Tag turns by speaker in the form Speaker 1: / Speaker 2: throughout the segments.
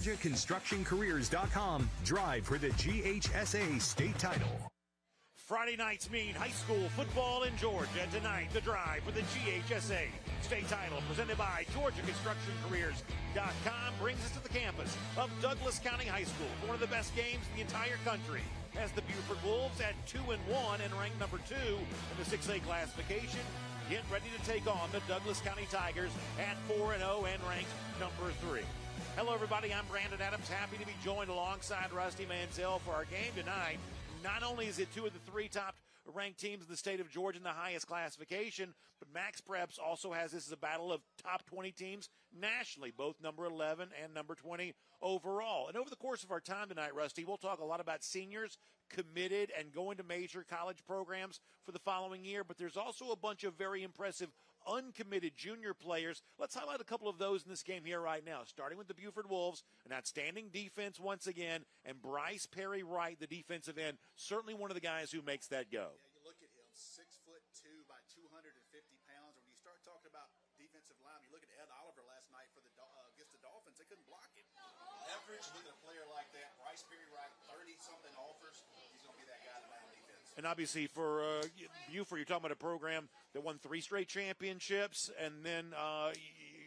Speaker 1: GeorgiaConstructionCareers.com. Drive for the GHSA state title.
Speaker 2: Friday nights mean high school football in Georgia. Tonight, the drive for the GHSA state title presented by GeorgiaConstructionCareers.com brings us to the campus of Douglas County High School for one of the best games in the entire country, as the Buford Wolves at 2-1 and ranked number 2 in the 6A classification get ready to take on the Douglas County Tigers at 4-0 and ranked number 3. Hello, everybody. I'm Brandon Adams. Happy to be joined alongside Rusty Mansell for our game tonight. Not only is it 2 of the 3 top-ranked teams in the state of Georgia in the highest classification, but Max Preps also has this as a battle of top 20 teams nationally, both number 11 and number 20 overall. And over the course of our time tonight, Rusty, we'll talk a lot about seniors committed and going to major college programs for the following year, but there's also a bunch of very impressive uncommitted junior players. Let's highlight a couple of those in this game here right now, starting with the Buford Wolves, an outstanding defense once again, and Bryce Perry Wright, the defensive end, certainly one of the guys who makes that go.
Speaker 3: Yeah, you look at him, 6'2" by 250 pounds. When you start talking about defensive line, you look at Ed Oliver last night for the against the Dolphins. They couldn't block him. Leverage, look at a player like that. Bryce Perry Wright, 30-something offers. He's going to be that guy tonight on defense.
Speaker 2: And obviously for Buford, you're talking about a program that won 3 straight championships, and then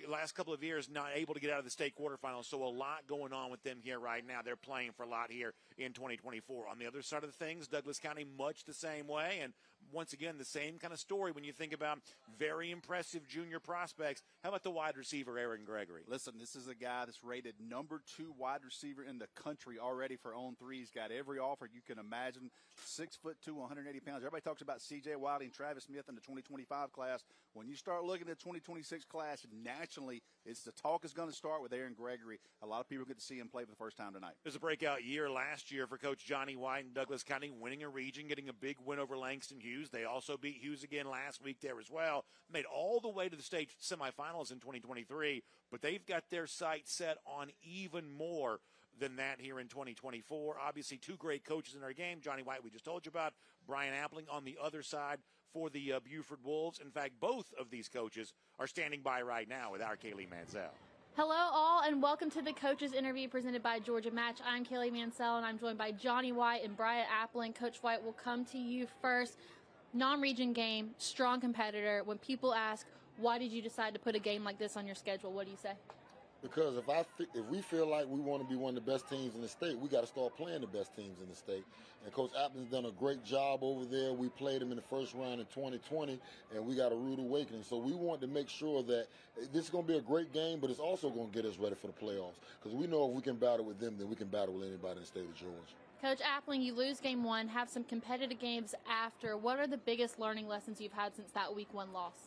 Speaker 2: last couple of years not able to get out of the state quarterfinals. So a lot going on with them here right now. They're playing for a lot here in 2024. On the other side of the things, Douglas County much the same way, and once again the same kind of story when you think about very impressive junior prospects. How about the wide receiver Aaron Gregory?
Speaker 3: Listen, this is a guy that's rated number 2 wide receiver in the country already for on 3. He's got every offer you can imagine. 6'2", 180 pounds. Everybody talks about C.J. Wiley and Travis Smith in the 2025 class. When you start looking at the 2026 class, naturally, the talk is going to start with Aaron Gregory. A lot of people get to see him play for the first time tonight.
Speaker 2: It was a breakout year last year for Coach Johnny White in Douglas County, winning a region, getting a big win over Langston Hughes. They also beat Hughes again last week there as well. Made all the way to the state semifinals in 2023, but they've got their sights set on even more than that here in 2024. Obviously, 2 great coaches in our game. Johnny White, we just told you about. Brian Appling on the other side for the Buford Wolves. In fact, both of these coaches are standing by right now with our Kaylee Mansell.
Speaker 4: Hello, all, and welcome to the Coaches Interview presented by Georgia Match. I'm Kaylee Mansell, and I'm joined by Johnny White and Brian Appling. Coach White, will come to you first. Non-region game, strong competitor. When people ask, why did you decide to put a game like this on your schedule, what do you say?
Speaker 5: Because if we feel like we want to be one of the best teams in the state, we got to start playing the best teams in the state. And Coach Appling's done a great job over there. We played him in the first round in 2020, and we got a rude awakening. So we want to make sure that this is going to be a great game, but it's also going to get us ready for the playoffs. Because we know if we can battle with them, then we can battle with anybody in the state of Georgia.
Speaker 4: Coach Appling, you lose game 1, have some competitive games after. What are the biggest learning lessons you've had since that week 1 loss?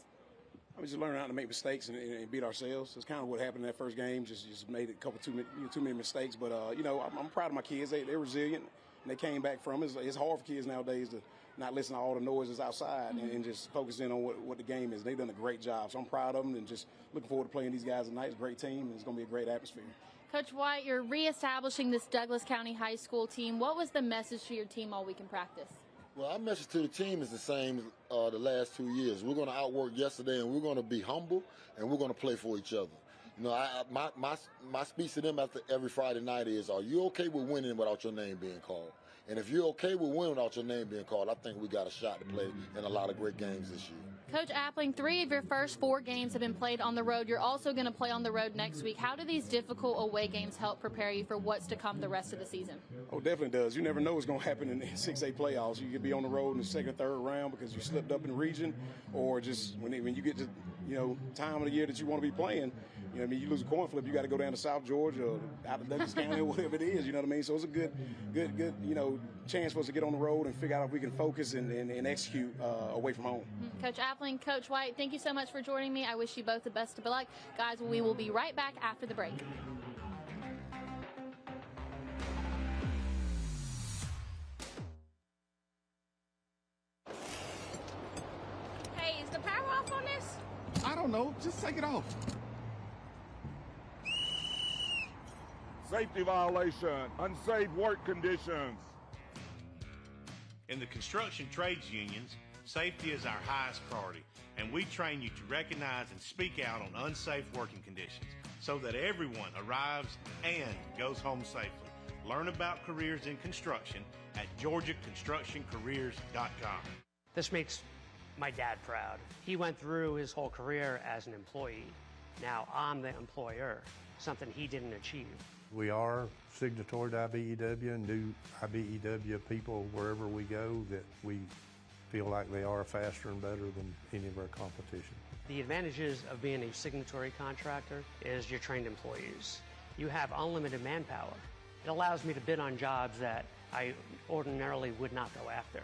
Speaker 6: I was just learning how to make mistakes and beat ourselves. That's kind of what happened in that first game. Just made a couple too many mistakes. But I'm proud of my kids. They're resilient and they came back from it. It's hard for kids nowadays to not listen to all the noises outside and just focus in on what the game is. They've done a great job. So I'm proud of them and just looking forward to playing these guys tonight. It's a great team and it's going to be a great atmosphere.
Speaker 4: Coach White, you're reestablishing this Douglas County High School team. What was the message to your team all week in practice?
Speaker 5: Well, our message to the team is the same the last 2 years. We're going to outwork yesterday, and we're going to be humble, and we're going to play for each other. You know, my speech to them after every Friday night is, are you okay with winning without your name being called? And if you're okay with winning without your name being called, I think we got a shot to play in a lot of great games this year.
Speaker 4: Coach Appling, 3 of your first 4 games have been played on the road. You're also going to play on the road next week. How do these difficult away games help prepare you for what's to come the rest of the season?
Speaker 6: Oh, definitely does. You never know what's going to happen in the 6A playoffs. You could be on the road in the 2nd or 3rd round because you slipped up in the region, or just when you get to time of the year that you want to be playing, you lose a coin flip, you got to go down to South Georgia or out of Douglas County or whatever it is. You know what I mean? So it's a good chance for us to get on the road and figure out if we can focus and execute away from home.
Speaker 4: Coach Appling, Coach White, thank you so much for joining me. I wish you both the best of luck. Guys, we will be right back after the break.
Speaker 7: Hey, is the power off on this?
Speaker 8: I don't know. Just take it off.
Speaker 9: Safety violation, unsafe work conditions.
Speaker 10: In the construction trades unions, safety is our highest priority, and we train you to recognize and speak out on unsafe working conditions. so that everyone arrives and goes home safely. Learn about careers in construction at GeorgiaConstructionCareers.com.
Speaker 11: This makes my dad proud. He went through his whole career as an employee. Now I'm the employer, something he didn't achieve.
Speaker 12: We are signatory to IBEW and do IBEW people wherever we go that we feel like they are faster and better than any of our competition.
Speaker 11: The advantages of being a signatory contractor is you're trained employees. You have unlimited manpower. It allows me to bid on jobs that I ordinarily would not go after.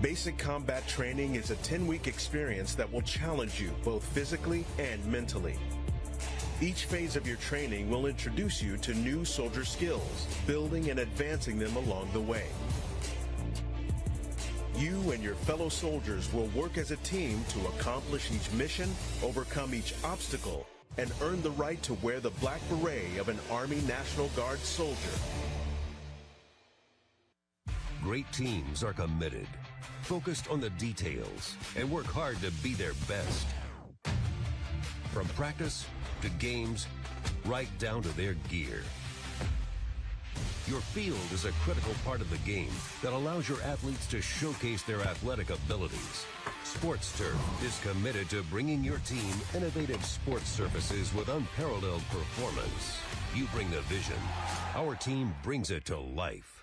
Speaker 13: Basic combat training is a 10-week experience that will challenge you both physically and mentally. Each phase of your training will introduce you to new soldier skills, building and advancing them along the way. You and your fellow soldiers will work as a team to accomplish each mission, overcome each obstacle, and earn the right to wear the black beret of an Army National Guard soldier.
Speaker 14: Great teams are committed, focused on the details, and work hard to be their best. From practice to games, right down to their gear. Your field is a critical part of the game that allows your athletes to showcase their athletic abilities. Sports Turf is committed to bringing your team innovative sports surfaces with unparalleled performance. You bring the vision. Our team brings it to life.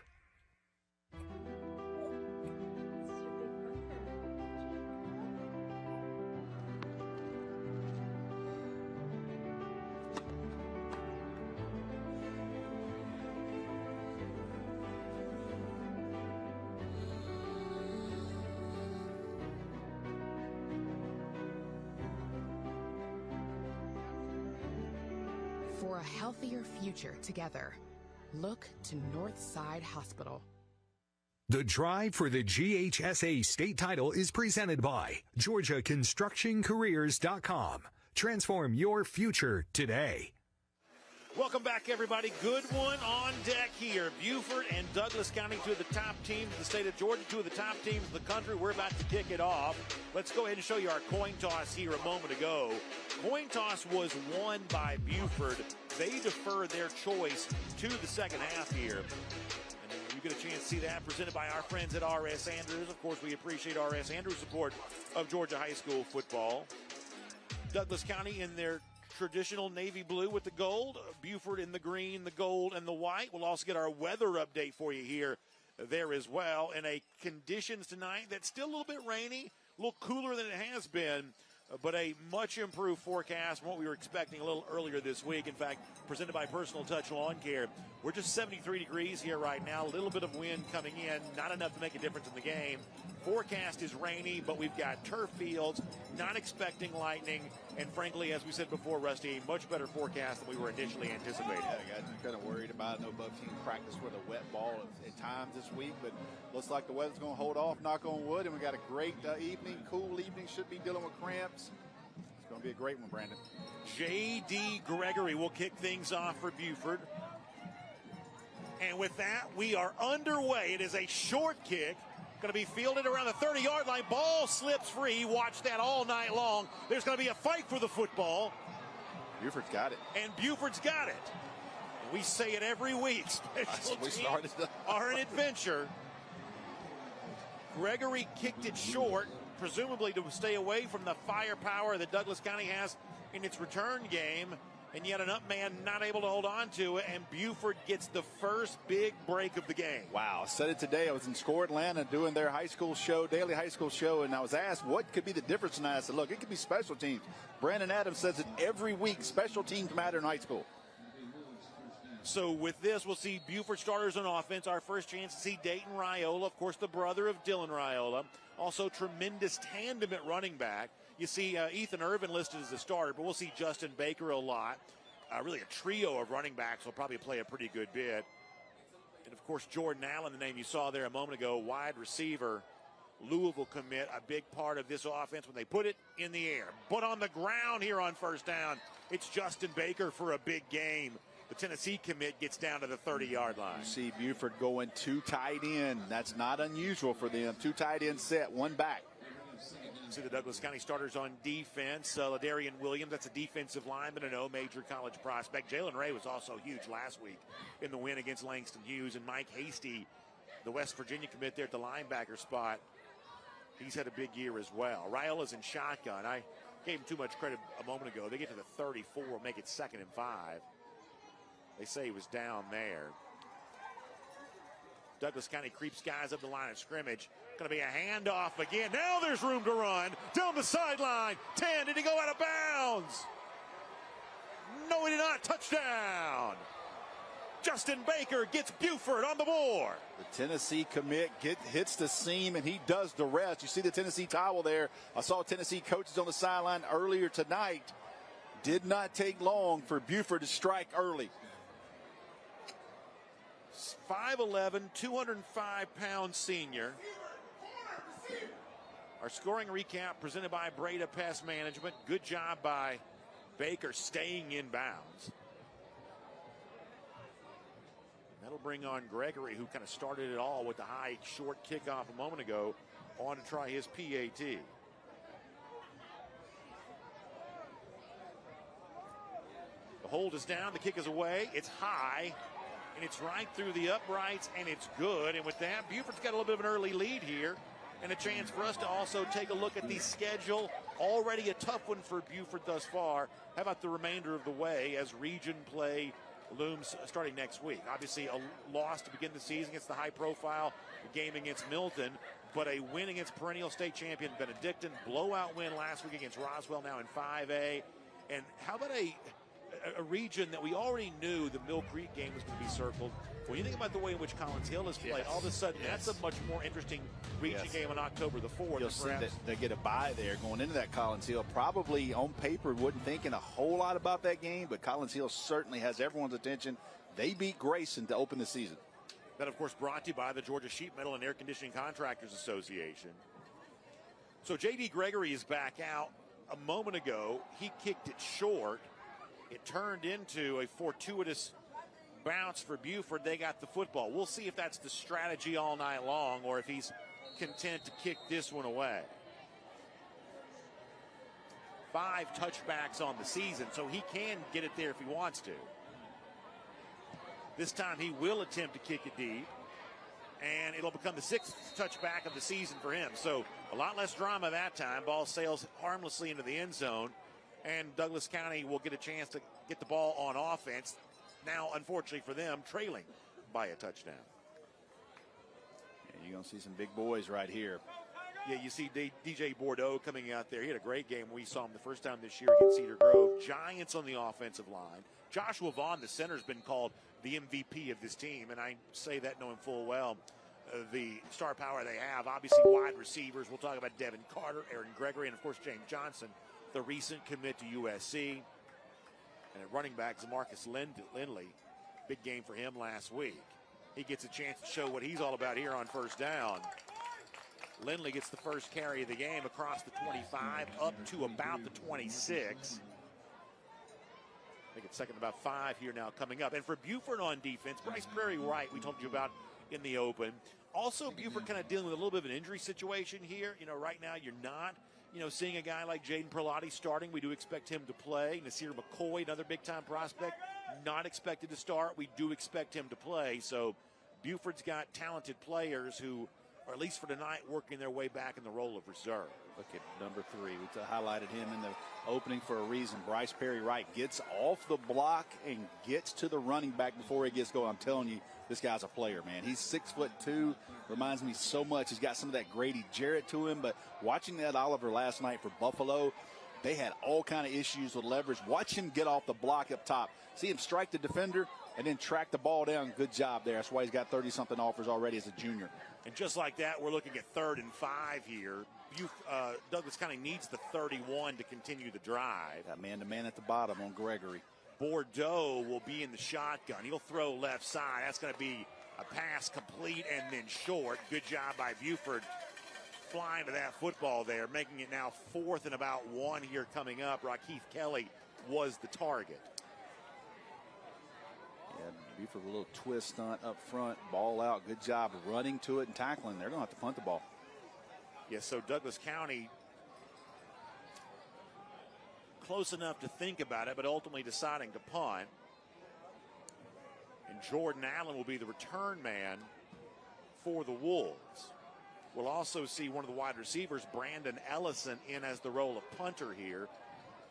Speaker 15: For a healthier future together, look to Northside Hospital.
Speaker 1: The drive for the GHSA state title is presented by GeorgiaConstructionCareers.com. Transform your future today.
Speaker 2: Welcome back, everybody. Good one on deck here. Buford and Douglas County, two of the top teams in the state of Georgia, two of the top teams in the country. We're about to kick it off. Let's go ahead and show you our coin toss here a moment ago. Coin toss was won by Buford. They defer their choice to the second half here. And you get a chance to see that presented by our friends at R.S. Andrews. Of course, we appreciate R.S. Andrews' support of Georgia high school football. Douglas County in their traditional navy blue with the gold, Buford in the green, the gold, and the white. We'll also get our weather update for you here there as well. And a conditions tonight that's still a little bit rainy, a little cooler than it has been, but a much improved forecast from what we were expecting a little earlier this week. In fact, presented by Personal Touch Lawn Care. We're just 73 degrees here right now, a little bit of wind coming in, not enough to make a difference in the game. Forecast is rainy, but we've got turf fields, not expecting lightning, and frankly, as we said before, Rusty, a much better forecast than we were initially anticipating.
Speaker 3: Yeah, guys, I'm kind of worried about no Buck team practice with a wet ball at times this week, but looks like the weather's going to hold off, knock on wood, and we got a great evening, cool evening, should be dealing with cramps. It's going to be a great one, Brandon.
Speaker 2: J.D. Gregory will kick things off for Buford. And with that, we are underway. It is a short kick. Going to be fielded around the 30-yard line. Ball slips free. Watch that all night long. There's going to be a fight for the football.
Speaker 3: Buford's got it.
Speaker 2: And Buford's got it. We say it every week. Special teams are an adventure. Gregory kicked it short, presumably to stay away from the firepower that Douglas County has in its return game. And yet an up man not able to hold on to it, and Buford gets the first big break of the game.
Speaker 3: Wow, I said it today. I was in Score Atlanta doing their high school show, daily high school show, and I was asked what could be the difference tonight. I said, look, it could be special teams. Brandon Adams says it every week, special teams matter in high school.
Speaker 2: So with this, we'll see Buford starters on offense. Our first chance to see Dayton Raiola, of course, the brother of Dylan Raiola. Also tremendous tandem at running back. You see Ethan Irvin listed as a starter, but we'll see Justin Baker a lot. Really a trio of running backs will probably play a pretty good bit. And, of course, Jordan Allen, the name you saw there a moment ago, wide receiver, Louisville commit, a big part of this offense when they put it in the air. But on the ground here on first down, it's Justin Baker for a big game. The Tennessee commit gets down to the 30-yard line.
Speaker 3: You see Buford going two tight end. That's not unusual for them. Two tight end set, one back.
Speaker 2: See the Douglas County starters on defense. Ladarian Williams, that's a defensive lineman, major college prospect. Jalen Ray was also huge last week in the win against Langston Hughes. And Mike Hasty, the West Virginia commit there at the linebacker spot, he's had a big year as well. Raiola's in shotgun. I gave him too much credit a moment ago. They get to the 34, make it 2nd and 5. They say he was down there. Douglas County creeps guys up the line of scrimmage. Going to be a handoff again. Now there's room to run. Down the sideline. 10. Did he go out of bounds? No, he did not. Touchdown. Justin Baker gets Buford on the board.
Speaker 3: The Tennessee commit hits the seam, and he does the rest. You see the Tennessee towel there. I saw Tennessee coaches on the sideline earlier tonight. Did not take long for Buford to strike early.
Speaker 2: 5'11", 205-pound senior. Our scoring recap presented by Breda Pest Management. Good job by Baker staying in bounds. That'll bring on Gregory, who kind of started it all with the high, short kickoff a moment ago, on to try his PAT. The hold is down, the kick is away, it's high, and it's right through the uprights, and it's good. And with that, Buford's got a little bit of an early lead here, and a chance for us to also take a look at the schedule. Already a tough one for Buford thus far. How about the remainder of the way as region play looms starting next week? Obviously a loss to begin the season against the high-profile game against Milton, but a win against perennial state champion Benedictine, blowout win last week against Roswell, now in 5A. And how about a region that we already knew the Mill Creek game was going to be circled? When you think about the way in which Collins Hill has played, all of a sudden that's a much more interesting region game on October the 4th.
Speaker 3: You'll see that they get a bye there going into that Collins Hill. Probably on paper wasn't thinking a whole lot about that game, but Collins Hill certainly has everyone's attention. They beat Grayson to open the season.
Speaker 2: That, of course, brought to you by the Georgia Sheet Metal and Air Conditioning Contractors Association. So J.D. Gregory is back out. A moment ago, he kicked it short. It turned into a fortuitous bounce for Buford. They got the football. We'll see if that's the strategy all night long or if he's content to kick this one away. 5 touchbacks on the season, so he can get it there if he wants to. This time he will attempt to kick it deep, and it'll become the 6th touchback of the season for him. So a lot less drama that time. Ball sails harmlessly into the end zone, and Douglas County will get a chance to get the ball on offense. Now, unfortunately for them, trailing by a touchdown.
Speaker 3: And you're going to see some big boys right here.
Speaker 2: Yeah, you see DJ Bordeaux coming out there. He had a great game. We saw him the first time this year against Cedar Grove. Giants on the offensive line. Joshua Vaughn, the center, has been called the MVP of this team, and I say that knowing full well the star power they have. Obviously, wide receivers. We'll talk about Devin Carter, Aaron Gregory, and, of course, James Johnson, the recent commit to USC. And at running back, Zamarcus Lindley, big game for him last week. He gets a chance to show what he's all about here on first down. Lindley gets the first carry of the game across the 25 up to about the 26. I think it's 2nd about 5 here now coming up. And for Buford on defense, Bryce Prairie Wright, we told you about in the open. Also, Buford kind of dealing with a little bit of an injury situation here. You know, right now you're not, seeing a guy like Jaden Perlotti starting. We do expect him to play. Nasir McCoy, another big-time prospect, not expected to start. We do expect him to play. So Buford's got talented players who are, at least for tonight, working their way back in the role of reserve.
Speaker 3: Look at number 3. We highlighted him in the opening for a reason. Bryce Perry Wright gets off the block and gets to the running back before he gets going. I'm telling you, this guy's a player, man. He's 6'2", reminds me so much. He's got some of that Grady Jarrett to him, but watching that Oliver last night for Buffalo, they had all kind of issues with leverage. Watch him get off the block up top. See him strike the defender and then track the ball down. Good job there. That's why he's got 30-something offers already as a junior.
Speaker 2: And just like that, we're looking at 3rd and 5 here. Douglas County needs the 31 to continue the drive.
Speaker 3: Got man-to-man at the bottom on Gregory.
Speaker 2: Bordeaux will be in the shotgun. He'll throw left side. That's going to be a pass complete and then short. Good job by Buford flying to that football there, making it now 4th and about 1 here coming up. Rakeith Kelly was the target.
Speaker 3: Yeah, Buford with a little twist stunt up front, ball out. Good job running to it and tackling. They're going to have to punt the ball.
Speaker 2: Yeah, so Douglas County close enough to think about it, but ultimately deciding to punt. And Jordan Allen will be the return man for the Wolves. We'll also see one of the wide receivers, Brandon Ellison, in as the role of punter here.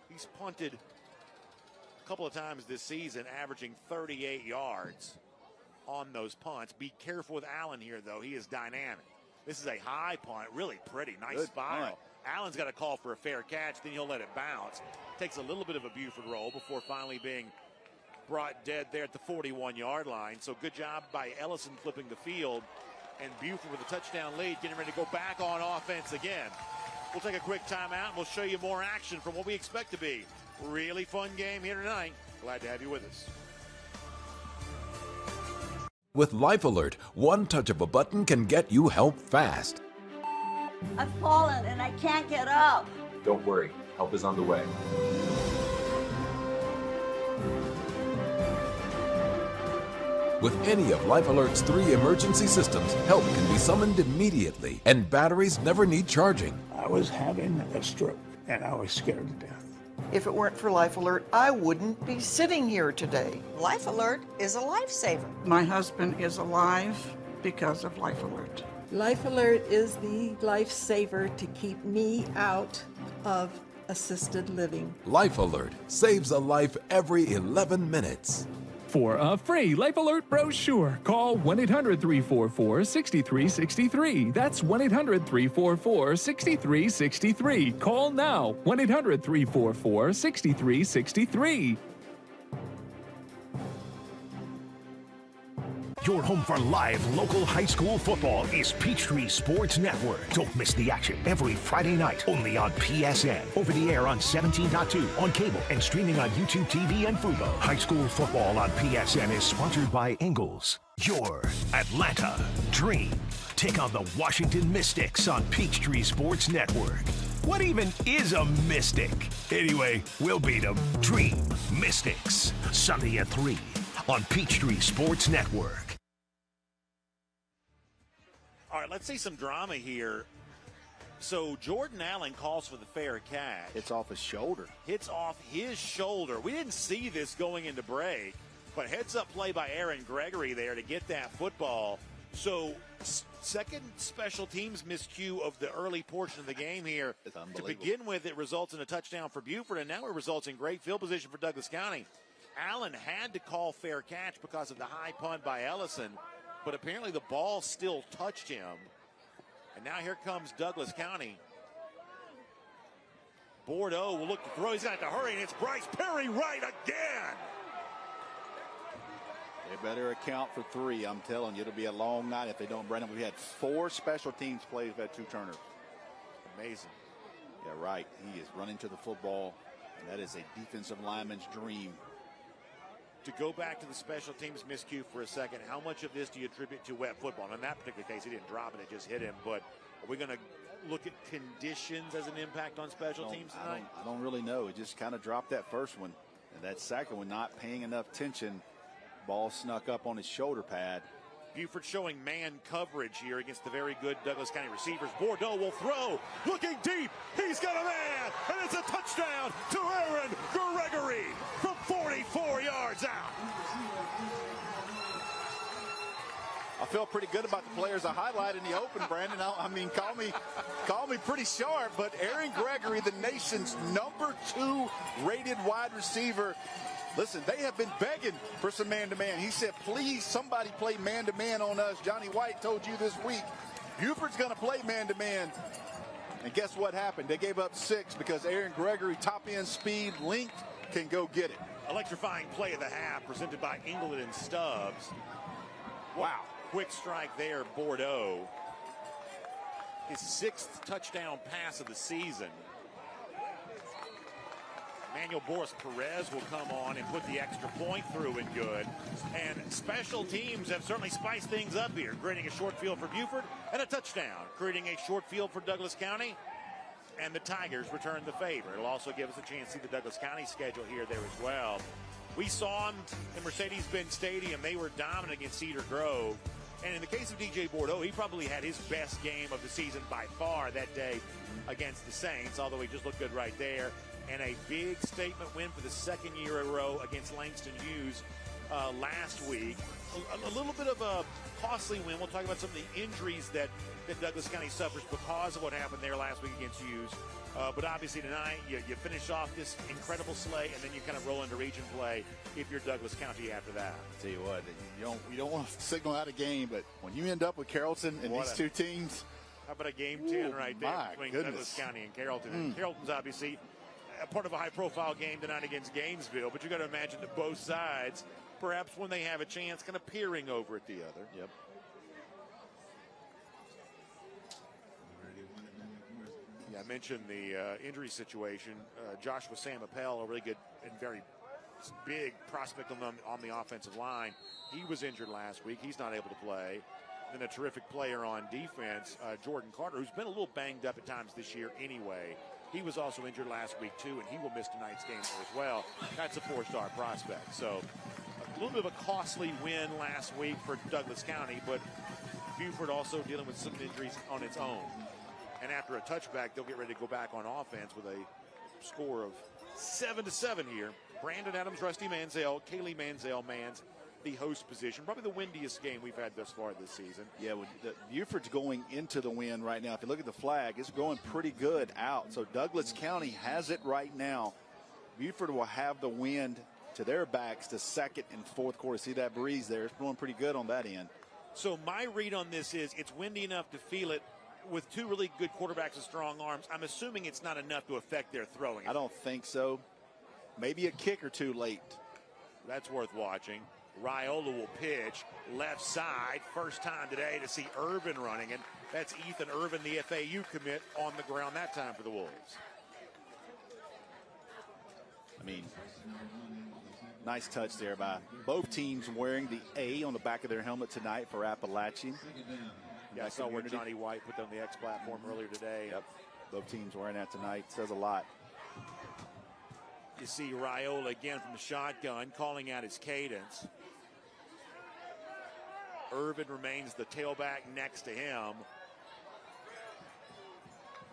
Speaker 2: He's punted a couple of times this season, averaging 38 yards on those punts. Be careful with Allen here, though. He is dynamic. This is a high punt, really pretty, nice
Speaker 3: Good
Speaker 2: spiral.
Speaker 3: punt.
Speaker 2: Allen's got to call for a fair catch, then he'll let it bounce. Takes a little bit of a Buford roll before finally being brought dead there at the 41-yard line. So good job by Ellison flipping the field. And Buford with a touchdown lead, getting ready to go back on offense again. We'll take a quick timeout, and we'll show you more action from what we expect to be a really fun game here tonight. Glad to have you with us.
Speaker 16: With Life Alert, one touch of a button can get you help fast.
Speaker 17: I've fallen and I can't get up.
Speaker 18: Don't worry, help is on the way.
Speaker 16: With any of Life Alert's 3 emergency systems, help can be summoned immediately, and batteries never need charging.
Speaker 19: I was having a stroke, and I was scared to death.
Speaker 20: If it weren't for Life Alert, I wouldn't be sitting here today. Life Alert is a lifesaver.
Speaker 21: My husband is alive because of Life Alert.
Speaker 22: Life Alert is the lifesaver to keep me out of assisted living.
Speaker 16: Life Alert saves a life every 11 minutes.
Speaker 23: For a free Life Alert brochure, call 1-800-344-6363. That's 1-800-344-6363. Call now, 1-800-344-6363.
Speaker 24: Your home for live local high school football is Peachtree Sports Network. Don't miss the action every Friday night, only on PSN. Over the air on 17.2, on cable, and streaming on YouTube TV and Fubo. High school football on PSN is sponsored by Ingles. Your Atlanta Dream. Take on the Washington Mystics on Peachtree Sports Network. What even is a Mystic? Anyway, we'll beat them. Dream Mystics. Sunday at 3 on Peachtree Sports Network.
Speaker 2: All right, let's see some drama here. So Jordan Allen calls for the fair catch.
Speaker 3: Hits off his shoulder.
Speaker 2: Hits off his shoulder. We didn't see this going into break, but heads-up play by Aaron Gregory there to get that football. So second special teams miscue of the early portion of the game here. To begin with, it results in a touchdown for Buford, and now it results in great field position for Douglas County. Allen had to call fair catch because of the high punt by Ellison, but apparently the ball still touched him. And now here comes Douglas County. Bordeaux will look to throw. He's got to hurry, and it's Bryce Perry right again.
Speaker 3: They better account for 3. I'm telling you, it'll be a long night if they don't. Brandon, we had 4 special teams plays. We've had 2 turnovers.
Speaker 2: Amazing.
Speaker 3: Yeah, right. He is running to the football, and that is a defensive lineman's dream.
Speaker 2: To go back to the special teams miscue for a second, how much of this do you attribute to wet football? And in that particular case, he didn't drop it, it just hit him. But are we going to look at conditions as an impact on special teams tonight?
Speaker 3: I don't really know. It just kind of dropped that first one. And that second one, not paying enough attention. Ball snuck up on his shoulder pad.
Speaker 2: Buford showing man coverage here against the very good Douglas County receivers. Bordeaux will throw, looking deep. He's got a man, and it's a touchdown to Aaron Gregory from 44 yards out.
Speaker 3: I felt pretty good about the players I highlighted in the open, Brandon. I mean, call me pretty sharp, but Aaron Gregory, the nation's number 2 rated wide receiver. Listen, they have been begging for some man-to-man. He said, please, somebody play man-to-man on us. Johnny White told you this week, Buford's going to play man-to-man. And guess what happened? They gave up 6 because Aaron Gregory, top-end speed, length, can go get it.
Speaker 2: Electrifying play of the half presented by England and Stubbs. Wow. Quick strike there, Bordeaux. His 6th touchdown pass of the season. Manuel Boris Perez will come on and put the extra point through and good. And special teams have certainly spiced things up here, creating a short field for Buford and a touchdown, creating a short field for Douglas County. And the Tigers return the favor. It'll also give us a chance to see the Douglas County schedule here there as well. We saw them in Mercedes-Benz Stadium. They were dominant against Cedar Grove. And in the case of DJ Bordeaux, he probably had his best game of the season by far that day against the Saints, although he just looked good right there. and a big statement win for the second year in a row against Langston Hughes last week. A little bit of a costly win. We'll talk about some of the injuries that Douglas County suffers because of what happened there last week against Hughes. But obviously tonight, you finish off this incredible slate, and then you kind of roll into region play if you're Douglas County after that.
Speaker 3: Tell you what, you don't want to signal out a game, but when you end up with Carrollton and these two teams.
Speaker 2: How about a game 10 right there between Douglas County and Carrollton? And Carrollton's obviously a part of a high-profile game tonight against Gainesville, but you got to imagine that both sides, perhaps when they have a chance, kind of peering over at the other.
Speaker 3: Yep.
Speaker 2: Yeah, I mentioned the injury situation. Joshua Sam Appel, a really good and very big prospect on the offensive line. He was injured last week. He's not able to play. Then a terrific player on defense, Jordan Carter, who's been a little banged up at times this year anyway. He was also injured last week, too, and he will miss tonight's game as well. That's a four-star prospect. So a little bit of a costly win last week for Douglas County, but Buford also dealing with some injuries on its own. And after a touchback, they'll get ready to go back on offense with a score of 7-7 here. Brandon Adams, Rusty Manziel, Kaylee Manziel mans the host position. Probably the windiest game we've had thus far this season.
Speaker 3: Yeah, well, Buford's going into the wind right now. If you look at the flag, it's going pretty good out. So Douglas County has it right now. Buford will have the wind to their backs the second and fourth quarter. See that breeze there? It's blowing pretty good on that end.
Speaker 2: So my read on this is it's windy enough to feel it. With two really good quarterbacks with strong arms, I'm assuming it's not enough to affect their throwing.
Speaker 3: I don't think so. Maybe a kick or two late.
Speaker 2: That's worth watching. Raiola will pitch left side. First time today to see Irvin running, and that's Ethan Irvin, the FAU commit, on the ground that time for the Wolves.
Speaker 3: I mean, nice touch there by both teams wearing the A on the back of their helmet tonight for Appalachian.
Speaker 2: Yeah, I saw where Johnny White put on the X platform earlier today.
Speaker 3: Yep, both teams wearing that tonight. Says a lot.
Speaker 2: You see Raiola again from the shotgun, calling out his cadence. Irvin remains the tailback next to him.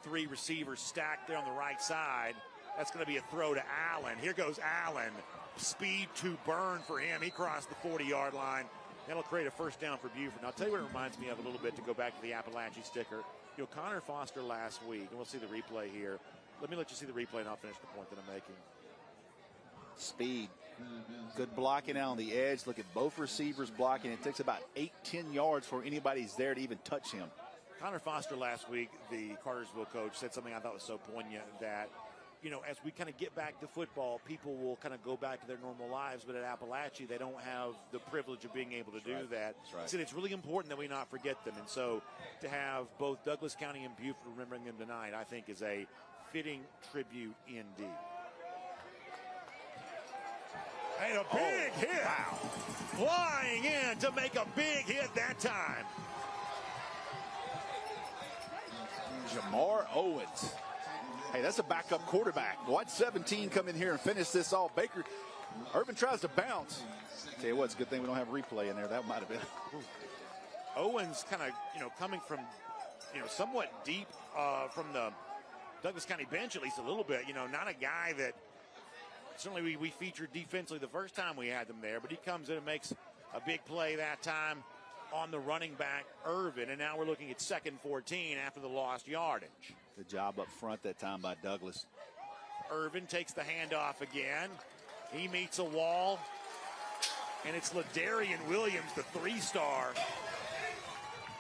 Speaker 2: Three receivers stacked there on the right side. That's going to be a throw to Allen. Here goes Allen. Speed to burn for him. He crossed the 40-yard line. That'll create a first down for Buford. And I'll tell you what it reminds me of a little bit to go back to the Appalachia sticker. You know, Connor Foster last week, and we'll see the replay here. Let me let you see the replay, and I'll finish the point that I'm making.
Speaker 3: Speed. Good blocking out on the edge. Look at both receivers blocking. It takes about 8-10 yards before anybody's there to even touch him.
Speaker 2: Connor Foster last week, the Cartersville coach, said something I thought was so poignant that, you know, as we kind of get back to football, people will kind of go back to their normal lives, but at Appalachia, they don't have the privilege of being able to do that.
Speaker 3: That's right.
Speaker 2: So it's really important that we not forget them. And so to have both Douglas County and Buford remembering them tonight, I think is a fitting tribute indeed. And a big hit. Wow. Flying in to make a big hit that time.
Speaker 3: Jamar Owens. Hey, that's a backup quarterback. Watch 17 come in here and finish this off. Baker, Irvin tries to bounce. Tell you what, it's a good thing we don't have replay in there. That might have been.
Speaker 2: Owens kind of, you know, coming from, you know, somewhat deep from the Douglas County bench, at least a little bit. You know, not a guy that certainly we featured defensively the first time we had them there, but he comes in and makes a big play that time on the running back, Irvin, and now we're looking at second 14 after the lost yardage.
Speaker 3: Good job up front that time by Douglas.
Speaker 2: Irvin takes the handoff again. He meets a wall, and it's Ladarian Williams, the three-star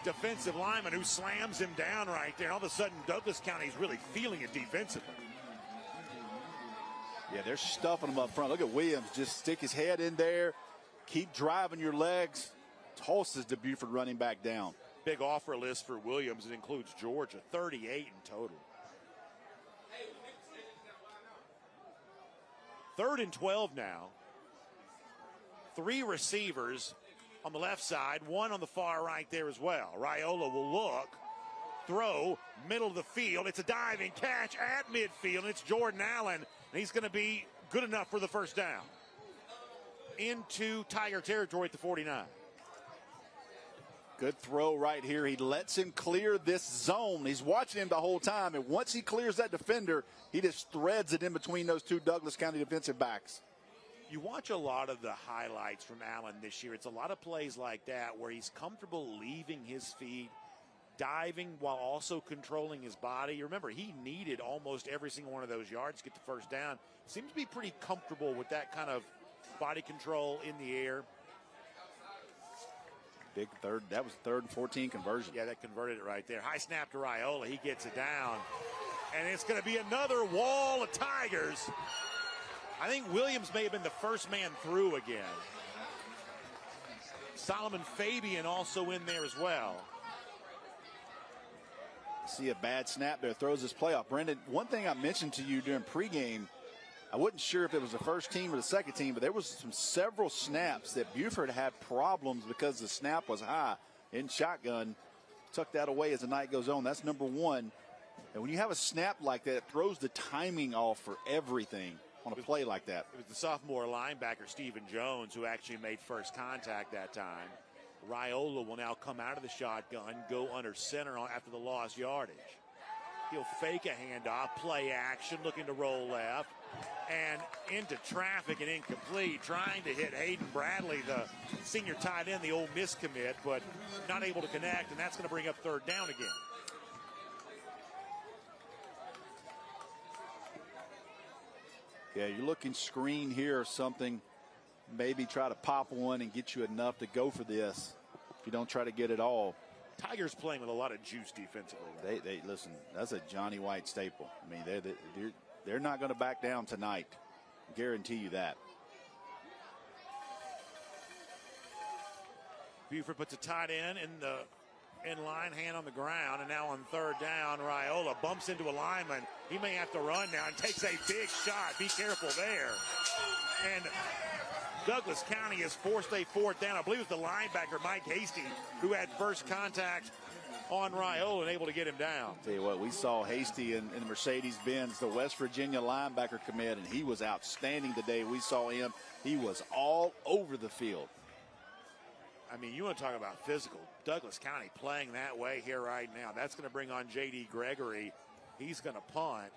Speaker 2: defensive lineman, who slams him down right there. All of a sudden, Douglas County's really feeling it defensively.
Speaker 3: Yeah, they're stuffing him up front. Look at Williams just stick his head in there, keep driving your legs, tosses the Buford running back down.
Speaker 2: Big offer list for Williams. It includes Georgia, 38 in total. 3rd and 12 now. 3 receivers on the left side, 1 on the far right there as well. Raiola will look, throw, middle of the field. It's a diving catch at midfield, and it's Jordan Allen, and he's going to be good enough for the first down. Into Tiger territory at the 49.
Speaker 3: Good throw right here. He lets him clear this zone. He's watching him the whole time, and once he clears that defender, he just threads it in between those two Douglas County defensive backs.
Speaker 2: You watch a lot of the highlights from Allen this year. It's a lot of plays like that where he's comfortable leaving his feet, diving while also controlling his body. Remember, he needed almost every single one of those yards to get the first down. Seems to be pretty comfortable with that kind of body control in the air.
Speaker 3: Big third. That was 3rd and 14 conversion.
Speaker 2: Yeah, that converted it right there. High snap to Raiola. He gets it down. And it's going to be another wall of Tigers. I think Williams may have been the first man through again. Solomon Fabian also in there as well.
Speaker 3: See a bad snap there, throws his play off. Brendan, one thing I mentioned to you during pregame, I wasn't sure if it was the first team or the second team, but there was several snaps that Buford had problems because the snap was high in shotgun. Tuck that away as the night goes on. That's number one. And when you have a snap like that, it throws the timing off for everything on a play like that.
Speaker 2: It was the sophomore linebacker, Stephen Jones, who actually made first contact that time. Raiola will now come out of the shotgun, go under center after the lost yardage. He'll fake a handoff, play action, looking to roll left, and into traffic and incomplete, trying to hit Hayden Bradley, the senior tight end, the Ole Miss commit, but not able to connect, and that's going to bring up 3rd down again.
Speaker 3: Yeah, you're looking screen here or something. Maybe try to pop one and get you enough to go for this if you don't try to get it all.
Speaker 2: Tigers playing with a lot of juice defensively.
Speaker 3: They listen, that's a Johnny White staple. I mean, they're not going to back down tonight. Guarantee you that.
Speaker 2: Buford puts a tight end in line, hand on the ground, and now on 3rd down, Raiola bumps into a lineman. He may have to run now and takes a big shot. Be careful there. And Douglas County has forced a 4th down. I believe it was the linebacker, Mike Hasty, who had first contact on Raiola and able to get him down.
Speaker 3: Tell you what, we saw Hasty in the Mercedes-Benz, the West Virginia linebacker commit, and he was outstanding today. We saw him. He was all over the field.
Speaker 2: I mean, you want to talk about physical. Douglas County playing that way here right now. That's going to bring on J.D. Gregory. He's going to punt.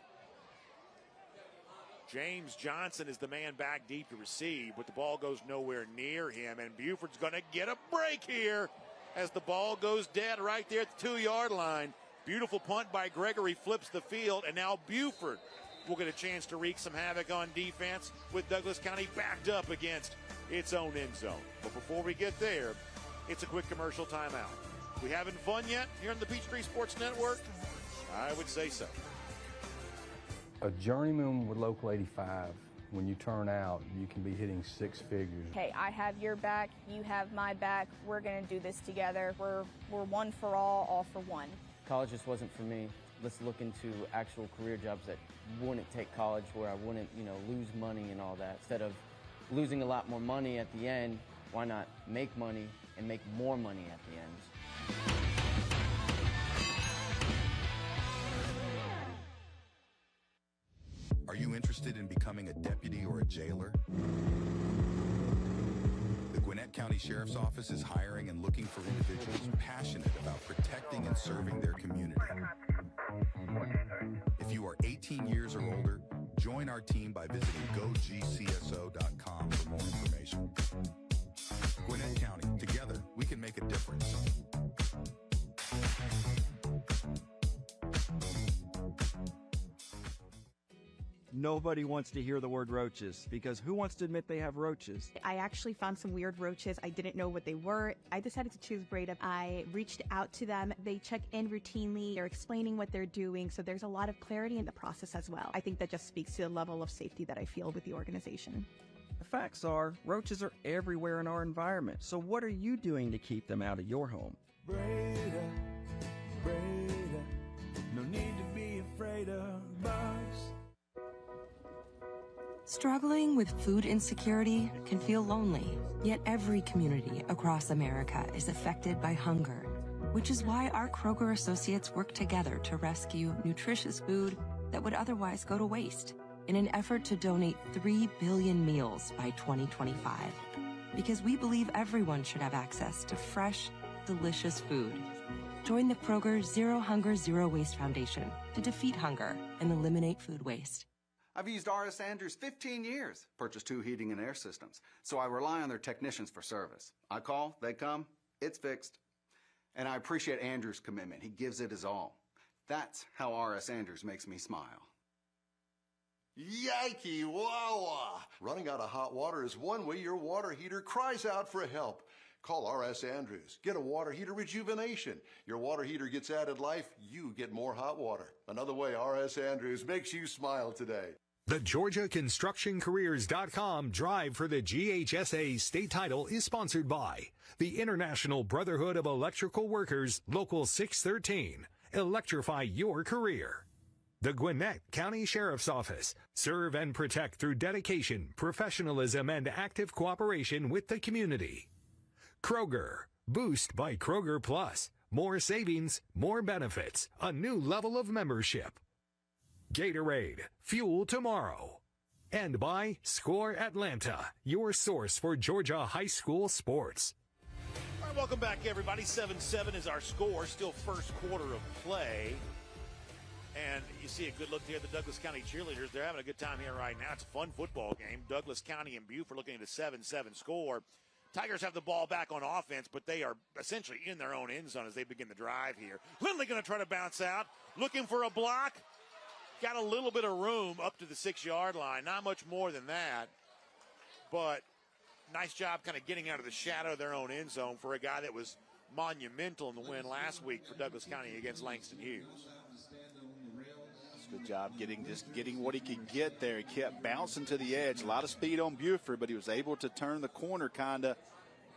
Speaker 2: James Johnson is the man back deep to receive, but the ball goes nowhere near him, and Buford's going to get a break here as the ball goes dead right there at the 2-yard line. Beautiful punt by Gregory, flips the field, and now Buford will get a chance to wreak some havoc on defense with Douglas County backed up against its own end zone. But before we get there, it's a quick commercial timeout. We having fun yet here on the Peachtree Sports Network? I would say so.
Speaker 4: A journeyman with Local 85, when you turn out, you can be hitting 6 figures.
Speaker 5: Hey, I have your back, you have my back, we're going to do this together. We're one for all for one.
Speaker 6: College just wasn't for me. Let's look into actual career jobs that wouldn't take college, where I wouldn't, lose money and all that. Instead of losing a lot more money at the end, why not make money and make more money at the end?
Speaker 7: Are you interested in becoming a deputy or a jailer? The Gwinnett County Sheriff's Office is hiring and looking for individuals passionate about protecting and serving their community. If you are 18 years or older, join our team by visiting gogcso.com for more information. Gwinnett County, together we can make a difference.
Speaker 25: Nobody wants to hear the word roaches, because who wants to admit they have roaches?
Speaker 26: I actually found some weird roaches. I didn't know what they were. I decided to choose Breda. I reached out to them. They check in routinely. They're explaining what they're doing. So there's a lot of clarity in the process as well. I think that just speaks to the level of safety that I feel with the organization.
Speaker 25: The facts are, roaches are everywhere in our environment. So what are you doing to keep them out of your home?
Speaker 27: Breda, Breda, no need to be afraid of bugs.
Speaker 28: Struggling with food insecurity can feel lonely, yet every community across America is affected by hunger, which is why our Kroger associates work together to rescue nutritious food that would otherwise go to waste in an effort to donate 3 billion meals by 2025. Because we believe everyone should have access to fresh, delicious food. Join the Kroger Zero Hunger, Zero Waste Foundation to defeat hunger and eliminate food waste.
Speaker 8: I've used R.S. Andrews 15 years, purchased 2 heating and air systems, so I rely on their technicians for service. I call, they come, it's fixed. And I appreciate Andrews' commitment. He gives it his all. That's how R.S. Andrews makes me smile.
Speaker 9: Yikey Wawa! Running out of hot water is one way your water heater cries out for help. Call R.S. Andrews. Get a water heater rejuvenation. Your water heater gets added life, you get more hot water. Another way R.S. Andrews makes you smile today.
Speaker 1: The GeorgiaConstructionCareers.com Drive for the GHSA state title is sponsored by the International Brotherhood of Electrical Workers, Local 613. Electrify your career. The Gwinnett County Sheriff's Office. Serve and protect through dedication, professionalism, and active cooperation with the community. Kroger. Boost by Kroger Plus. More savings, more benefits, a new level of membership. Gatorade. Fuel tomorrow. And by Score Atlanta, your source for Georgia high school sports.
Speaker 2: All right, welcome back, everybody. 7-7 is our score. Still first quarter of play. And you see a good look here at the Douglas County cheerleaders. They're having a good time here right now. It's a fun football game. Douglas County and Buford looking at a 7-7 score. Tigers have the ball back on offense, but they are essentially in their own end zone as they begin the drive here. Lindley going to try to bounce out. Looking for a block. Got a little bit of room up to the 6-yard line. Not much more than that. But nice job kind of getting out of the shadow of their own end zone for a guy that was monumental in the win last week for Douglas County against Langston Hughes.
Speaker 3: Good job getting what he could get there. He kept bouncing to the edge. A lot of speed on Buford, but he was able to turn the corner, kind of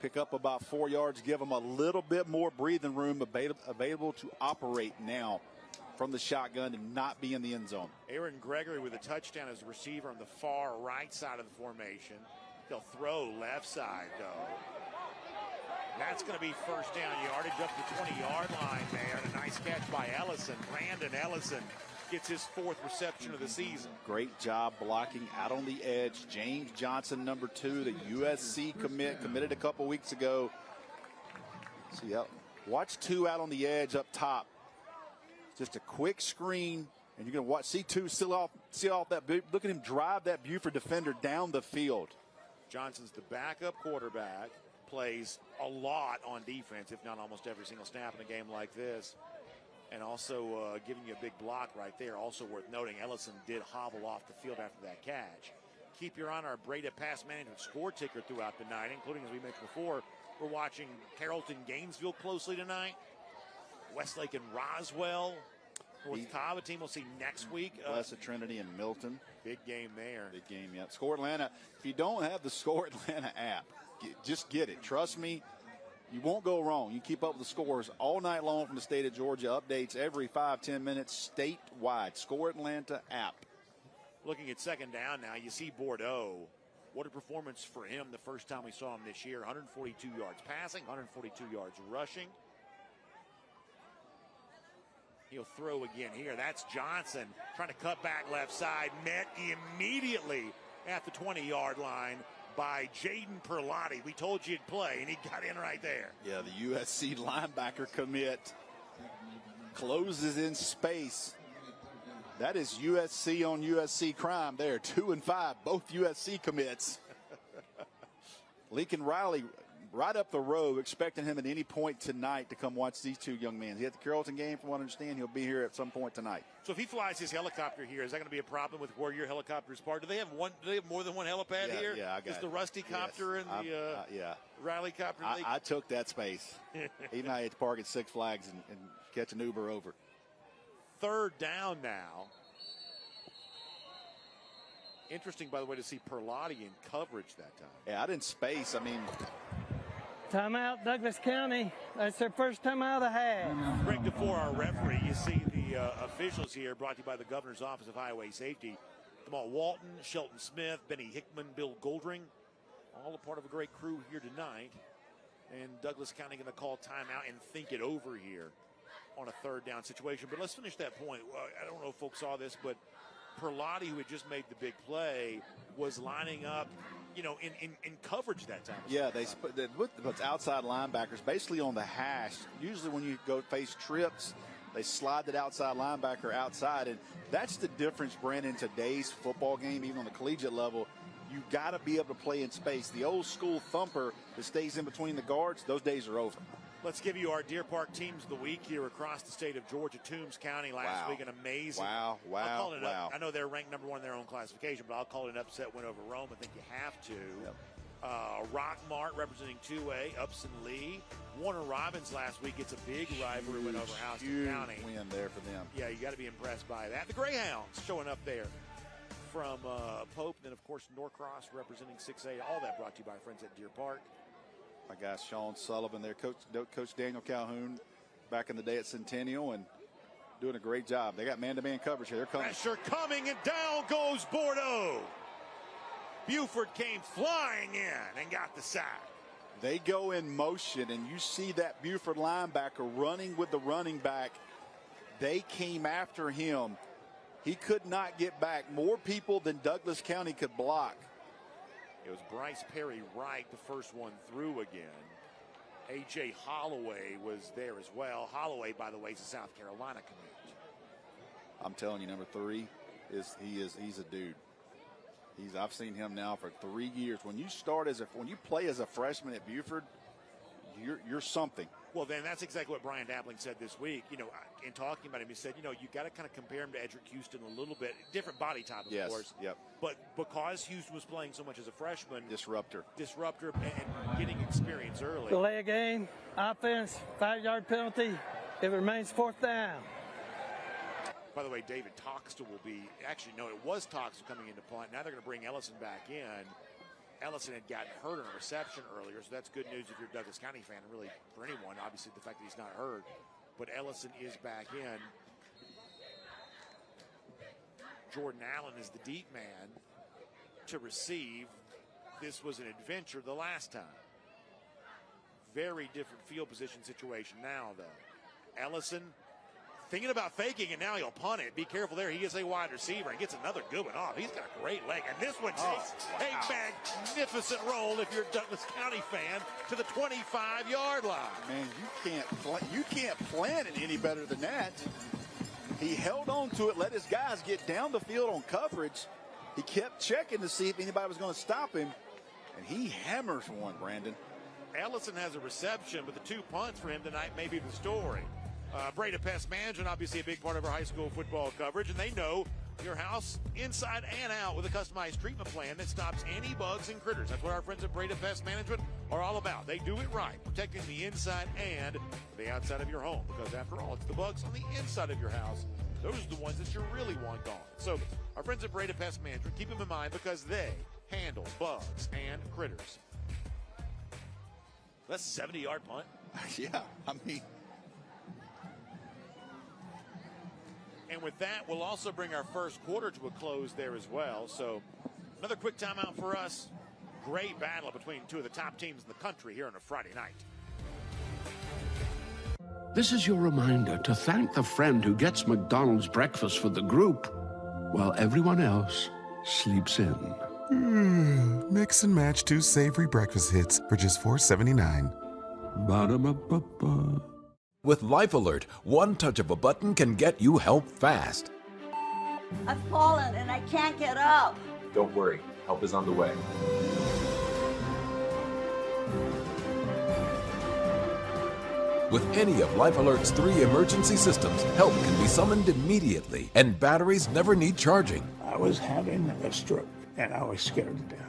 Speaker 3: pick up about 4 yards, give him a little bit more breathing room available to operate now from the shotgun and not be in the end zone.
Speaker 2: Aaron Gregory with a touchdown as a receiver on the far right side of the formation. He'll throw left side, though. That's going to be first down yardage up the 20-yard line there. And a nice catch by Ellison. Brandon Ellison gets his 4th reception of the season.
Speaker 3: Great job blocking out on the edge. James Johnson, number 2, the USC committed a couple weeks ago. See, watch 2 out on the edge up top. Just a quick screen, and you're going to see 2 seal off that. Look at him drive that Buford defender down the field.
Speaker 2: Johnson's the backup quarterback, plays a lot on defense, if not almost every single snap in a game like this. And also giving you a big block right there. Also worth noting, Ellison did hobble off the field after that catch. Keep your eye on our Breda Pass Management score ticker throughout the night, including, as we mentioned before, we're watching Carrollton Gainesville closely tonight. Westlake and Roswell. North Cobb, a team we'll see next week.
Speaker 3: Blessed Trinity and Milton.
Speaker 2: Big game there.
Speaker 3: Big game, yeah. Score Atlanta. If you don't have the Score Atlanta app, just get it. Trust me. You won't go wrong. You keep up with the scores all night long from the state of Georgia. Updates every 5-10 minutes statewide. Score Atlanta app.
Speaker 2: Looking at second down now, you see Bordeaux. What a performance for him the first time we saw him this year. 142 yards passing, 142 yards rushing. He'll throw again here. That's Johnson trying to cut back left side. Met immediately at the 20-yard line by Jaden Perlotti. We told you he'd play, and he got in right there.
Speaker 3: Yeah, the USC linebacker commit closes in space. That is USC on USC crime there. 2 and 5, both USC commits. Lincoln Riley right up the road, expecting him at any point tonight to come watch these 2 young men. He at the Carrollton game, from what I understand, he'll be here at some point tonight.
Speaker 2: So if he flies his helicopter here, is that going to be a problem with where your helicopter is parked? Do they have more than one helipad here?
Speaker 3: Yeah, I got
Speaker 2: Is the Rusty copter and the Riley copter?
Speaker 3: I took that space. Even I had to park at Six Flags and catch an Uber over.
Speaker 2: Third down now. Interesting, by the way, to see Perlotti in coverage that time.
Speaker 3: Yeah, I didn't space. I mean,
Speaker 10: timeout, Douglas County. That's their first timeout of the half.
Speaker 2: Greg DeFore, our referee. You see the officials here, brought to you by the Governor's Office of Highway Safety. Jamal Walton, Shelton Smith, Benny Hickman, Bill Goldring. All a part of a great crew here tonight. And Douglas County going to call timeout and think it over here on a third down situation. But let's finish that point. I don't know if folks saw this, but Perlotti, who had just made the big play, was lining up in coverage that time.
Speaker 3: Yeah, they put outside linebackers basically on the hash. Usually when you go face trips, they slide that outside linebacker outside, and that's the difference, Brandon, in today's football game, even on the collegiate level. You got to be able to play in space. The old school thumper that stays in between the guards, those days are over.
Speaker 2: Let's give you our Deer Park teams of the week here across the state of Georgia. Toombs County last week, an amazing.
Speaker 3: Wow.
Speaker 2: I know they're ranked number 1 in their own classification, but I'll call it an upset win over Rome. I think you have to. Yep. Rockmart representing 2A, Upson Lee. Warner Robins last week gets a big rivalry win over Houston County.
Speaker 3: Win there for them.
Speaker 2: Yeah, you got to be impressed by that. The Greyhounds showing up there from Pope. Then, of course, Norcross representing 6A. All that brought to you by our friends at Deer Park.
Speaker 3: My guy Sean Sullivan there, Coach Daniel Calhoun back in the day at Centennial, and doing a great job. They got man-to-man coverage here. They're coming.
Speaker 2: Pressure coming, and down goes Bordeaux. Buford came flying in and got the sack.
Speaker 3: They go in motion, and you see that Buford linebacker running with the running back. They came after him. He could not get back. More people than Douglas County could block.
Speaker 2: It was Bryce Perry Wright, the first one through again. A.J. Holloway was there as well. Holloway, by the way, is a South Carolina commit.
Speaker 3: I'm telling you, number 3 he's a dude. I've seen him now for 3 years. When you play as a freshman at Buford, you're something.
Speaker 2: Well, then that's exactly what Brian Dappling said this week. In talking about him, he said, you got to kind of compare him to Edric Houston a little bit. Different body type, of course.
Speaker 3: Yep.
Speaker 2: But because Houston was playing so much as a freshman.
Speaker 3: Disruptor
Speaker 2: and getting experience early.
Speaker 10: Delay a game, offense, 5-yard penalty. It remains 4th down.
Speaker 2: By the way, David Toxtel will be, actually, no, it was Toxtel coming into punt. Now they're going to bring Ellison back in. Ellison had gotten hurt on a reception earlier, so that's good news if you're a Douglas County fan, and really for anyone, obviously, the fact that he's not hurt. But Ellison is back in. Jordan Allen is the deep man to receive. This was an adventure the last time. Very different field position situation now, though. Ellison thinking about faking, and now he'll punt it. Be careful there. He is a wide receiver and gets another good one off. He's got a great leg. And this one takes a magnificent roll, if you're a Douglas County fan, to the 25-yard line.
Speaker 3: Man, you can't plan it any better than that. He held on to it, let his guys get down the field on coverage. He kept checking to see if anybody was going to stop him, and he hammers one, Brandon.
Speaker 2: Ellison has a reception, but the 2 punts for him tonight may be the story. Breda Pest Management, obviously a big part of our high school football coverage, and they know your house inside and out with a customized treatment plan that stops any bugs and critters. That's what our friends at Breda Pest Management are all about. They do it right, protecting the inside and the outside of your home, because after all, it's the bugs on the inside of your house. Those are the ones that you really want gone. So our friends at Breda Pest Management, keep them in mind because they handle bugs and critters. That's a 70-yard punt.
Speaker 3: Yeah, I mean.
Speaker 2: And with that, we'll also bring our first quarter to a close there as well. So another quick timeout for us. Great battle between 2 of the top teams in the country here on a Friday night.
Speaker 11: This is your reminder to thank the friend who gets McDonald's breakfast for the group while everyone else sleeps in.
Speaker 12: Mix and match 2 savory breakfast hits for just $4.79.
Speaker 11: Ba-da-ba-ba-ba.
Speaker 16: With Life Alert, one touch of a button can get you help fast.
Speaker 13: I've fallen and I can't get up.
Speaker 14: Don't worry, help is on the way.
Speaker 16: With any of Life Alert's 3 emergency systems, help can be summoned immediately, and batteries never need charging.
Speaker 15: I was having a stroke, and I was scared to death.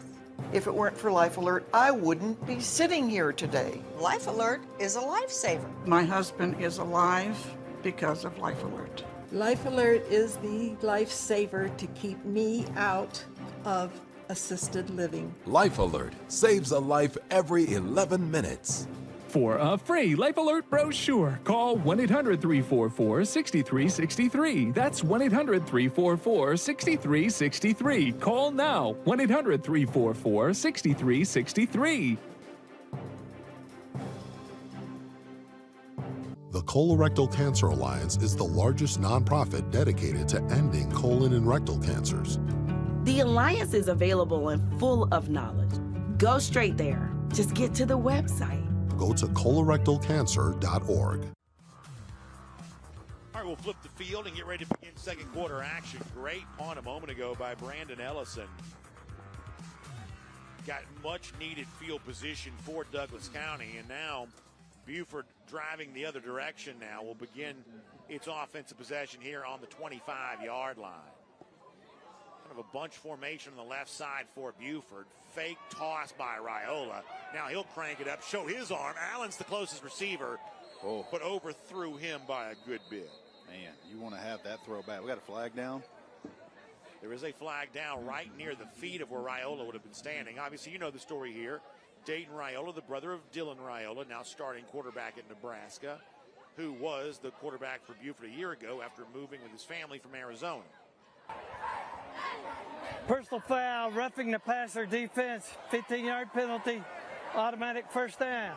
Speaker 20: If it weren't for Life Alert, I wouldn't be sitting here today. Life Alert is a lifesaver.
Speaker 21: My husband is alive because of Life Alert.
Speaker 22: Life Alert is the lifesaver to keep me out of assisted living.
Speaker 16: Life Alert saves a life every 11 minutes.
Speaker 23: For a free Life Alert brochure, call 1-800-344-6363. That's 1-800-344-6363. Call now, 1-800-344-6363.
Speaker 17: The Colorectal Cancer Alliance is the largest nonprofit dedicated to ending colon and rectal cancers.
Speaker 4: The Alliance is available and full of knowledge. Go straight there. Just get to the website.
Speaker 17: Go to colorectalcancer.org.
Speaker 2: All right, we'll flip the field and get ready to begin second quarter action. Great punt a moment ago by Brandon Ellison. Got much needed field position for Douglas County, and now Buford driving the other direction now will begin its offensive possession here on the 25-yard line. Kind of a bunch formation on the left side for Buford. Fake toss by Raiola. Now he'll crank it up, show his arm. Allen's the closest receiver, but overthrew him by a good bit.
Speaker 3: Man, you want to have that throw back. We got a flag down.
Speaker 2: There is a flag down right near the feet of where Raiola would have been standing. Obviously, you know the story here. Dayton Raiola, the brother of Dylan Raiola, now starting quarterback at Nebraska, who was the quarterback for Buford a year ago after moving with his family from Arizona.
Speaker 10: Personal foul, roughing the passer defense, 15-yard penalty, automatic first down.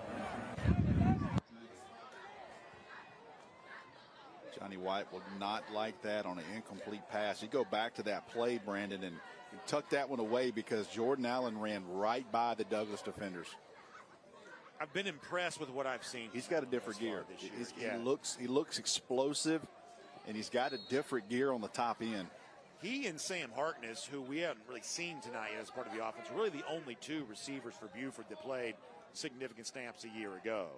Speaker 3: Johnny White will not like that on an incomplete pass. You go back to that play, Brandon, and tuck that one away because Jordan Allen ran right by the Douglas defenders.
Speaker 2: I've been impressed with what I've seen.
Speaker 3: He's got a different gear.
Speaker 2: This year.
Speaker 3: He looks explosive, and he's got a different gear on the top end.
Speaker 2: He and Sam Harkness, who we haven't really seen tonight as part of the offense, really the only two receivers for Buford that played significant snaps a year ago.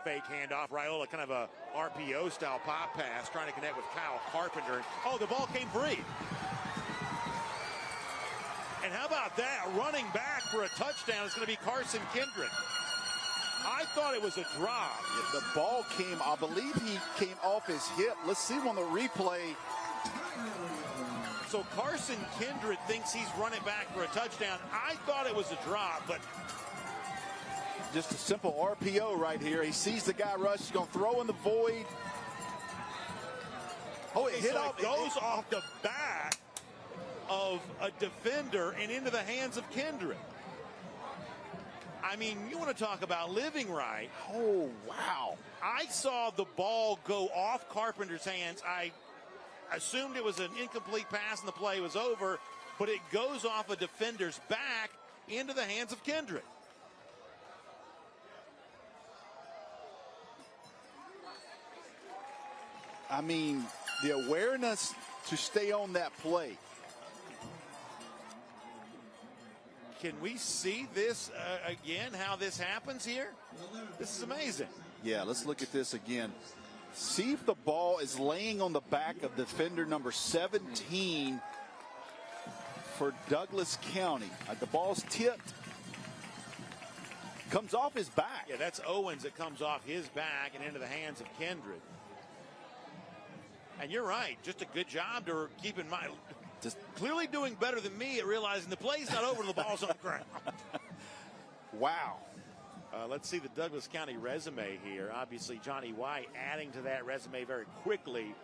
Speaker 2: Fake handoff, Raiola, kind of a RPO-style pop pass, trying to connect with Kyle Carpenter. Oh, the ball came free. And how about that? Running back for a touchdown is going to be Carson Kindred. I thought it was a drop.
Speaker 3: Yeah, the ball came, I believe he came off his hip. Let's see on the replay.
Speaker 2: So Carson Kindred thinks he's running back for a touchdown. I thought it was a drop, but
Speaker 3: just a simple RPO right here. He sees the guy rush. He's going to throw in the void. Oh, it hit off.
Speaker 2: It goes off the back of a defender and into the hands of Kindred. I mean, you want to talk about living right.
Speaker 3: Oh, wow.
Speaker 2: I saw the ball go off Carpenter's hands. I assumed it was an incomplete pass and the play was over, but it goes off a defender's back into the hands of Kindred.
Speaker 3: I mean, the awareness to stay on that play.
Speaker 2: Can we see this again, how this happens here? This is amazing.
Speaker 3: Yeah, let's look at this again. See if the ball is laying on the back of defender number 17 for Douglas County. The ball's tipped. Comes off his back.
Speaker 2: Yeah, that's Owens that comes off his back and into the hands of Kindred. And you're right, just a good job to keep in mind. Just clearly doing better than me at realizing the play's not over, the ball's on the ground.
Speaker 3: Wow.
Speaker 2: Let's see the Douglas County resume here. Obviously, Johnny White adding to that resume very quickly,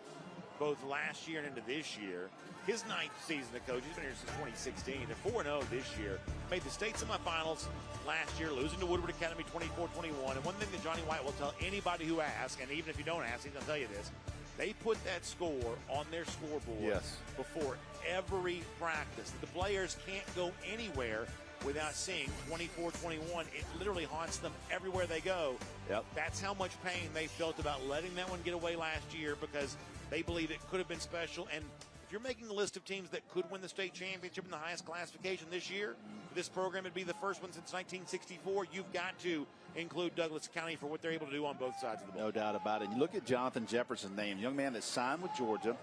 Speaker 2: both last year and into this year. His 9th season as coach. He's been here since 2016. They're 4-0 this year. Made the state semifinals last year, losing to Woodward Academy 24-21. And one thing that Johnny White will tell anybody who asks, and even if you don't ask, he's going to tell you this, they put that score on their scoreboard before every practice. The players can't go anywhere without seeing 24-21. It literally haunts them everywhere they go.
Speaker 3: Yep.
Speaker 2: That's how much pain they felt about letting that one get away last year because they believe it could have been special. And if you're making a list of teams that could win the state championship in the highest classification this year, for this program it'd be the first one since 1964. You've got to include Douglas County for what they're able to do on both sides of the ball.
Speaker 3: No doubt about it. You look at Jonathan Jefferson's name, young man that signed with Georgia,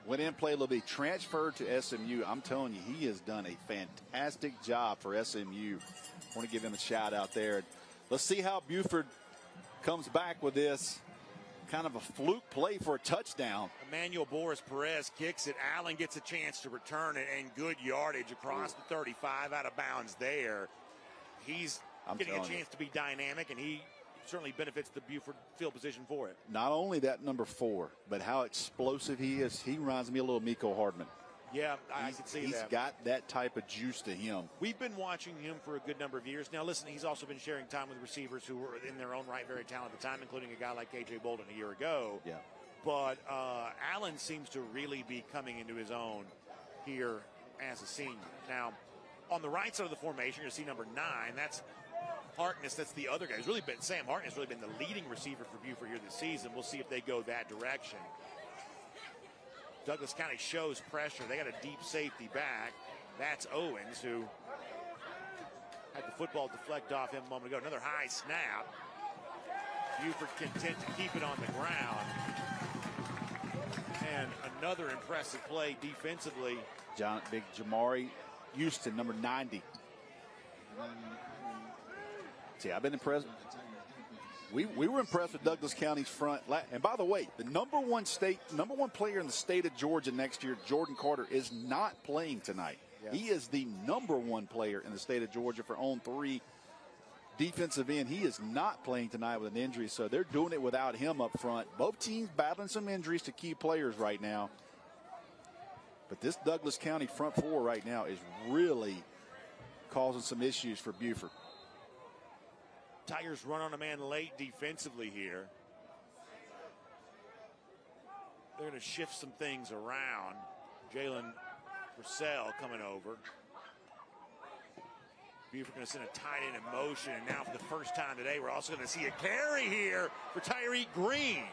Speaker 3: went in, played a little bit, transferred to SMU. I'm telling you, he has done a fantastic job for SMU. I want to give him a shout out there. Let's see how Buford comes back with this. Kind of a fluke play for a touchdown.
Speaker 2: Emmanuel Boris Perez kicks it. Allen gets a chance to return it, and good yardage across the 35 out of bounds there. He's getting a chance to be dynamic, and he certainly benefits the Buford field position for it.
Speaker 3: Not only that number 4, but how explosive he is. He reminds me a little Miko Hardman.
Speaker 2: Yeah, I can see that.
Speaker 3: He's got that type of juice to him.
Speaker 2: We've been watching him for a good number of years. Now, listen, he's also been sharing time with receivers who were in their own right very talented at the time, including a guy like A.J. Bolden a year ago.
Speaker 3: Yeah.
Speaker 2: But Allen seems to really be coming into his own here as a senior. Now, on the right side of the formation, you're going to see number 9. That's Harkness. That's the other guy. Sam Harkness has really been the leading receiver for Buford here this season. We'll see if they go that direction. Douglas County shows pressure. They got a deep safety back. That's Owens, who had the football deflect off him a moment ago. Another high snap. Buford content to keep it on the ground. And another impressive play defensively.
Speaker 3: Big Jamari Houston, number 90. See, I've been impressed. We were impressed with Douglas County's front. And by the way, the number one player in the state of Georgia next year, Jordan Carter, is not playing tonight. Yeah. He is the number one player in the state of Georgia for on 3 defensive end. He is not playing tonight with an injury, so they're doing it without him up front. Both teams battling some injuries to key players right now. But this Douglas County front 4 right now is really causing some issues for Buford.
Speaker 2: Tigers run on a man late defensively here. They're going to shift some things around. Jalen Purcell coming over. Buford going to send a tight end in motion, and now for the first time today, we're also going to see a carry here for Tyree Green.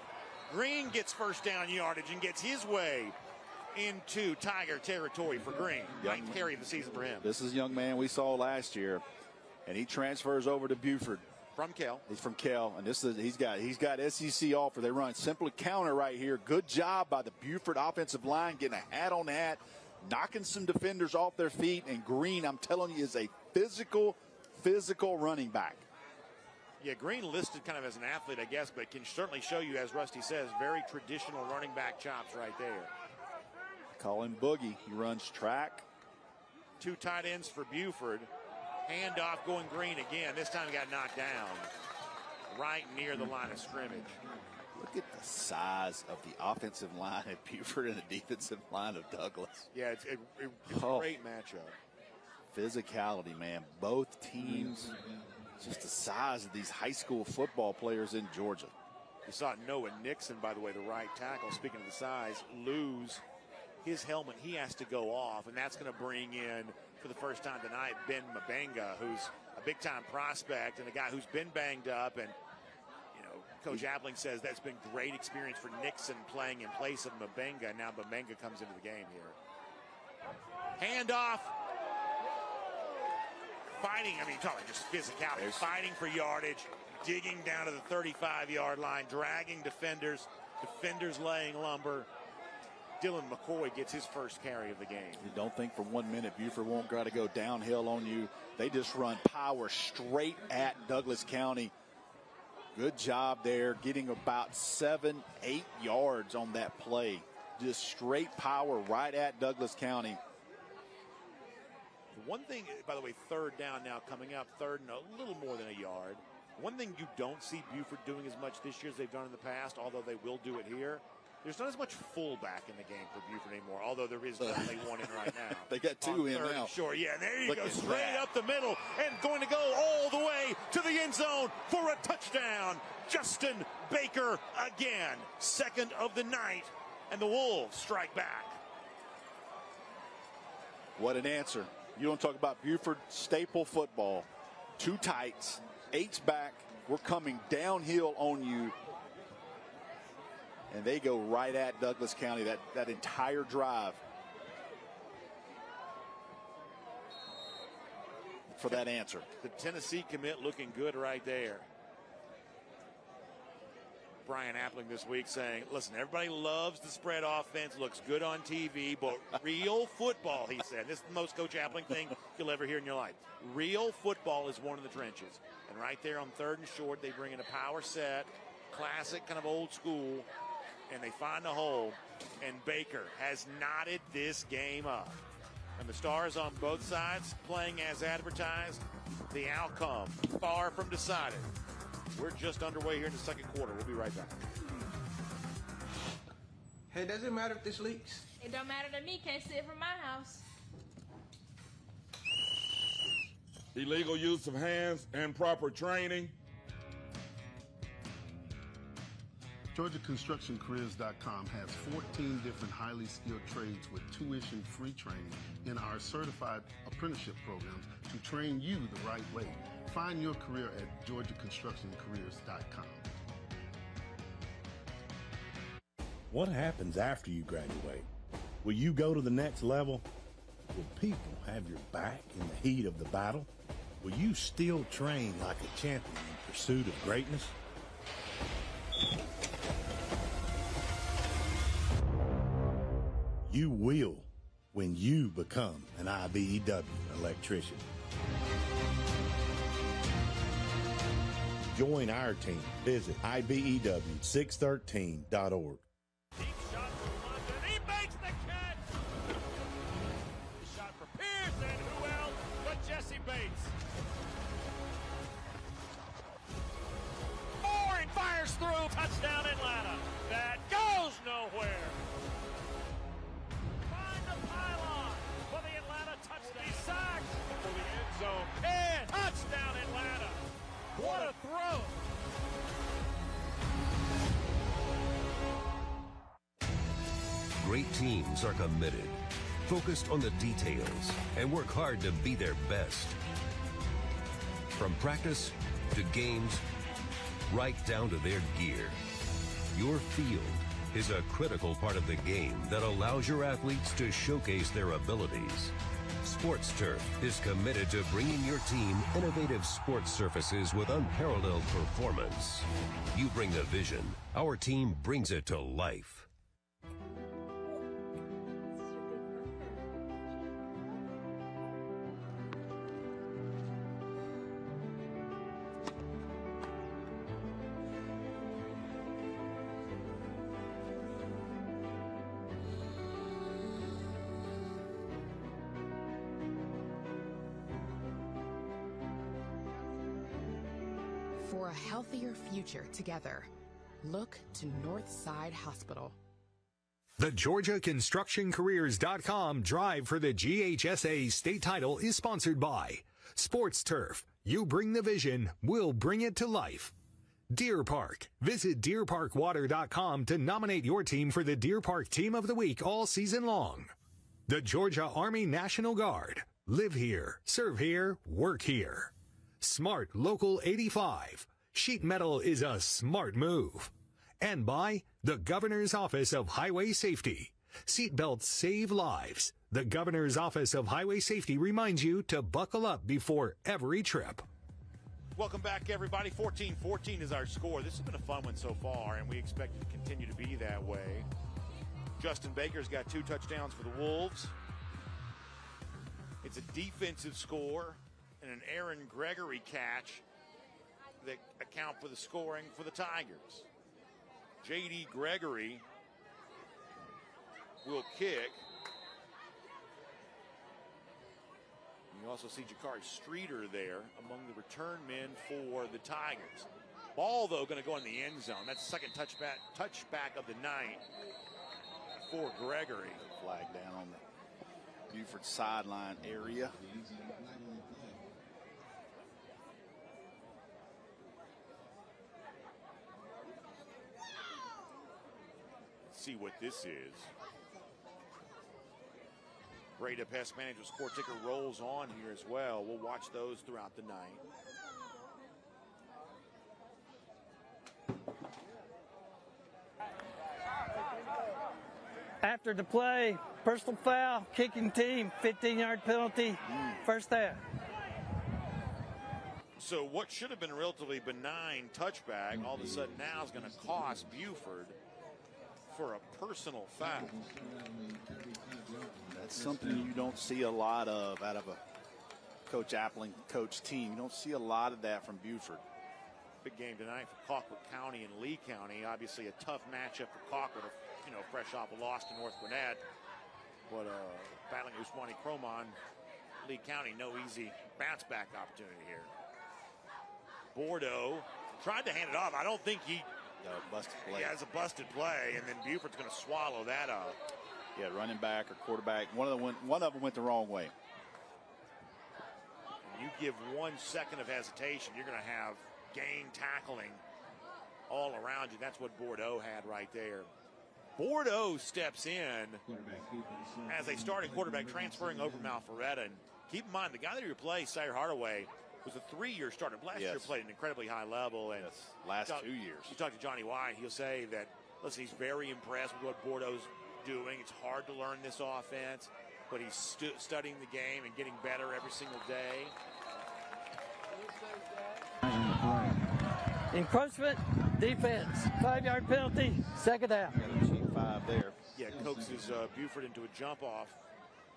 Speaker 2: Green gets first down yardage and gets his way into Tiger territory for Green. Ninth carry of the season for him.
Speaker 3: This is a young man we saw last year, and he transfers over to Buford.
Speaker 2: From Kell.
Speaker 3: He's from Kell, and he's got SEC offer. They run simple counter right here. Good job by the Buford offensive line, getting a hat on hat, knocking some defenders off their feet. And Green, I'm telling you, is a physical running back.
Speaker 2: Yeah, Green listed kind of as an athlete, I guess, but can certainly show you, as Rusty says, very traditional running back chops right there.
Speaker 3: Call him Boogie. He runs track.
Speaker 2: 2 tight ends for Buford. Handoff going Green again. This time he got knocked down right near the line of scrimmage.
Speaker 3: Look at the size of the offensive line at Buford and the defensive line of Douglas.
Speaker 2: Yeah, it's a great matchup.
Speaker 3: Physicality, man. Both teams, just the size of these high school football players in Georgia.
Speaker 2: You saw Noah Nixon, by the way, the right tackle, speaking of the size, lose his helmet. He has to go off, and that's going to bring in, for the first time tonight, Ben Mabenga, who's a big-time prospect and a guy who's been banged up. And, you know, Coach Appling says that's been great experience for Nixon playing in place of Mabenga. Now Mabenga comes into the game here. Handoff. Fighting, I mean, talking just physicality. Fighting for yardage, digging down to the 35-yard line, dragging defenders laying lumber. Dylan McCoy gets his first carry of the game.
Speaker 3: You don't think for 1 minute Buford won't try to go downhill on you. They just run power straight at Douglas County. Good job there, getting about 7-8 yards on that play. Just straight power right at Douglas County.
Speaker 2: One thing, by the way, 3rd down now coming up, 3rd and a little more than a yard. One thing you don't see Buford doing as much this year as they've done in the past, although they will do it here. There's not as much fullback in the game for Buford anymore, although there is definitely one in right now.
Speaker 3: They got 2 in now.
Speaker 2: Sure, yeah, there you go, straight up the middle, and going to go all the way to the end zone for a touchdown. Justin Baker again, 2nd of the night, and the Wolves strike back.
Speaker 3: What an answer. You don't talk about Buford staple football. 2 tights, 8's back. We're coming downhill on you. And they go right at Douglas County that entire drive for that answer.
Speaker 2: The Tennessee commit looking good right there. Brian Appling this week saying, listen, everybody loves the spread offense, looks good on TV, but real football, he said, this is the most Coach Appling thing you'll ever hear in your life. Real football is one in the trenches. And right there on 3rd and short, they bring in a power set, classic kind of old school, and they find a hole, and Baker has knotted this game up. And the Stars on both sides playing as advertised. The outcome far from decided. We're just underway here in the 2nd quarter. We'll be right back.
Speaker 5: Hey, does it matter if this leaks?
Speaker 6: It don't matter to me. Can't see it from my house.
Speaker 7: Illegal use of hands and proper training.
Speaker 17: GeorgiaConstructionCareers.com has 14 different highly skilled trades with tuition-free training in our certified apprenticeship programs to train you the right way. Find your career at GeorgiaConstructionCareers.com.
Speaker 8: What happens after you graduate? Will you go to the next level? Will people have your back in the heat of the battle? Will you still train like a champion in pursuit of greatness? You will when you become an IBEW electrician. Join our team. Visit IBEW613.org.
Speaker 2: Deep shot for London. He makes the catch. The shot for Pierce, and who else but Jesse Bates? Moore fires through. Touchdown Atlanta. That goes nowhere. Find the pylon for the Atlanta touchdown. He sacks for the end zone. And touchdown Atlanta. What a throw.
Speaker 18: Great teams are committed, focused on the details, and work hard to be their best. From practice to games, right down to their gear. Your field is a critical part of the game that allows your athletes to showcase their abilities. Sports Turf is committed to bringing your team innovative sports surfaces with unparalleled performance. You bring the vision, our team brings it to life.
Speaker 19: For a healthier future together, look to Northside Hospital.
Speaker 1: The GeorgiaConstructionCareers.com drive for the GHSA state title is sponsored by Sports Turf. You bring the vision, we'll bring it to life. Deer Park. Visit DeerParkWater.com to nominate your team for the Deer Park Team of the Week all season long. The Georgia Army National Guard. Live here, serve here, work here. Smart Local 85. Sheet metal is a smart move. And by the Governor's Office of Highway Safety. Seatbelts save lives. The Governor's Office of Highway Safety reminds you to buckle up before every trip.
Speaker 2: Welcome back, everybody. 14-14 is our score. This has been a fun one so far, and we expect it to continue to be that way. Justin Baker's got 2 touchdowns for the Wolves. It's a defensive score and an Aaron Gregory catch that account for the scoring for the Tigers. J.D. Gregory will kick. You also see Jakari Streeter there among the return men for the Tigers. Ball, though, going to go in the end zone. That's the second touchback of the night for Gregory.
Speaker 3: Flag down on the Buford sideline area.
Speaker 2: See what this is. Breda Pest Management Sport Ticker rolls on here as well. We'll watch those throughout the night.
Speaker 10: After the play, personal foul, kicking team, 15-yard penalty, first down.
Speaker 2: So what should have been a relatively benign touchback, all of a sudden now is going to cost Buford for a personal foul.
Speaker 3: That's something you don't see a lot of out of a Coach Appling coach team. You don't see a lot of that from Buford.
Speaker 2: Big game tonight for Colquitt County and Lee County. Obviously a tough matchup for Colquitt, fresh off a loss to North Gwinnett. But battling Usmani Croman, Lee County, no easy bounce back opportunity here. Bordeaux tried to hand it off. I don't think he
Speaker 3: busted play.
Speaker 2: He has a busted play, and then Buford's going to swallow that up.
Speaker 3: Yeah, running back or quarterback. One of them went the wrong way.
Speaker 2: You give 1 second of hesitation, you're going to have gang tackling all around you. That's what Bordeaux had right there. Bordeaux steps in as a starting quarterback, transferring over Malforetta. And keep in mind, the guy that he replaced, Sire Hardaway, was a 3-year starter. Last year played at an incredibly high level. And
Speaker 3: last 2 years.
Speaker 2: You talk to Johnny White, he'll say that, listen, he's very impressed with what Bordeaux's doing. It's hard to learn this offense, but he's studying the game and getting better every single day.
Speaker 10: Encroachment, defense, 5-yard penalty, second down.
Speaker 3: 5 there.
Speaker 2: Yeah, coaxes Buford into a jump off,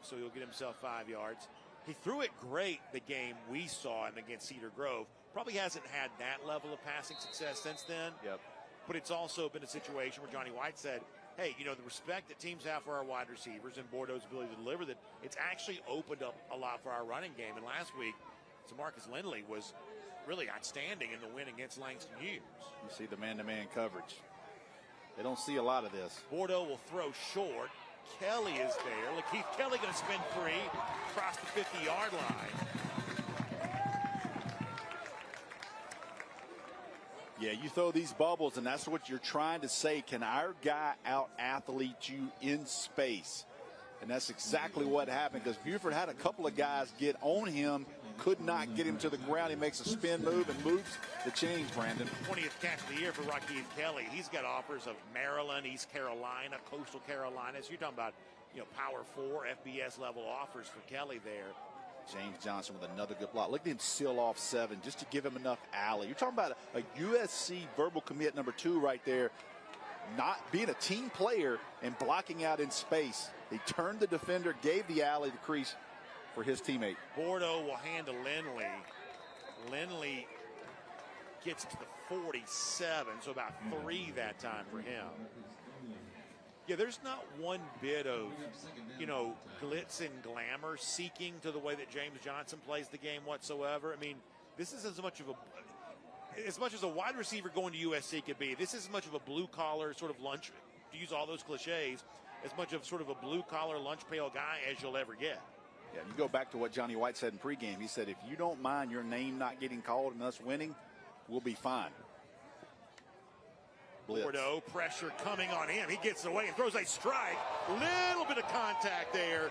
Speaker 2: so he'll get himself 5 yards. He threw it great the game we saw him against Cedar Grove. Probably hasn't had that level of passing success since then.
Speaker 3: Yep.
Speaker 2: But it's also been a situation where Johnny White said, hey, you know, the respect that teams have for our wide receivers and Bordeaux's ability to deliver, that it's actually opened up a lot for our running game. And last week, Marcus Lindley was really outstanding in the win against Langston Hughes.
Speaker 3: You see the man-to-man coverage. They don't see a lot of this.
Speaker 2: Bordeaux will throw short. Kelly is there. Lakeith Kelly going to spin free across the 50-yard line.
Speaker 3: Yeah, you throw these bubbles, and that's what you're trying to say. Can our guy out-athlete you in space? And that's exactly what happened, because Buford had a couple of guys get on him, could not get him to the ground. He makes a spin move and moves the chains, Brandon.
Speaker 2: 20th catch of the year for Lakeith Kelly. He's got offers of Maryland, East Carolina, Coastal Carolina. So you're talking about, you know, Power 4, FBS level offers for Kelly there.
Speaker 3: James Johnson with another good block. Look at him seal off 7 just to give him enough alley. You're talking about a USC verbal commit number 2 right there. Not being a team player and blocking out in space. He turned the defender, gave the alley the crease for his teammate.
Speaker 2: Bordeaux will hand to Lindley. Lindley gets to the 47, so about 3 that time for him. Yeah, there's not one bit of, you know, glitz and glamour seeking to the way that James Johnson plays the game whatsoever. I mean, this is as much as a wide receiver going to USC could be. This is as much of a blue-collar sort of lunch, to use all those cliches, as much of sort of a blue-collar lunch pail guy as you'll ever get.
Speaker 3: Yeah, you go back to what Johnny White said in pregame. He said, if you don't mind your name not getting called and us winning, we'll be fine. Blitz.
Speaker 2: Bordeaux, pressure coming on him. He gets away and throws a strike. Little bit of contact there,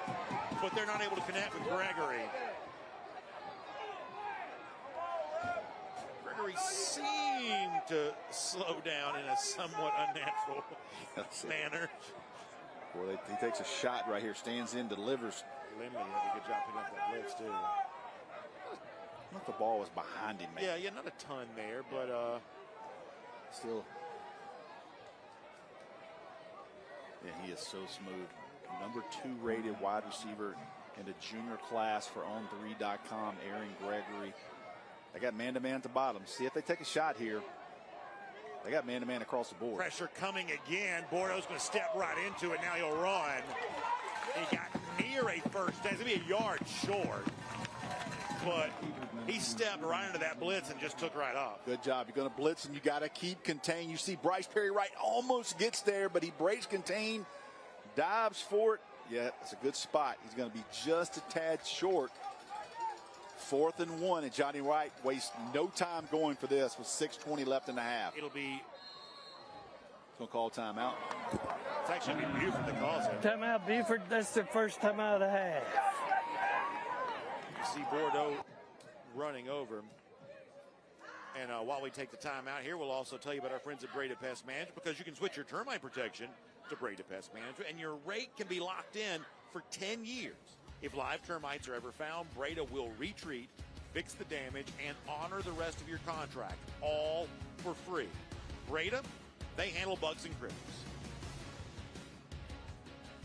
Speaker 2: but they're not able to connect with Gregory. Gregory seemed to slow down in a somewhat unnatural manner.
Speaker 3: Boy, he takes a shot right here, stands in, delivers.
Speaker 2: Lindley had a good job picking up that blitz, too.
Speaker 3: I thought the ball was behind him, man.
Speaker 2: Yeah, not a ton there, but
Speaker 3: still. Yeah, he is so smooth. Number 2 rated wide receiver in the junior class for On3.com, Aaron Gregory. They got man-to-man at the bottom. See if they take a shot here. They got man-to-man across the board.
Speaker 2: Pressure coming again. Bordeaux's going to step right into it. Now he'll run. He got near a first down. He's going to be a yard short. But he stepped right into that blitz and just took right off.
Speaker 3: Good job. You're going to blitz, and you got to keep contained. You see Bryce Perry Wright almost gets there, but he breaks contain, dives for it. Yeah, it's a good spot. He's going to be just a tad short. 4th and 1, and Johnny White wastes no time going for this with 6:20 left in the half.
Speaker 2: It'll be.
Speaker 3: Going to call timeout.
Speaker 2: It's actually Buford that calls it.
Speaker 10: Timeout, Buford. That's the first timeout of the half.
Speaker 2: You see Bordeaux running over. And while we take the timeout here, we'll also tell you about our friends at Breda Pest Management, because you can switch your termite protection to Breda Pest Management, and your rate can be locked in for 10 years. If live termites are ever found, Breda will retreat, fix the damage, and honor the rest of your contract, all for free. Breda, they handle bugs and critters.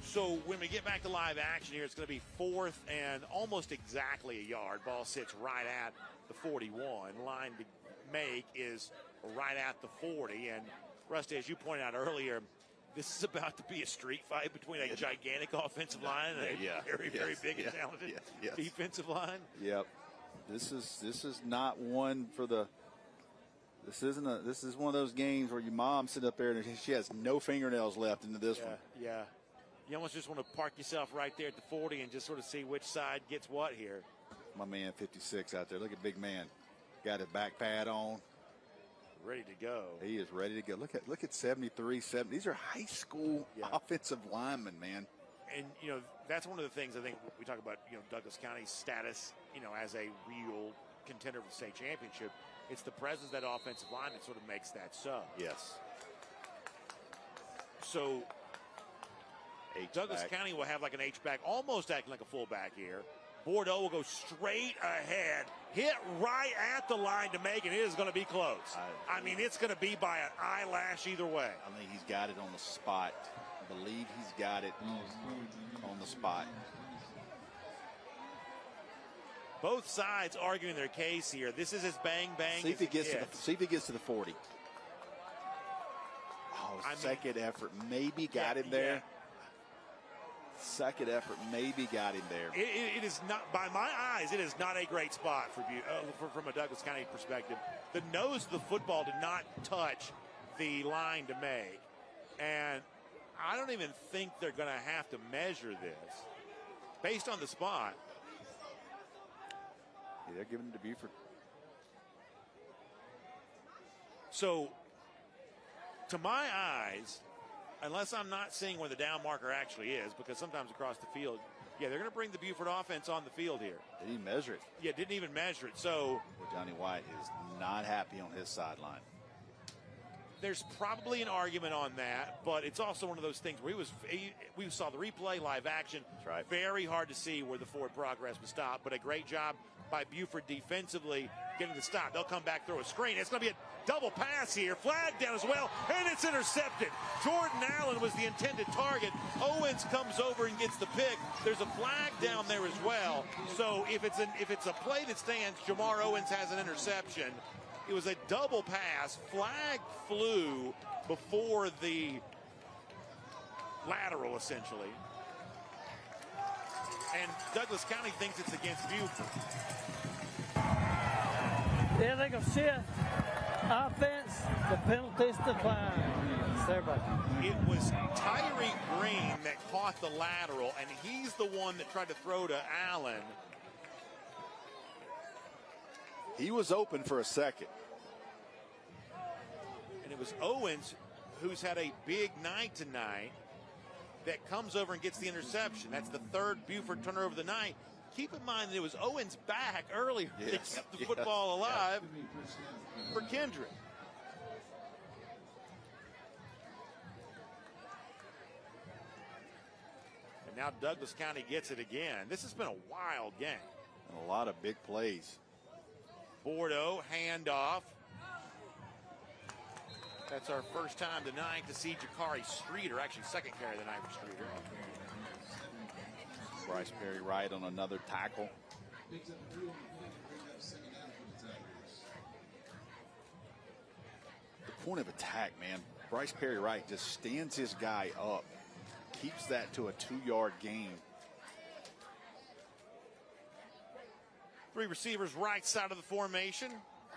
Speaker 2: So when we get back to live action here, it's going to be 4th and almost exactly a yard. Ball sits right at the 41. Line to make is right at the 40. And Rusty, as you pointed out earlier, this is about to be a street fight between a gigantic offensive line and a very big and talented defensive line.
Speaker 3: Yep. This is not one for the. This is one of those games where your mom sit up there and she has no fingernails left into this one.
Speaker 2: Yeah. You almost just want to park yourself right there at the 40 and just sort of see which side gets what here.
Speaker 3: My man 56 out there. Look at big man. Got his back pad on.
Speaker 2: ready to go.
Speaker 3: He is ready to go. Look at 73, 70. These are high school offensive linemen, man.
Speaker 2: And, that's one of the things I think we talk about, Douglas County's status, as a real contender for the state championship. It's the presence of that offensive line that sort of makes that so.
Speaker 3: Yes.
Speaker 2: So Douglas County will have like an H-back, almost acting like a fullback here. Bordeaux will go straight ahead, hit right at the line to make it. It is going to be close. I mean, it's going to be by an eyelash either way.
Speaker 3: I think he's got it on the spot. I believe he's got it on the spot.
Speaker 2: Both sides arguing their case here. This is as bang-bang.
Speaker 3: See if he gets to the 40. Oh, second effort. Maybe got him there.
Speaker 2: Yeah.
Speaker 3: Second effort, maybe got him there.
Speaker 2: It is not, by my eyes, it is not a great spot from a Douglas County perspective. The nose of the football did not touch the line to make. And I don't even think they're going to have to measure this based on the spot.
Speaker 3: Yeah, they're giving it to Buford.
Speaker 2: So, to my eyes, unless I'm not seeing where the down marker actually is, because sometimes across the field, they're going to bring the Buford offense on the field here.
Speaker 3: Didn't even measure it.
Speaker 2: Yeah, didn't even measure it. So
Speaker 3: Johnny White is not happy on his sideline.
Speaker 2: There's probably an argument on that, but it's also one of those things where we saw the replay, live action.
Speaker 3: That's right.
Speaker 2: Very hard to see where the forward progress was stopped, but a great job by Buford defensively getting the stop. They'll come back, throw a screen. It's going to be a double pass here. Flag down as well, and it's intercepted. Jordan Allen was the intended target. Owens comes over and gets the pick. There's a flag down there as well. So if it's a play that stands, Jamar Owens has an interception. It was a double pass. Flag flew before the lateral, essentially. And Douglas County thinks it's against Buford.
Speaker 10: Yeah, they go shift. Offense, the penalties decline. Everybody.
Speaker 2: It was Tyree Green that caught the lateral, and he's the one that tried to throw to Allen.
Speaker 3: He was open for a second.
Speaker 2: And it was Owens, who's had a big night tonight, that comes over and gets the interception. That's the third Buford turnover of the night. Keep in mind that it was Owens' back earlier that kept the football alive for Kendrick. And now Douglas County gets it again. This has been a wild game.
Speaker 3: And a lot of big plays.
Speaker 2: Bordeaux, handoff. That's our first time tonight to see Jakari Streeter, actually second carry of the night for Streeter.
Speaker 3: Bryce Perry Wright on another tackle. The point of attack, man. Bryce Perry Wright just stands his guy up, keeps that to a 2-yard gain.
Speaker 2: Three receivers right side of the formation.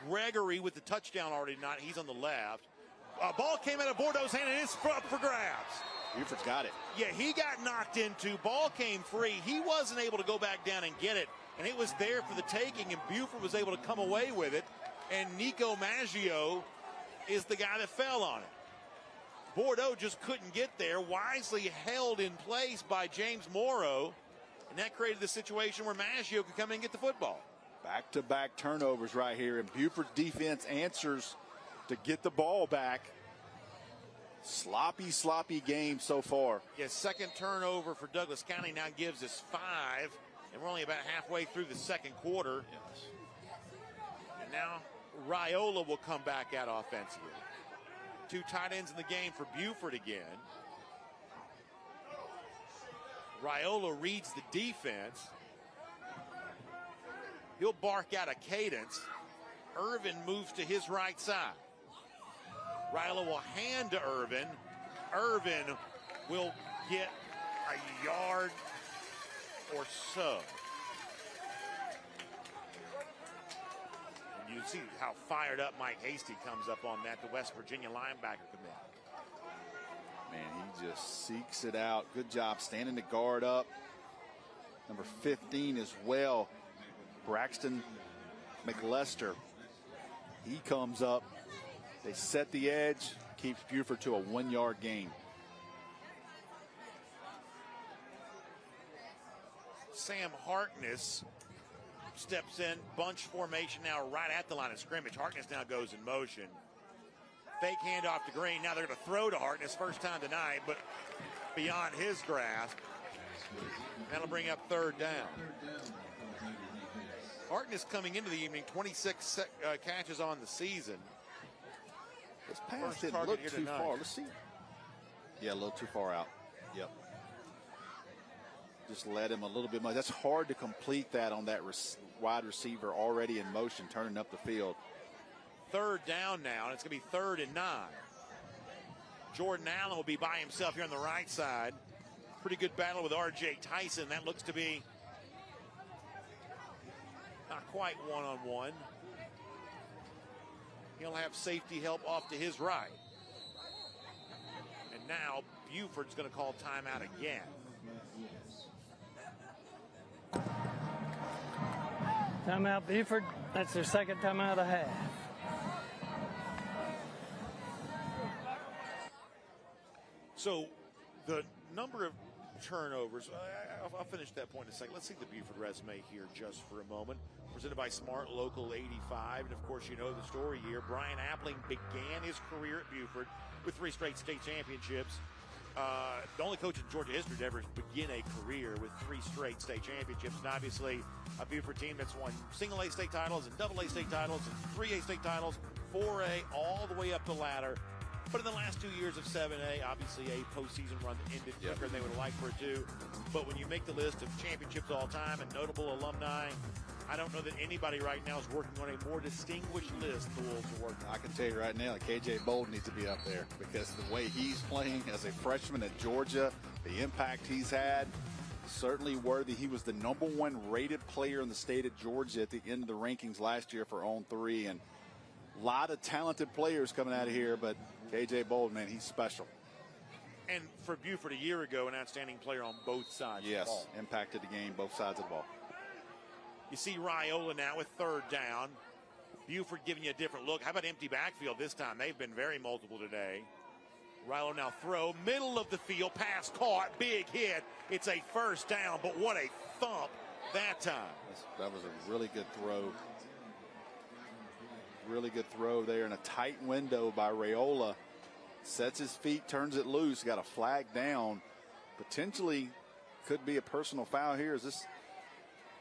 Speaker 2: Gregory with the touchdown already tonight. He's on the left. Ball came out of Bordeaux's hand and it's up for grabs.
Speaker 3: Buford's got it.
Speaker 2: Yeah, he got knocked into. Ball came free. He wasn't able to go back down and get it. And it was there for the taking, and Buford was able to come away with it. And Nico Maggio is the guy that fell on it. Bordeaux just couldn't get there. Wisely held in place by James Morrow. And that created the situation where Maggio could come in and get the football.
Speaker 3: Back-to-back turnovers right here. And Buford's defense answers to get the ball back. Sloppy game so far.
Speaker 2: Yeah, second turnover for Douglas County now gives us 5. And we're only about halfway through the second quarter.
Speaker 3: Yes.
Speaker 2: And now Raiola will come back out offensively. 2 tight ends in the game for Buford again. Raiola reads the defense. He'll bark out a cadence. Irvin moves to his right side. Raiola will hand to Irvin. Irvin will get a yard or so. And you see how fired up Mike Hasty comes up on that, the West Virginia linebacker commit.
Speaker 3: Man, he just seeks it out. Good job standing the guard up. Number 15 as well. Braxton McLester. He comes up They set the edge, keeps Buford to a 1-yard gain.
Speaker 2: Sam Harkness steps in, bunch formation now right at the line of scrimmage. Harkness now goes in motion. Fake handoff to Green. Now they're going to throw to Harkness, first time tonight, but beyond his grasp. That'll bring up 3rd down. Harkness coming into the evening, 26 catches on the season.
Speaker 3: This pass didn't look too far. Let's see. Yeah, a little too far out. Yep. Just let him a little bit much. That's hard to complete that on that wide receiver already in motion, turning up the field.
Speaker 2: 3rd down now, and it's going to be 3rd and 9. Jordan Allen will be by himself here on the right side. Pretty good battle with R.J. Tyson. That looks to be not quite one-on-one. He'll have safety help off to his right. And now Buford's going to call timeout again.
Speaker 10: Timeout, Buford. That's their 2nd timeout of the half.
Speaker 2: So the number of turnovers, I'll finish that point in a second. Let's see the Buford resume here just for a moment. Presented by Smart Local 85. And of course, you know the story here. Brian Appling began his career at Buford with 3 straight state championships. The only coach in Georgia history to ever begin a career with 3 straight state championships. And obviously a Buford team that's won single A state titles and double A state titles and 3A state titles, 4A, all the way up the ladder. But in the last 2 years of 7A, obviously a postseason run that ended quicker than they would have liked for it to. But when you make the list of championships all time and notable alumni, I don't know that anybody right now is working on a more distinguished list the Wolves are working on.
Speaker 3: I can tell you right now that K.J. Bolden needs to be up there because the way he's playing as a freshman at Georgia, the impact he's had, certainly worthy. He was the #1 rated player in the state of Georgia at the end of the rankings last year for On 3. And a lot of talented players coming out of here, but K.J. Bolden, man, he's special.
Speaker 2: And for Buford a year ago, an outstanding player on both sides of the ball.
Speaker 3: Yes, impacted the game, both sides of the ball.
Speaker 2: You see Raiola now with 3rd down. Buford giving you a different look. How about empty backfield this time? They've been very multiple today. Raiola now throw, middle of the field, pass caught, big hit. It's a 1st down, but what a thump that time.
Speaker 3: That was a really good throw. Really good throw there in a tight window by Raiola. Sets his feet, turns it loose, got a flag down. Potentially could be a personal foul here. Is this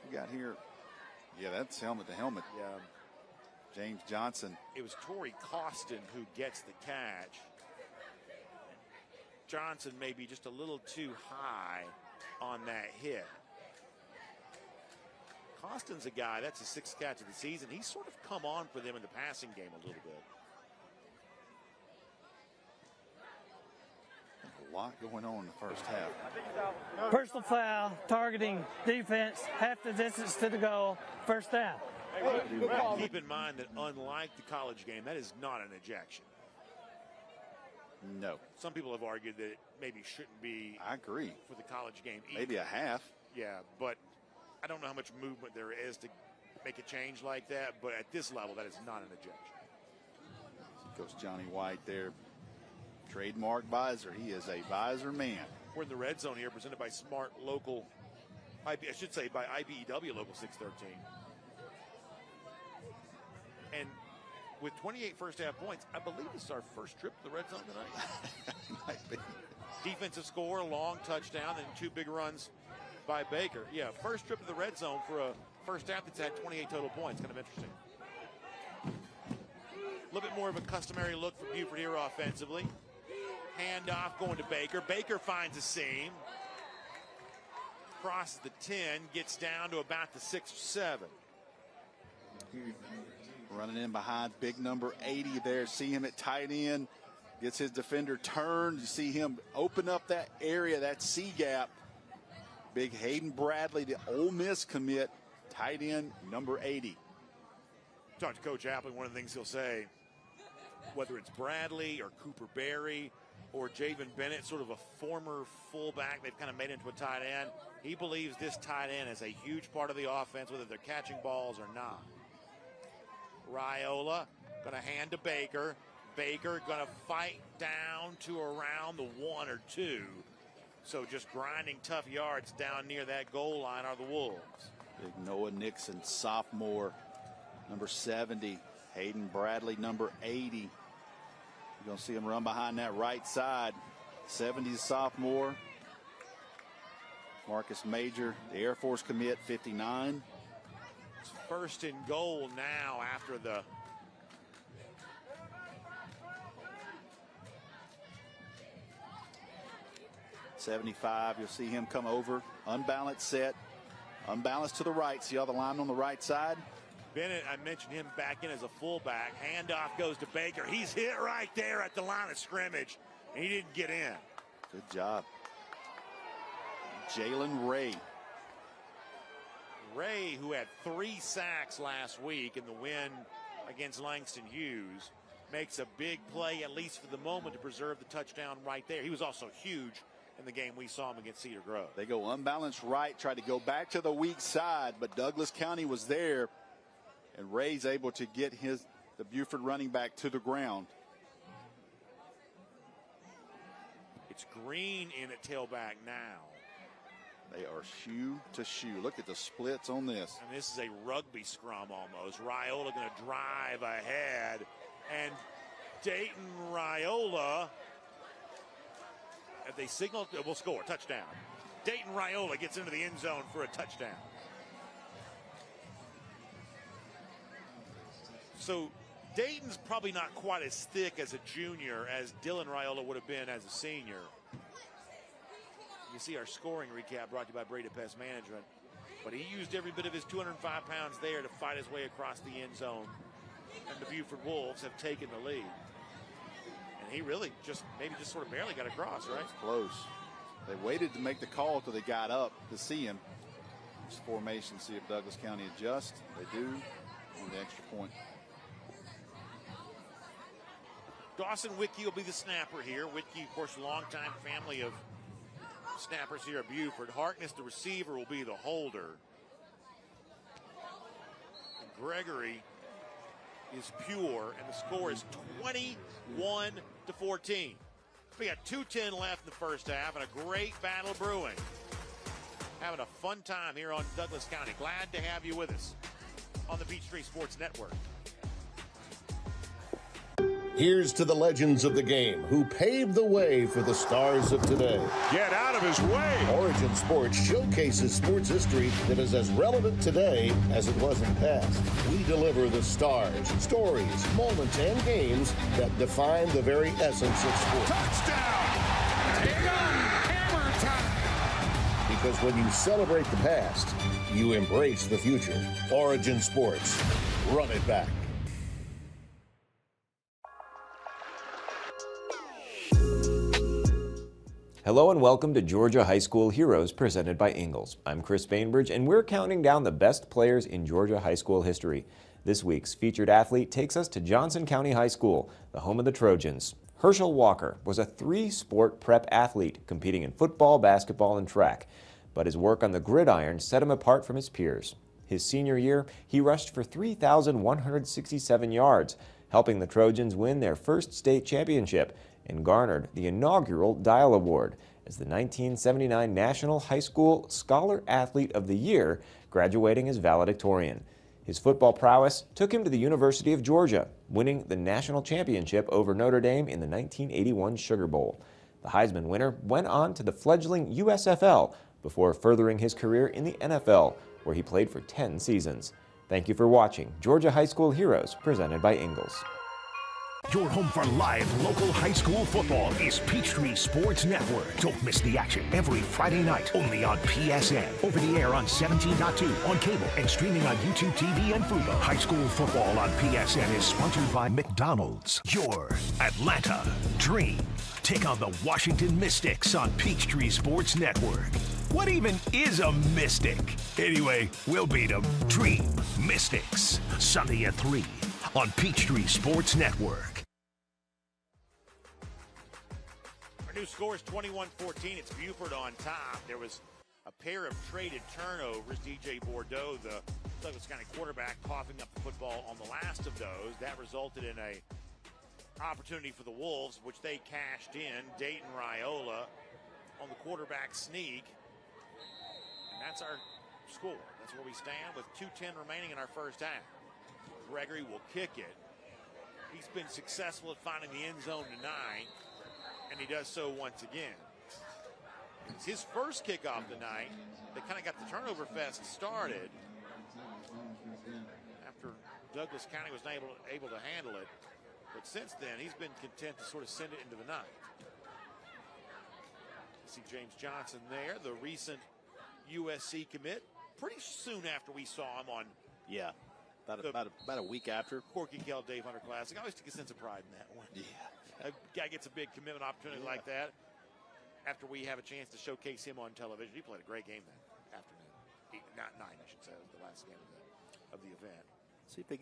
Speaker 3: we got here? Yeah, that's helmet to helmet.
Speaker 2: Yeah.
Speaker 3: James Johnson.
Speaker 2: It was Torrey Costin who gets the catch. Johnson may be just a little too high on that hit. Costin's a guy, that's his 6th catch of the season. He's sort of come on for them in the passing game a little bit.
Speaker 3: A lot going on in the first half.
Speaker 10: Personal foul, targeting defense, half the distance to the goal, 1st down.
Speaker 2: Keep in mind that unlike the college game, that is not an ejection.
Speaker 3: No.
Speaker 2: Some people have argued that it maybe shouldn't be.
Speaker 3: I agree.
Speaker 2: For the college game either.
Speaker 3: Maybe a half.
Speaker 2: Yeah, but I don't know how much movement there is to make a change like that, but at this level, that is not an ejection.
Speaker 3: Coach Johnny White there, trademark visor. He is a visor man.
Speaker 2: We're in the red zone here, presented by Smart Local, I should say by IBEW Local 613. And with 28 first half points, I believe this is our first trip to the red zone tonight.
Speaker 3: Might be.
Speaker 2: Defensive score, long touchdown, and 2 big runs by Baker. Yeah, first trip to the red zone for a first half that's had 28 total points. Kind of interesting. A little bit more of a customary look for Buford here offensively. Handoff going to Baker. Baker finds a seam. Crosses the 10, gets down to about the 6 or 7.
Speaker 3: Running in behind big number 80 there. See him at tight end. Gets his defender turned. You see him open up that area, that C gap. Big Hayden Bradley, the Ole Miss commit, tight end number 80.
Speaker 2: Talk to Coach Appling, one of the things he'll say, whether it's Bradley or Cooper Berry or Javen Bennett, sort of a former fullback they've kind of made into a tight end, he believes this tight end is a huge part of the offense, whether they're catching balls or not. Raiola going to hand to Baker. Baker going to fight down to around the 1 or 2. So just grinding tough yards down near that goal line are the Wolves.
Speaker 3: Big Noah Nixon, sophomore, number 70. Hayden Bradley, number 80. You're going to see him run behind that right side. 70's sophomore. Marcus Major, the Air Force commit, 59.
Speaker 2: It's first and goal now after the
Speaker 3: 75. You'll see him come over, unbalanced set, unbalanced to the right. See all the linemen on the right side?
Speaker 2: Bennett, I mentioned him back in as a fullback. Handoff goes to Baker. He's hit right there at the line of scrimmage, and he didn't get in.
Speaker 3: Good job. Jalen Ray.
Speaker 2: Ray, who had 3 sacks last week in the win against Langston Hughes, makes a big play, at least for the moment, to preserve the touchdown right there. He was also huge in the game we saw him against Cedar Grove.
Speaker 3: They go unbalanced right, tried to go back to the weak side, but Douglas County was there, and Ray's able to get the Buford running back to the ground.
Speaker 2: It's Green in at tailback now.
Speaker 3: They are shoe to shoe. Look at the splits on this.
Speaker 2: And this is a rugby scrum almost. Raiola going to drive ahead. And Dayton Raiola, if they signal, will score. Touchdown. Dayton Raiola gets into the end zone for a touchdown. So Dayton's probably not quite as thick as a junior as Dylan Raiola would have been as a senior. You see our scoring recap brought to you by Breda Pest Management. But he used every bit of his 205 pounds there to fight his way across the end zone. And the Buford Wolves have taken the lead. And he really maybe just sort of barely got across, right?
Speaker 3: It's close. They waited to make the call till they got up to see him. This formation, see if Douglas County adjusts. They do on the extra point.
Speaker 2: Dawson Whitkey will be the snapper here. Whitkey, of course, longtime family of snappers here at Buford. Harkness, the receiver, will be the holder. And Gregory is pure, and the score is 21-14. We got 2:10 left in the first half, and a great battle brewing. Having a fun time here on Douglas County. Glad to have you with us on the Peachtree Sports Network.
Speaker 9: Here's to the legends of the game who paved the way for the stars of today.
Speaker 7: Get out of his way!
Speaker 9: Origin Sports showcases sports history that is as relevant today as it was in the past. We deliver the stars, stories, moments, and games that define the very essence of sports.
Speaker 7: Touchdown! Hammer time!
Speaker 9: Because when you celebrate the past, you embrace the future. Origin Sports. Run it back.
Speaker 11: Hello and welcome to Georgia High School Heroes presented by Ingalls. I'm Chris Bainbridge and we're counting down the best players in Georgia high school history. This week's featured athlete takes us to Johnson County High School, the home of the Trojans. Herschel Walker was a 3-sport prep athlete competing in football, basketball, and track, but his work on the gridiron set him apart from his peers. His senior year, he rushed for 3,167 yards, helping the Trojans win their first state championship and garnered the inaugural Dial Award as the 1979 National High School Scholar Athlete of the Year, graduating as valedictorian. His football prowess took him to the University of Georgia, winning the national championship over Notre Dame in the 1981 Sugar Bowl. The Heisman winner went on to the fledgling USFL before furthering his career in the NFL, where he played for 10 seasons. Thank you for watching Georgia High School Heroes, presented by Ingalls.
Speaker 12: Your home for live local high school football is Peachtree Sports Network. Don't miss the action every Friday night, only on PSN. Over the air on 17.2, on cable, and streaming on YouTube TV and Fubo. High school football on PSN is sponsored by McDonald's. Your Atlanta Dream. Take on the Washington Mystics on Peachtree Sports Network. What even is a Mystic? Anyway, we'll beat them. Dream Mystics. Sunday at 3 on Peachtree Sports Network.
Speaker 2: Our new score is 21-14. It's Buford on top. There was a pair of traded turnovers. DJ Bordeaux, the Douglas County quarterback, coughing up the football on the last of those. That resulted in a opportunity for the Wolves, which they cashed in. Dayton Raiola on the quarterback sneak. And that's our score. That's where we stand with 2:10 remaining in our first half. Gregory will kick it. He's been successful at finding the end zone tonight, and he does so once again. It's his first kickoff tonight. They kind of got the turnover fest started after Douglas County was able to handle it. But since then, he's been content to sort of send it into the night. See James Johnson there, the recent USC commit. Pretty soon after we saw him on
Speaker 13: about a week after.
Speaker 2: Corky Kell Dave Hunter Classic. I always take a sense of pride in that one. Yeah. A guy gets a big commitment opportunity like that. After we have a chance to showcase him on television. He played a great game that afternoon. Not 9, I should say. It was the last game of the event.
Speaker 13: See if they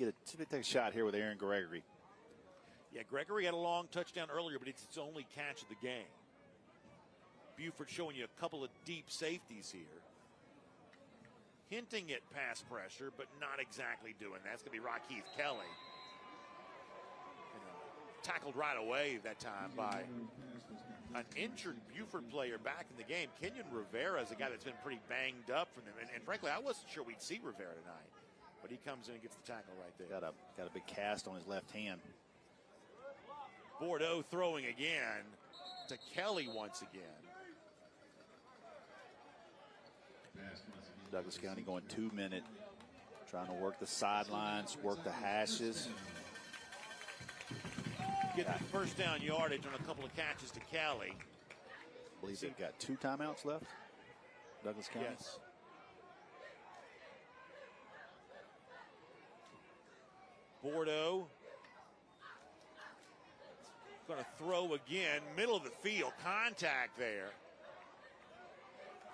Speaker 13: take a shot here with Aaron Gregory.
Speaker 2: Yeah, Gregory had a long touchdown earlier, but it's his only catch of the game. Buford showing you a couple of deep safeties here. Hinting at pass pressure, but not exactly doing that. It's going to be Rakeith Kelly. Tackled right away that time by an injured Buford player back in the game. Kenyon Rivera is a guy that's been pretty banged up from them. And frankly, I wasn't sure we'd see Rivera tonight. But he comes in and gets the tackle right there.
Speaker 13: Got a big cast on his left hand.
Speaker 2: Bordeaux throwing again to Kelly once again.
Speaker 13: Douglas County going 2-minute, trying to work the sidelines, work the hashes.
Speaker 2: Get the first down yardage on a couple of catches to Kelly.
Speaker 13: I believe they've got 2 timeouts left, Douglas County.
Speaker 2: Yes. Bordeaux going to throw again, middle of the field, contact there.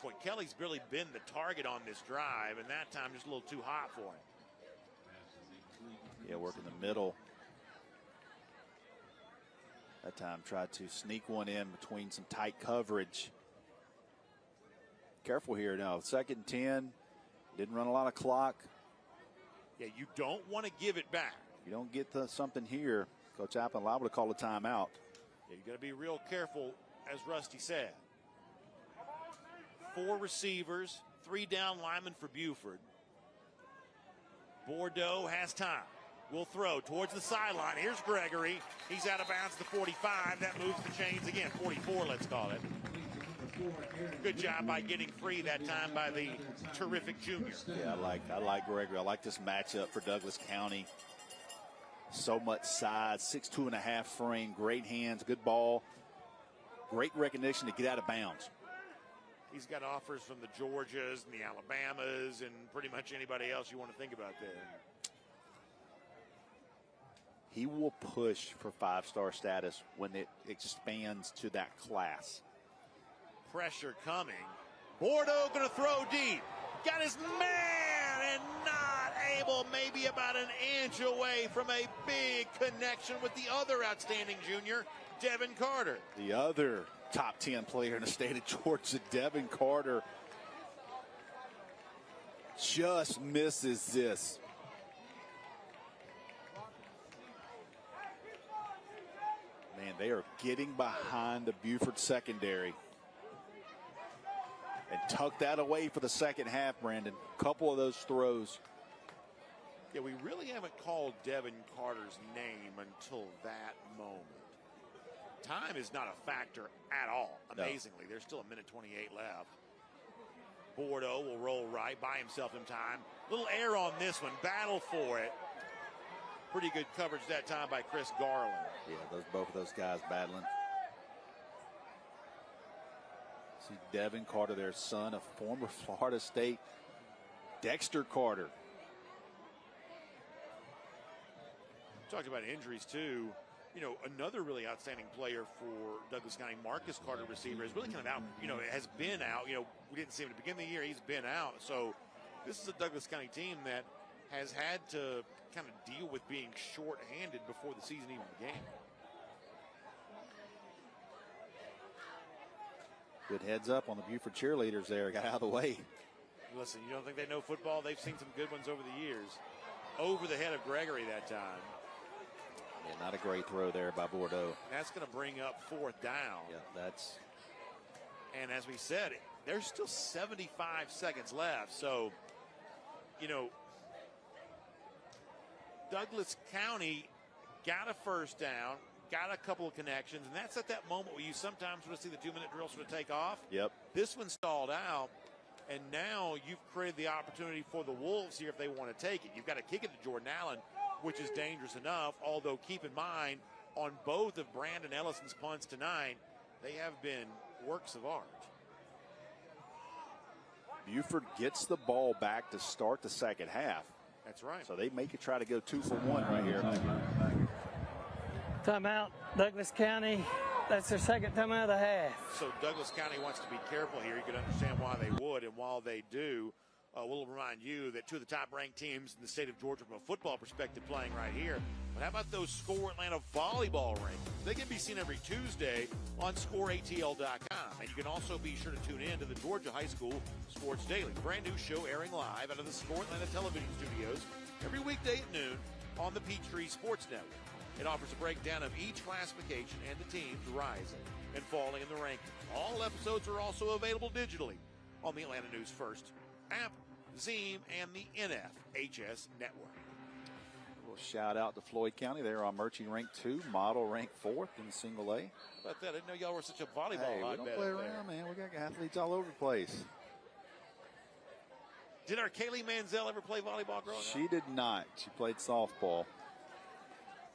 Speaker 2: Boy, Kelly's really been the target on this drive, and that time just a little too hot for him.
Speaker 13: Yeah, working the middle. That time tried to sneak one in between some tight coverage. Careful here now. 2nd and 10. Didn't run a lot of clock.
Speaker 2: Yeah, you don't want to give it back.
Speaker 13: You don't get something here. Coach Appel liable to call a timeout.
Speaker 2: Yeah, you got to be real careful, as Rusty said. 4 receivers, 3 down linemen for Buford. Bordeaux has time. Will throw towards the sideline. Here's Gregory. He's out of bounds to 45. That moves the chains again. 44, let's call it. Good job by getting free that time by the terrific junior.
Speaker 13: Yeah, I like Gregory. I like this matchup for Douglas County. So much size, 6'2 and a half frame, great hands, good ball, great recognition to get out of bounds.
Speaker 2: He's got offers from the Georgias and the Alabamas and pretty much anybody else you want to think about there.
Speaker 13: He will push for 5-star status when it expands to that class.
Speaker 2: Pressure coming. Bordeaux going to throw deep. Got his man and not able, maybe about an inch away from a big connection with the other outstanding junior, Devin Carter.
Speaker 13: The other top 10 player in the state of Georgia, Devin Carter, just misses this. Man, they are getting behind the Buford secondary. And tuck that away for the second half, Brandon. Couple of those throws.
Speaker 2: Yeah, we really haven't called Devin Carter's name until that moment. Time is not a factor at all, amazingly. No. There's still 1:28 left. Bordeaux will roll right, buy himself some time. Little air on this one, battle for it. Pretty good coverage that time by Chris Garland.
Speaker 13: Yeah, both of those guys battling. See Devin Carter, their son of former Florida State Dexter Carter.
Speaker 2: Talked about injuries too. You know, another really outstanding player for Douglas County, Marcus Carter, receiver, is really kind of out. You know, has been out. You know, we didn't see him at the beginning of the year. He's been out. So this is a Douglas County team that has had to kind of deal with being short-handed before the season even began.
Speaker 13: Good heads up on the Buford cheerleaders there. Got out of the way.
Speaker 2: Listen, you don't think they know football? They've seen some good ones over the years. Over the head of Gregory that time.
Speaker 13: Yeah, not a great throw there by Bordeaux.
Speaker 2: That's going to bring up 4th down.
Speaker 13: Yeah, that's.
Speaker 2: And as we said, there's still 75 seconds left. So, you know, Douglas County got a 1st down, got a couple of connections, and that's at that moment where you sometimes want to see the 2-minute drill sort of take off.
Speaker 13: Yep.
Speaker 2: This one stalled out, and now you've created the opportunity for the Wolves here if they want to take it. You've got to kick it to Jordan Allen, which is dangerous enough, although keep in mind, on both of Brandon Ellison's punts tonight, they have been works of art.
Speaker 13: Buford gets the ball back to start the second half.
Speaker 2: That's right.
Speaker 13: So they make it try to go 2 for 1 right here.
Speaker 10: Timeout, Douglas County. That's their 2nd timeout of the half.
Speaker 2: So Douglas County wants to be careful here. You can understand why they would, and while they do, we'll remind you that 2 of the top-ranked teams in the state of Georgia from a football perspective playing right here. But how about those Score Atlanta volleyball rankings? They can be seen every Tuesday on ScoreATL.com. And you can also be sure to tune in to the Georgia High School Sports Daily. Brand new show airing live out of the Score Atlanta television studios every weekday at noon on the Peachtree Sports Network. It offers a breakdown of each classification and the teams rising and falling in the rankings. All episodes are also available digitally on the Atlanta News First app, Zeem, and the NFHS network.
Speaker 13: A little shout out to Floyd County. They're on Murchie ranked 2, Model ranked 4th in single A.
Speaker 2: How about that? I didn't know y'all were such a volleyball
Speaker 13: Hey, we don't play around, man. We got athletes all over the place.
Speaker 2: Did our Kaylee Manziel ever play volleyball growing up?
Speaker 13: She did not. She played softball.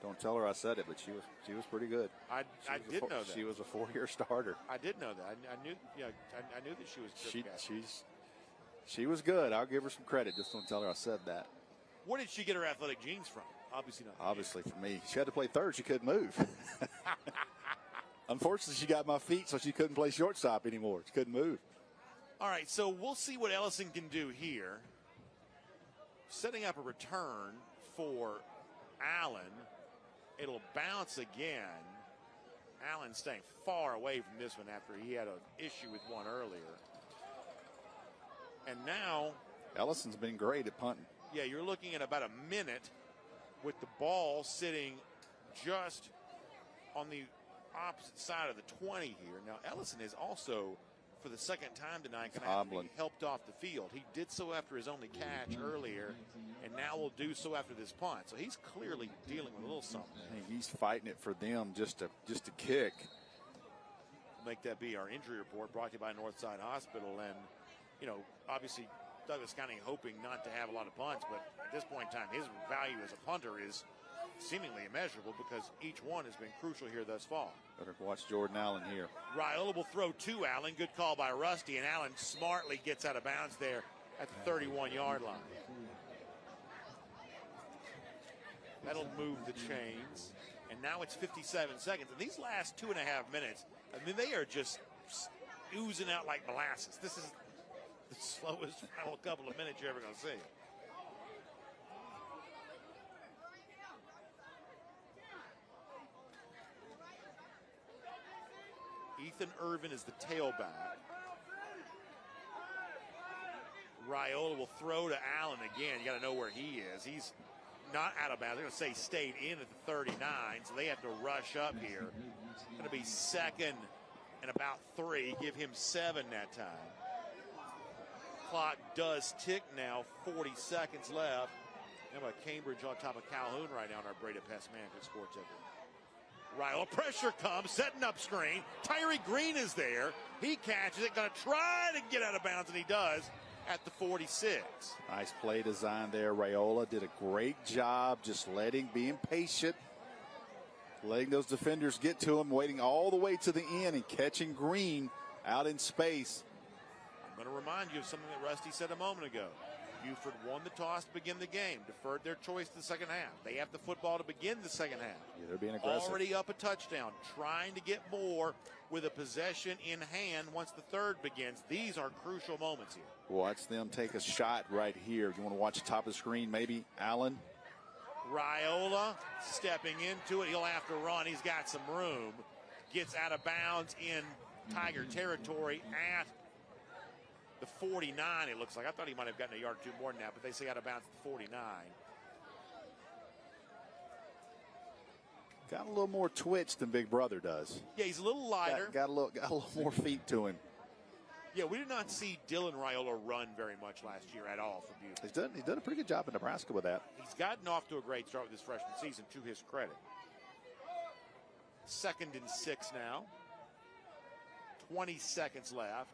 Speaker 13: Don't tell her I said it, but she was pretty good.
Speaker 2: I did know that.
Speaker 13: She was a 4-year starter.
Speaker 2: I did know that. I knew. Yeah, I knew that she was.
Speaker 13: She was good. I'll give her some credit. Just don't tell her I said that.
Speaker 2: Where did she get her athletic genes from? Obviously not.
Speaker 13: Obviously for me. She had to play third. She couldn't move. Unfortunately, she got my feet, so she couldn't play shortstop anymore. She couldn't move.
Speaker 2: All right, so we'll see what Ellison can do here. Setting up a return for Allen. It'll bounce again. Allen staying far away from this one after he had an issue with one earlier. And now
Speaker 13: Ellison's been great at punting.
Speaker 2: Yeah, you're looking at about a minute with the ball sitting just on the opposite side of the 20 here. Now, Ellison is also, for the second time tonight, going to have to be helped off the field. He did so after his only catch earlier, and now will do so after this punt. So he's clearly dealing with a little something.
Speaker 13: He's fighting it for them just to kick.
Speaker 2: Make that be our injury report brought to you by Northside Hospital. And, you know, obviously Douglas County hoping not to have a lot of punts, but at this point in time, his value as a punter is seemingly immeasurable because each one has been crucial here thus far.
Speaker 13: Better watch Jordan Allen here.
Speaker 2: Raiola will throw to Allen. Good call by Rusty, and Allen smartly gets out of bounds there at the 31-yard line. That'll move the chains. And now it's 57 seconds. And these last 2.5 minutes, I mean, they are just oozing out like molasses. This is the slowest final couple of minutes you're ever going to see. Ethan Irvin is the tailback. Raiola will throw to Allen again. You got to know where he is. He's not out of bounds. They're going to say stayed in at the 39, so they have to rush up here. Going to be second and about 3. Give him 7 that time. Clock does tick now. 40 seconds left. How about Cambridge on top of Calhoun right now in our Breda Pest Management Sports Center? Raiola, pressure comes, setting up screen. Tyree Green is there. He catches it, going to try to get out of bounds, and he does at the 46.
Speaker 13: Nice play design there. Raiola did a great job just being patient, letting those defenders get to him, waiting all the way to the end and catching Green out in space.
Speaker 2: I'm going to remind you of something that Rusty said a moment ago. Buford won the toss to begin the game, deferred their choice to the second half. They have the football to begin the second half.
Speaker 13: Yeah, they're being aggressive.
Speaker 2: Already up a touchdown, trying to get more with a possession in hand once the third begins. These are crucial moments here.
Speaker 13: Watch them take a shot right here. You want to watch the top of the screen, maybe Allen.
Speaker 2: Raiola stepping into it. He'll have to run. He's got some room. Gets out of bounds in Tiger territory at the 49, it looks like. I thought he might have gotten a yard or two more than that, but they say out of bounds at the 49.
Speaker 3: Got a little more twitch than Big Brother does.
Speaker 2: Yeah, he's a little lighter.
Speaker 3: Got a little more feet to him.
Speaker 2: Yeah, we did not see Dylan Raiola run very much last year at all for Buford.
Speaker 3: He's done a pretty good job in Nebraska with that.
Speaker 2: He's gotten off to a great start with his freshman season, to his credit. 2nd and 6 now. 20 seconds left.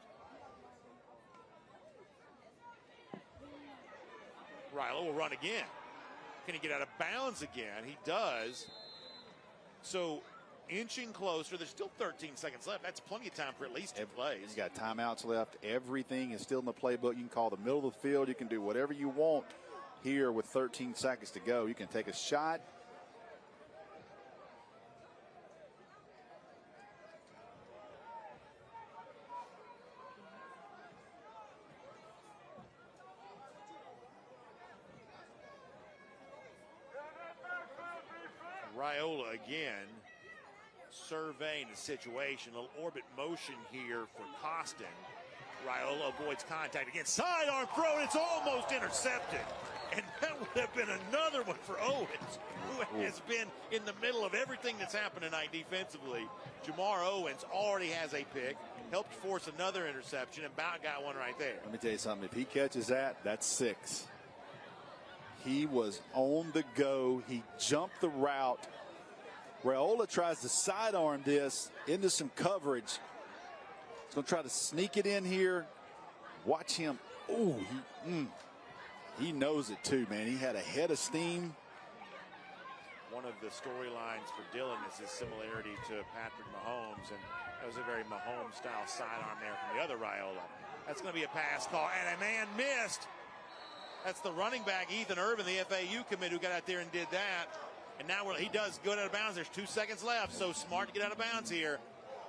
Speaker 2: Raiola will run again. Can he get out of bounds again? He does. So inching closer. There's still 13 seconds left. That's plenty of time for at least 2 plays.
Speaker 3: You got timeouts left. Everything is still in the playbook. You can call the middle of the field. You can do whatever you want here with 13 seconds to go. You can take a shot.
Speaker 2: Raiola again surveying the situation. A little orbit motion here for Costin. Raiola avoids contact again. Sidearm throw, and it's almost intercepted. And that would have been another one for Owens, who has been in the middle of everything that's happened tonight defensively. Jamar Owens already has a pick, helped force another interception, and Bout got one right there.
Speaker 3: Let me tell you something. If he catches that, that's 6. He was on the go. He jumped the route. Raiola tries to sidearm this into some coverage. He's going to try to sneak it in here. Watch him. Oh, he knows it too, man. He had a head of steam.
Speaker 2: One of the storylines for Dylan is his similarity to Patrick Mahomes, and that was a very Mahomes-style sidearm there from the other Raiola. That's going to be a pass call, and a man missed. That's the running back, Ethan Irvin, the FAU commit, who got out there and did that. And now he does go out of bounds. There's 2 seconds left, so smart to get out of bounds here.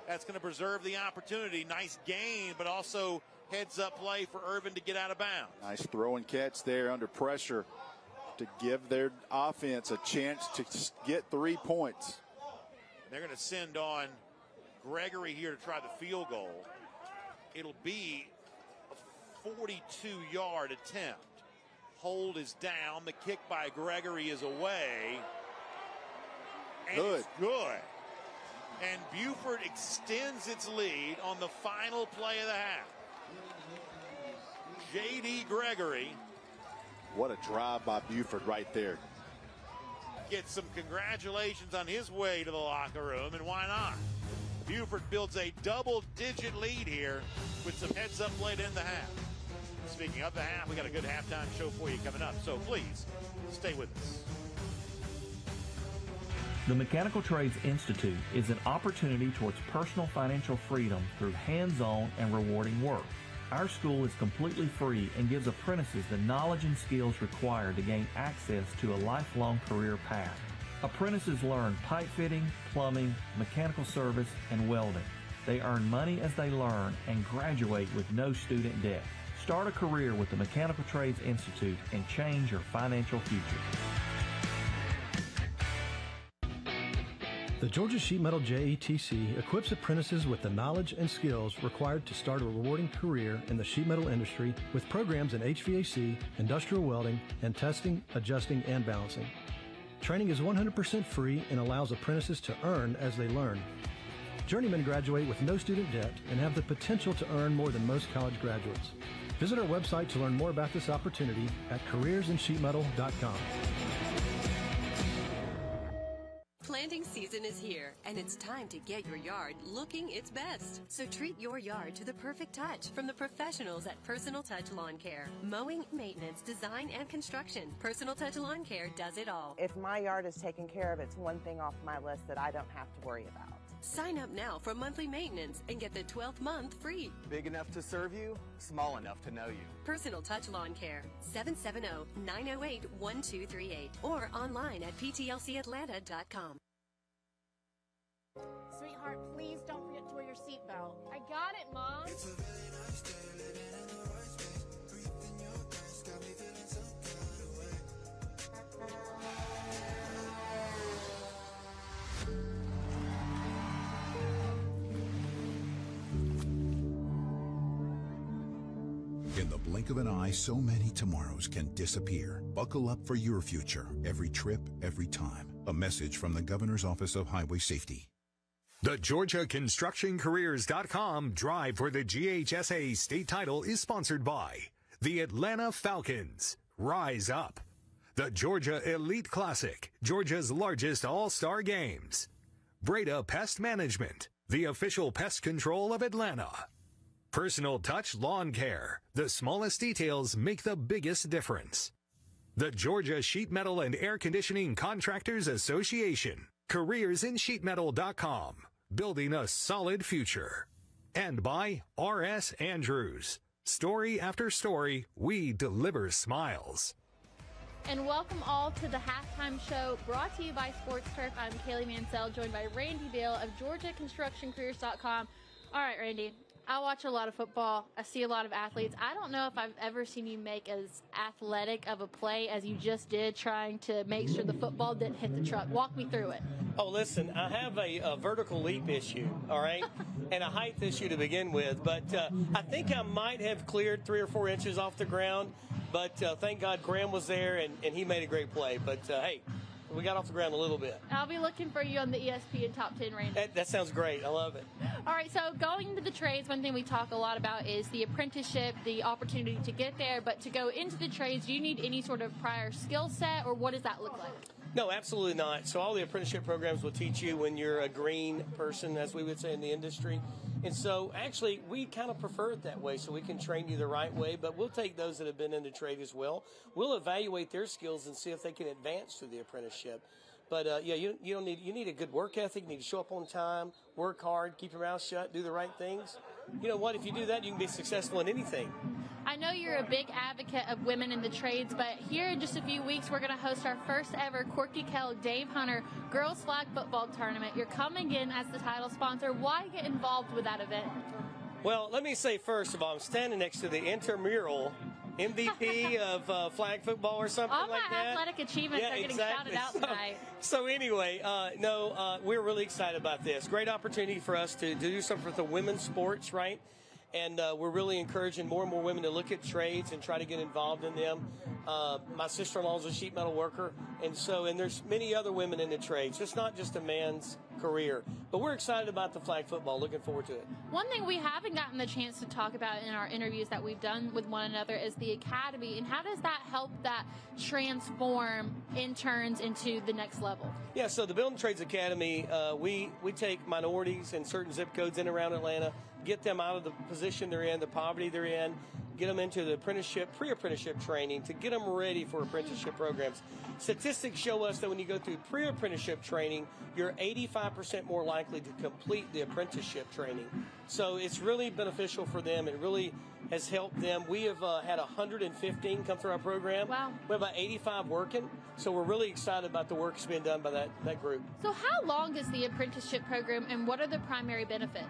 Speaker 2: That's going to preserve the opportunity. Nice gain, but also heads-up play for Irvin to get out of bounds.
Speaker 3: Nice throw and catch there under pressure to give their offense a chance to get 3 points.
Speaker 2: They're going to send on Gregory here to try the field goal. It'll be a 42-yard attempt. Hold is down. The kick by Gregory is away. And
Speaker 3: good.
Speaker 2: It's good. And Buford extends its lead on the final play of the half. J.D. Gregory.
Speaker 3: What a drive by Buford right there.
Speaker 2: Gets some congratulations on his way to the locker room, and why not? Buford builds a double-digit lead here with some heads-up play to end the half. Speaking of the half, we got a good halftime show for you coming up, so please stay with us.
Speaker 14: The Mechanical Trades Institute is an opportunity towards personal financial freedom through hands-on and rewarding work. Our school is completely free and gives apprentices the knowledge and skills required to gain access to a lifelong career path. Apprentices learn pipe fitting, plumbing, mechanical service, and welding. They earn money as they learn and graduate with no student debt. Start a career with the Mechanical Trades Institute and change your financial future.
Speaker 15: The Georgia Sheet Metal JETC equips apprentices with the knowledge and skills required to start a rewarding career in the sheet metal industry with programs in HVAC, industrial welding, and testing, adjusting, and balancing. Training is 100% free and allows apprentices to earn as they learn. Journeymen graduate with no student debt and have the potential to earn more than most college graduates. Visit our website to learn more about this opportunity at careersinsheetmetal.com.
Speaker 20: Planting season is here, and it's time to get your yard looking its best. So treat your yard to the perfect touch from the professionals at Personal Touch Lawn Care. Mowing, maintenance, design, and construction. Personal Touch Lawn Care does it all.
Speaker 24: If my yard is taken care of, it's one thing off my list that I don't have to worry about.
Speaker 20: Sign up now for monthly maintenance and get the 12th month free.
Speaker 25: Big enough to serve you, small enough to know you.
Speaker 20: Personal Touch Lawn Care, 770-908-1238 or online at ptlcatlanta.com.
Speaker 6: Sweetheart, please don't forget to wear your seatbelt. I got it, Mom. It's a very nice day, living in the right space. Breathing your grace, got me feeling some kind of way.
Speaker 26: In the blink of an eye, so many tomorrows can disappear. Buckle up for your future, every trip, every time. A message from the Governor's Office of Highway Safety.
Speaker 1: The GeorgiaConstructionCareers.com drive for the GHSA state title is sponsored by the Atlanta Falcons. Rise up. The Georgia Elite Classic, Georgia's largest all-star games. Breda Pest Management, the official pest control of Atlanta. Personal Touch Lawn Care. The smallest details make the biggest difference. The Georgia Sheet Metal and Air Conditioning Contractors Association. CareersInSheetMetal.com. Building a solid future. And by R.S. Andrews. Story after story, we deliver smiles.
Speaker 6: And welcome all to the halftime show brought to you by Sports Turf. I'm Kaylee Mansell, joined by Randy Dale of GeorgiaConstructionCareers.com. All right, Randy, I watch a lot of football. I see a lot of athletes. I don't know if I've ever seen you make as athletic of a play as you just did trying to make sure the football didn't hit the truck. Walk me through it.
Speaker 10: Oh, listen, I have a vertical leap issue, all right, and a height issue to begin with. But I think I might have cleared 3 or 4 inches off the ground. But thank God Graham was there, and he made a great play. But, hey, we got off the ground a little bit.
Speaker 6: I'll be looking for you on the ESPN Top 10 Randy.
Speaker 10: That sounds great. I love it.
Speaker 6: All right, so going into the trades, one thing we talk a lot about is the apprenticeship, the opportunity to get there. But to go into the trades, do you need any sort of prior skill set, or what does that look like?
Speaker 10: No, absolutely not. So all the apprenticeship programs will teach you when you're a green person, as we would say in the industry. And so actually we kind of prefer it that way so we can train you the right way, but we'll take those that have been in the trade as well. We'll evaluate their skills and see if they can advance through the apprenticeship. But yeah, you need a good work ethic. You need to show up on time, work hard, keep your mouth shut, do the right things. You know what? If you do that, you can be successful in anything.
Speaker 6: I know you're a big advocate of women in the trades, but here in just a few weeks, we're going to host our first ever Corky Kell Dave Hunter Girls Flag Football Tournament. You're coming in as the title sponsor. Why get involved with that event?
Speaker 10: Well, let me say first of all, I'm standing next to the intramural MVP of flag football or something like that.
Speaker 6: All my athletic achievements are getting shouted out tonight.
Speaker 10: So anyway, we're really excited about this. Great opportunity for us to do something for the women's sports, right? And we're really encouraging more and more women to look at trades and try to get involved in them. My sister-in-law is a sheet metal worker, and there's many other women in the trades. It's not just a man's career. But we're excited about the flag football, looking forward to it.
Speaker 6: One thing we haven't gotten the chance to talk about in our interviews that we've done with one another is the academy, and how does that help that transform interns into the next level?
Speaker 10: Yeah, so the Building Trades Academy, we take minorities in certain zip codes in and around Atlanta, get them out of the position they're in, the poverty they're in, get them into the apprenticeship, pre-apprenticeship training to get them ready for apprenticeship programs. Statistics show us that when you go through pre-apprenticeship training, you're 85% more likely to complete the apprenticeship training. So it's really beneficial for them. It really has helped them. We have had 115 come through our program.
Speaker 6: Wow.
Speaker 10: We have about 85 working. So we're really excited about the work that's being done by that group.
Speaker 6: So how long is the apprenticeship program, and what are the primary benefits?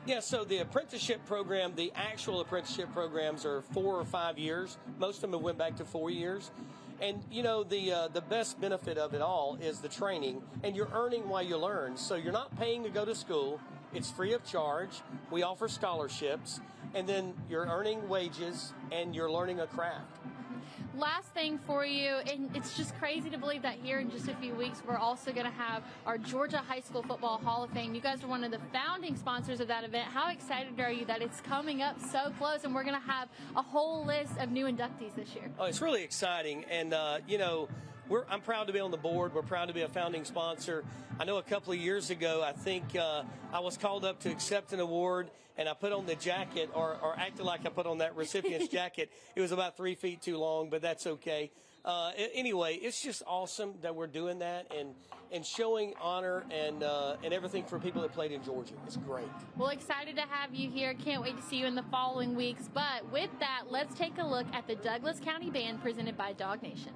Speaker 10: Yeah, so the apprenticeship program, the actual apprenticeship programs are 4 or 5 years. Most of them have went back to 4 years. And, you know, the best benefit of it all is the training, and you're earning while you learn. So you're not paying to go to school. It's free of charge. We offer scholarships, and then you're earning wages, and you're learning a craft.
Speaker 6: Last thing for you, and it's just crazy to believe that here in just a few weeks, we're also going to have our Georgia High School Football Hall of Fame. You guys are one of the founding sponsors of that event. How excited are you that it's coming up so close, and we're going to have a whole list of new inductees this year?
Speaker 10: Oh, it's really exciting, and, you know, I'm proud to be on the board. We're proud to be a founding sponsor. I know a couple of years ago, I think I was called up to accept an award, and I put on the jacket, or acted like I put on that recipient's jacket. It was about 3 feet too long, but that's okay. Anyway, it's just awesome that we're doing that and showing honor and everything for people that played in Georgia. It's great.
Speaker 6: Well, excited to have you here. Can't wait to see you in the following weeks. But with that, let's take a look at the Douglas County Band presented by Dog Nation.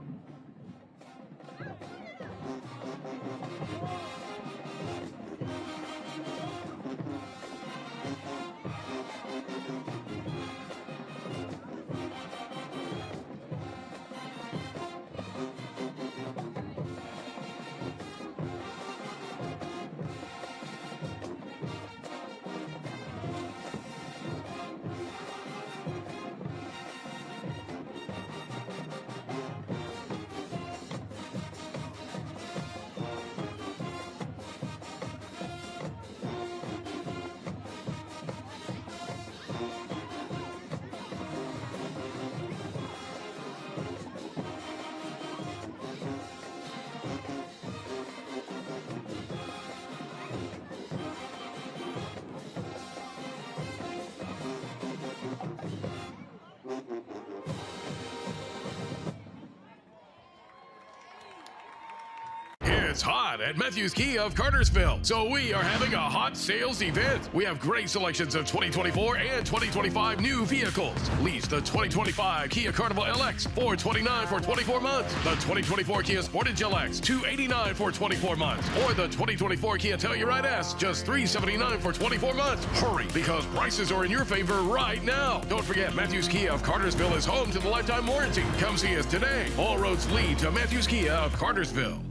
Speaker 4: It's hot at Matthews Kia of Cartersville, so we are having a hot sales event. We have great selections of 2024 and 2025 new vehicles. Lease the 2025 Kia Carnival LX $429 for 24 months, the 2024 Kia Sportage LX $289 for 24 months, or the 2024 Kia Telluride S just $379 for 24 months. Hurry, because prices are in your favor right now. Don't forget, Matthews Kia of Cartersville is home to the lifetime warranty. Come see us today. All roads lead to Matthews Kia of Cartersville.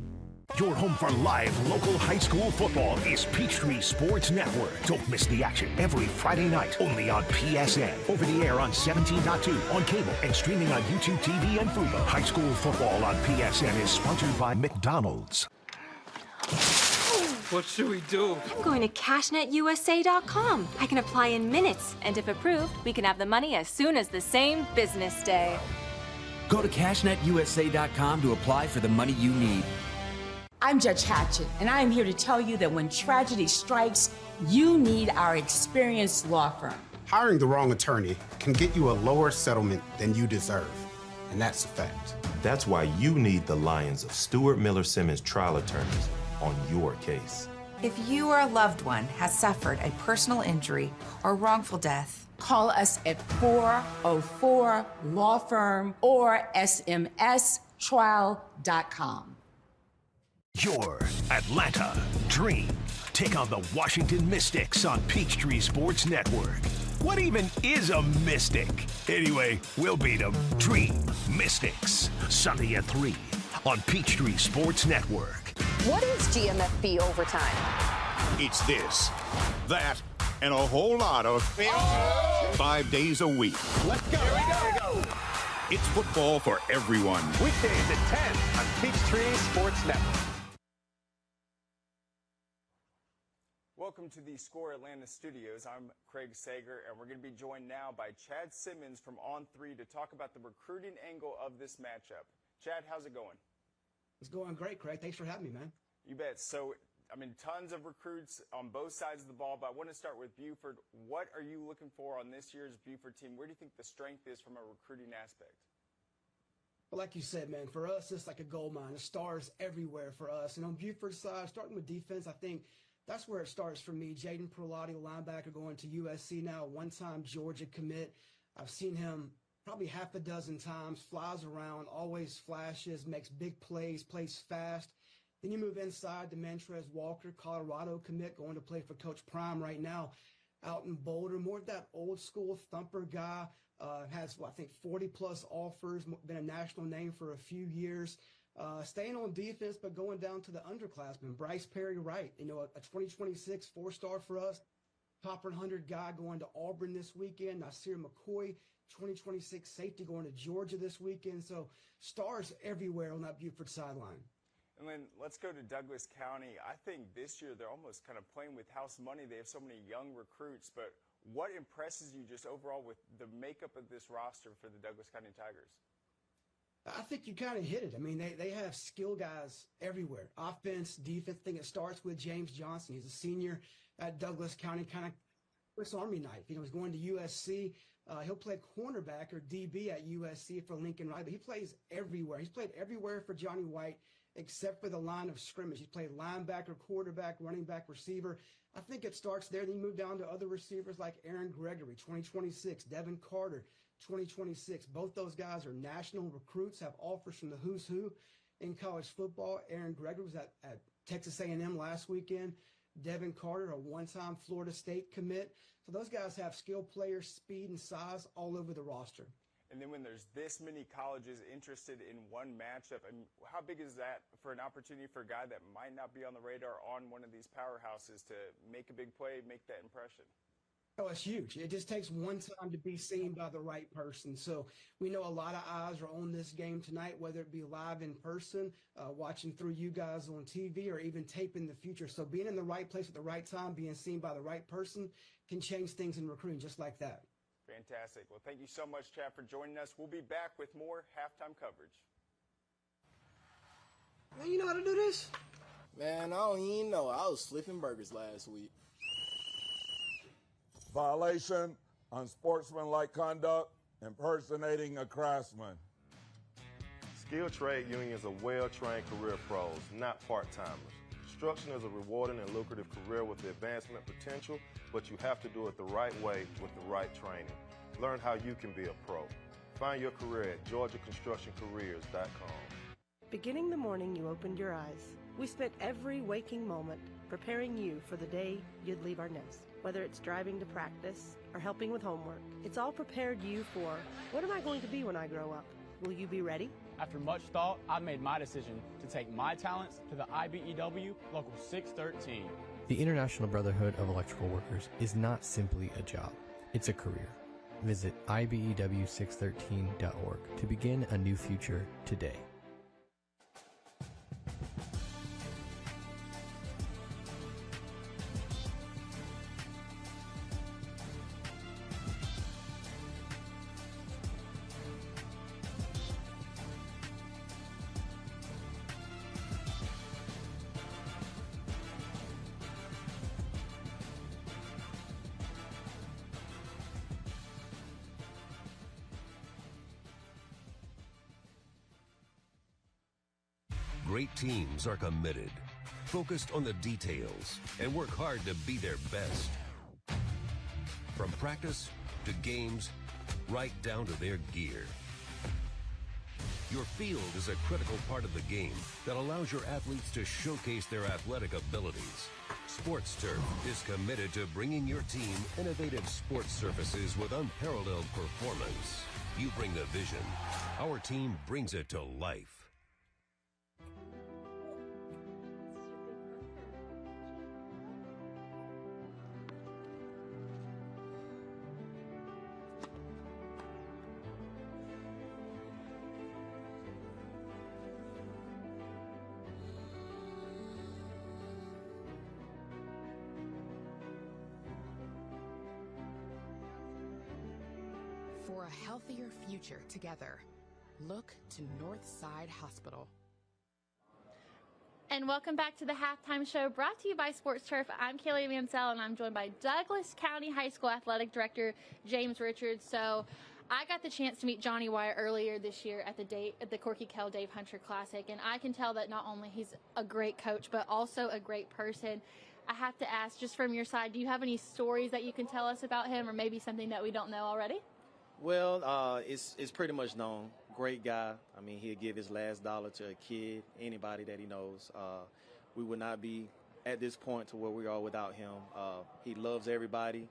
Speaker 12: Your home for live local high school football is Peachtree Sports Network. Don't miss the action every Friday night, only on PSN. Over the air on 17.2, on cable, and streaming on YouTube TV and Fubo. High school football on PSN is sponsored by McDonald's.
Speaker 5: What should we do?
Speaker 16: I'm going to CashNetUSA.com. I can apply in minutes, and if approved, we can have the money as soon as the same business day.
Speaker 21: Go to CashNetUSA.com to apply for the money you need.
Speaker 22: I'm Judge Hatchett, and I am here to tell you that when tragedy strikes, you need our experienced law firm.
Speaker 23: Hiring the wrong attorney can get you a lower settlement than you deserve, and that's a fact.
Speaker 27: That's why you need the Lions of Stewart Miller Simmons trial attorneys on your case.
Speaker 28: If you or a loved one has suffered a personal injury or wrongful death,
Speaker 22: call us at 404 Law Firm or smstrial.com.
Speaker 12: Your Atlanta Dream. Take on the Washington Mystics on Peachtree Sports Network. What even is a Mystic? Anyway, we'll beat them. Dream Mystics. Sunday at 3 on Peachtree Sports Network.
Speaker 29: What is GMFB overtime?
Speaker 7: It's this, that, and a whole lot of 5 days a week.
Speaker 29: Let's go. Here we go.
Speaker 7: It's football for everyone.
Speaker 29: Weekdays at 10 on Peachtree Sports Network.
Speaker 30: Welcome to the Score Atlanta studios. I'm Craig Sager, and we're going to be joined now by Chad Simmons from On3 to talk about the recruiting angle of this matchup. Chad, how's it going?
Speaker 31: It's going great, Craig. Thanks for having me, man.
Speaker 30: You bet. So, I mean, tons of recruits on both sides of the ball, but I want to start with Buford. What are you looking for on this year's Buford team? Where do you think the strength is from a recruiting aspect?
Speaker 31: Well, like you said, man, for us, it's like a gold mine. There's stars everywhere for us. And on Buford's side, starting with defense, I think that's where it starts for me. Jaden Perlotti, linebacker, going to USC now, one-time Georgia commit. I've seen him probably half a dozen times, flies around, always flashes, makes big plays, plays fast. Then you move inside to Montrez Walker, Colorado commit, going to play for Coach Prime right now out in Boulder. More of that old school thumper guy, has, I think, 40-plus offers, been a national name for a few years. Staying on defense, but going down to the underclassmen. Bryce Perry Wright, a 2026 four-star for us. Top 100 guy going to Auburn this weekend. Nasir McCoy, 2026 safety, going to Georgia this weekend. So stars everywhere on that Buford sideline.
Speaker 30: And then let's go to Douglas County. I think this year they're almost kind of playing with house money. They have so many young recruits, but what impresses you just overall with the makeup of this roster for the Douglas County Tigers?
Speaker 31: I think you kind of hit it. I mean, they have skill guys everywhere. Offense, defense. I think it starts with James Johnson. He's a senior at Douglas County, kind of Swiss Army knife. He's going to USC. He'll play cornerback or DB at USC for Lincoln Riley, but he plays everywhere. He's played everywhere for Johnny White except for the line of scrimmage. He's played linebacker, quarterback, running back, receiver. I think it starts there. Then you move down to other receivers like Aaron Gregory, 2026, Devin Carter, 2026. Both those guys are national recruits, have offers from the who's who in college football. Aaron Gregory was at Texas A&M last weekend. Devin Carter, a one-time Florida State commit. So those guys have skill players, speed, and size all over the roster.
Speaker 30: And then when there's this many colleges interested in one matchup, I mean, how big is that for an opportunity for a guy that might not be on the radar on one of these powerhouses to make a big play, make that impression?
Speaker 31: Oh, it's huge. It just takes one time to be seen by the right person. So we know a lot of eyes are on this game tonight, whether it be live in person, watching through you guys on TV, or even tape in the future. So being in the right place at the right time, being seen by the right person can change things in recruiting just like that.
Speaker 30: Fantastic. Well, thank you so much, Chad, for joining us. We'll be back with more halftime coverage.
Speaker 32: Man, you know how to do this? Man, I don't even know. I was flipping burgers last week.
Speaker 33: Violation, unsportsmanlike conduct, impersonating a craftsman.
Speaker 27: Skilled trade unions are well-trained career pros, not part-timers. Construction is a rewarding and lucrative career with advancement potential, but you have to do it the right way with the right training. Learn how you can be a pro. Find your career at GeorgiaConstructionCareers.com.
Speaker 2: Beginning the morning you opened your eyes, we spent every waking moment preparing you for the day you'd leave our nest. Whether it's driving to practice or helping with homework, it's all prepared you for, what am I going to be when I grow up? Will you be ready?
Speaker 3: After much thought, I made my decision to take my talents to the IBEW Local 613.
Speaker 5: The International Brotherhood of Electrical Workers is not simply a job, it's a career. Visit IBEW613.org to begin a new future today.
Speaker 8: Great teams are committed, focused on the details, and work hard to be their best. From practice to games, right down to their gear. Your field is a critical part of the game that allows your athletes to showcase their athletic abilities. Sports Turf is committed to bringing your team innovative sports surfaces with unparalleled performance. You bring the vision. Our team brings it to life.
Speaker 9: For a healthier future together, look to Northside Hospital.
Speaker 6: And welcome back to the Halftime Show, brought to you by Sports Turf. I'm Kaylee Mansell, and I'm joined by Douglas County High School Athletic Director James Richards. So I got the chance to meet Johnny Wyatt earlier this year at the Corky Kell Dave Hunter Classic, and I can tell that not only he's a great coach, but also a great person. I have to ask, just from your side, do you have any stories that you can tell us about him, or maybe something that we don't know already?
Speaker 11: Well, it's pretty much known. Great guy. I mean, he'll give his last dollar to a kid, anybody that he knows. We would not be at this point to where we are without him. He loves everybody.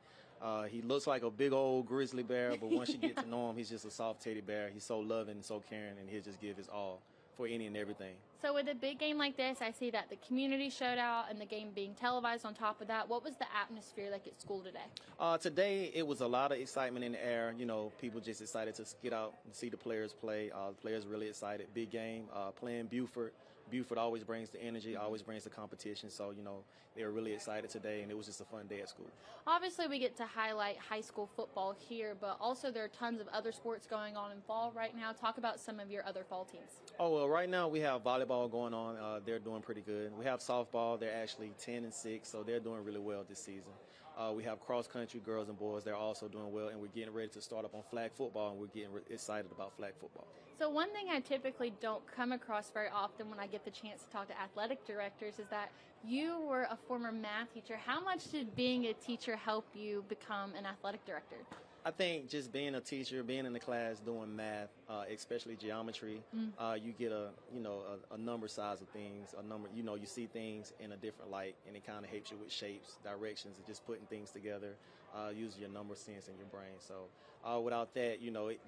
Speaker 11: He looks like a big old grizzly bear, but once you get to know him, he's just a soft teddy bear. He's so loving and so caring, and he'll just give his all for any and everything.
Speaker 6: So with a big game like this, I see that the community showdown and the game being televised on top of that. What was the atmosphere like at school today?
Speaker 11: Today, it was a lot of excitement in the air. You know, people just excited to get out and see the players play. The players really excited. Big game. Playing Buford. Buford always brings the energy, always brings the competition. So, you know, they were really excited today, and it was just a fun day at school.
Speaker 6: Obviously, we get to highlight high school football here, but also there are tons of other sports going on in fall right now. Talk about some of your other fall teams.
Speaker 11: Oh, well, right now we have volleyball going on. They're doing pretty good. We have softball. They're actually 10-6, so they're doing really well this season. We have cross-country girls and boys. They're also doing well, and we're getting ready to start up on flag football, and we're getting excited about flag football.
Speaker 6: So one thing I typically don't come across very often when I get the chance to talk to athletic directors is that you were a former math teacher. How much did being a teacher help you become an athletic director?
Speaker 11: I think just being a teacher, being in the class doing math, especially geometry, you get a number size of things, you see things in a different light, and it kind of helps you with shapes, directions, and just putting things together, using your number sense in your brain. So without that,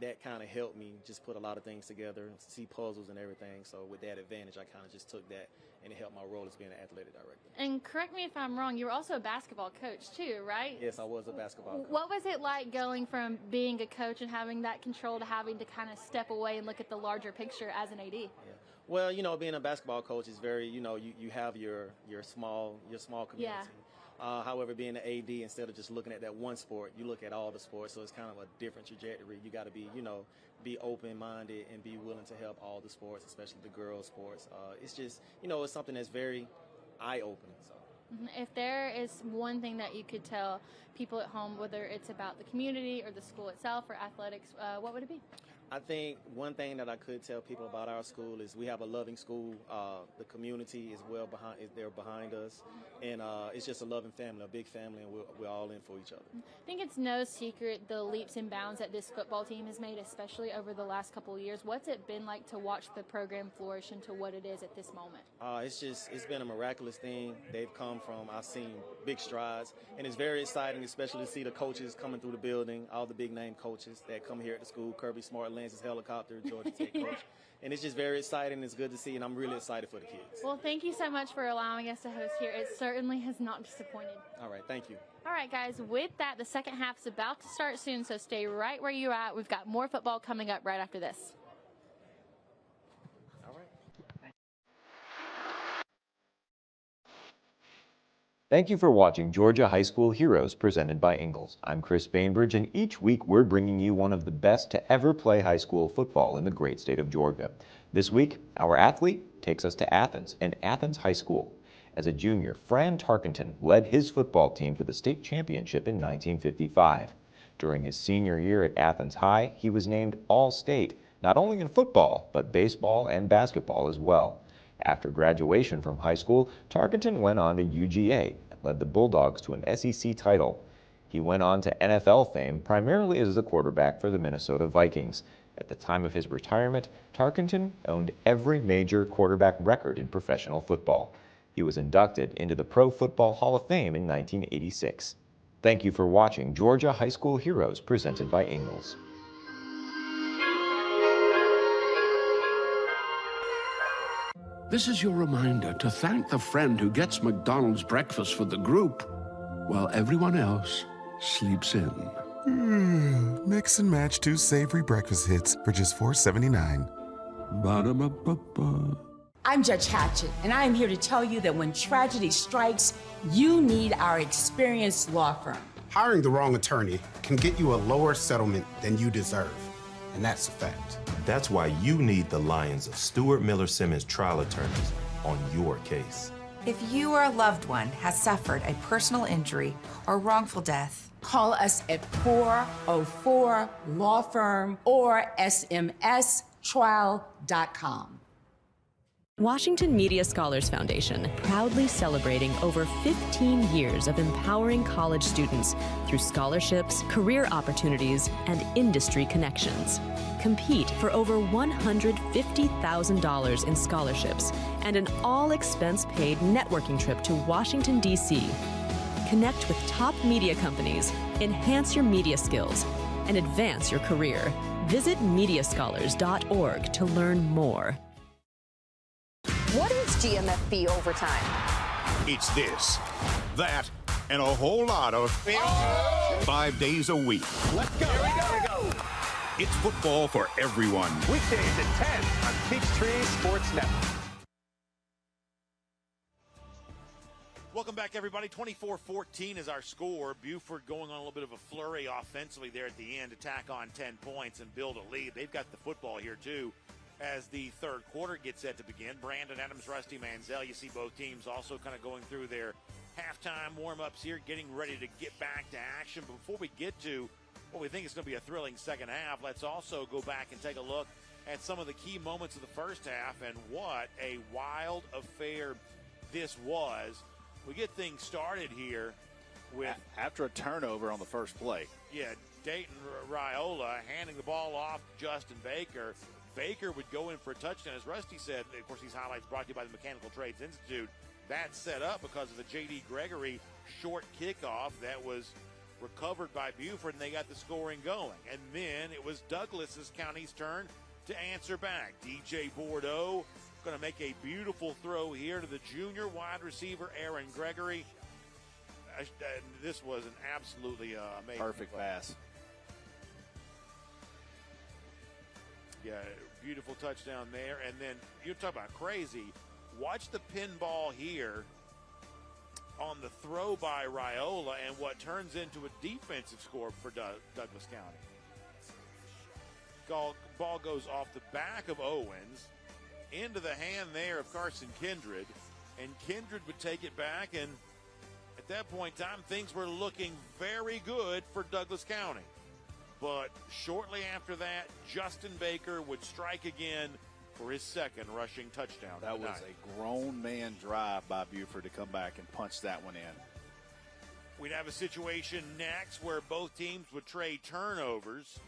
Speaker 11: that kind of helped me just put a lot of things together, see puzzles and everything. So with that advantage, I kind of just took that, and it helped my role as being an athletic director.
Speaker 6: And correct me if I'm wrong, you were also a basketball coach too, right?
Speaker 11: Yes, I was a basketball coach.
Speaker 6: What was it like going from being a coach and having that control to having to kind of step away and look at the larger picture as an AD?
Speaker 11: Yeah. Well, being a basketball coach is very, you have your small community.
Speaker 6: Yeah.
Speaker 11: However, being an AD, instead of just looking at that one sport, you look at all the sports, so it's kind of a different trajectory. You got to be open-minded and be willing to help all the sports, especially the girls' sports. It's just, it's something that's very eye-opening. So.
Speaker 6: If there is one thing that you could tell people at home, whether it's about the community or the school itself or athletics, what would it be?
Speaker 11: I think one thing that I could tell people about our school is we have a loving school. The community is they're behind us, and it's just a loving family, a big family, and we're all in for each other.
Speaker 6: I think it's no secret the leaps and bounds that this football team has made, especially over the last couple of years. What's it been like to watch the program flourish into what it is at this moment?
Speaker 11: It's been a miraculous thing. They've come from, I've seen big strides, and it's very exciting, especially to see the coaches coming through the building, all the big name coaches that come here at the school. Kirby Smart, Lance's helicopter, Georgia Tech coach. And it's just very exciting. It's good to see, and I'm really excited for the kids.
Speaker 6: Well, thank you so much for allowing us to host here. It certainly has not disappointed.
Speaker 11: All right, thank you.
Speaker 6: All right, guys, with that, the second half is about to start soon, so stay right where you're at. We've got more football coming up right after this.
Speaker 11: All right.
Speaker 1: Thank you for watching Georgia High School Heroes presented by Ingalls. I'm Chris Bainbridge, and each week we're bringing you one of the best to ever play high school football in the great state of Georgia. This week, our athlete takes us to Athens and Athens High School. As a junior, Fran Tarkenton led his football team to the state championship in 1955. During his senior year at Athens High, he was named All-State, not only in football, but baseball and basketball as well. After graduation from high school, Tarkenton went on to UGA and led the Bulldogs to an SEC title. He went on to NFL fame primarily as a quarterback for the Minnesota Vikings. At the time of his retirement, Tarkenton owned every major quarterback record in professional football. He was inducted into the Pro Football Hall of Fame in 1986. Thank you for watching Georgia High School Heroes presented by Ingalls.
Speaker 10: This is your reminder to thank the friend who gets McDonald's breakfast for the group while everyone else sleeps in.
Speaker 13: Mix and match 2 savory breakfast hits for just $4.79.
Speaker 10: Ba-da-ba-ba-ba.
Speaker 22: I'm Judge Hatchett, and I am here to tell you that when tragedy strikes, you need our experienced law firm.
Speaker 23: Hiring the wrong attorney can get you a lower settlement than you deserve, and that's a fact.
Speaker 14: That's why you need the Lions of Stuart Miller Simmons trial attorneys on your case.
Speaker 28: If you or a loved one has suffered a personal injury or wrongful death,
Speaker 22: call us at 404 Law Firm or smstrial.com.
Speaker 15: Washington Media Scholars Foundation, proudly celebrating over 15 years of empowering college students through scholarships, career opportunities, and industry connections. Compete for over $150,000 in scholarships and an all-expense-paid networking trip to Washington, D.C. Connect with top media companies, enhance your media skills, and advance your career. Visit mediascholars.org to learn more.
Speaker 29: What is GMFB overtime?
Speaker 7: It's this, that, and a whole lot of 5 days a week.
Speaker 29: Let's go. Here we go.
Speaker 7: It's football for everyone.
Speaker 29: Weekdays at 10 on Peachtree Sports Network.
Speaker 17: Welcome back, everybody. 24-14 is our score. Buford going on a little bit of a flurry offensively there at the end to tack on 10 points and build a lead. They've got the football here, too, as the third quarter gets set to begin. Brandon Adams, Rusty Manziel, you see both teams also kind of going through their halftime warm-ups here, getting ready to get back to action. But before we get to what we think is going to be a thrilling second half, let's also go back and take a look at some of the key moments of the first half and what a wild affair this was. We get things started here with...
Speaker 18: After a turnover on the first play.
Speaker 17: Yeah, Dayton Raiola handing the ball off to Justin Baker. Baker would go in for a touchdown. As Rusty said, of course, these highlights brought to you by the Mechanical Trades Institute. That's set up because of the J.D. Gregory short kickoff that was recovered by Buford, and they got the scoring going. And then it was Douglas County's turn to answer back. DJ Bordeaux going to make a beautiful throw here to the junior wide receiver, Aaron Gregory. This was an absolutely amazing
Speaker 18: perfect pass.
Speaker 17: Yeah, beautiful touchdown there. And then you're talking about crazy. Watch the pinball here on the throw by Raiola and what turns into a defensive score for Douglas County. Ball goes off the back of Owens into the hand there of Carson Kindred, and Kindred would take it back, and at that point in time, things were looking very good for Douglas County. But shortly after that, Justin Baker would strike again for his second rushing touchdown.
Speaker 18: That was a grown man drive by Buford to come back and punch that one in.
Speaker 17: We'd have a situation next where both teams would trade turnovers.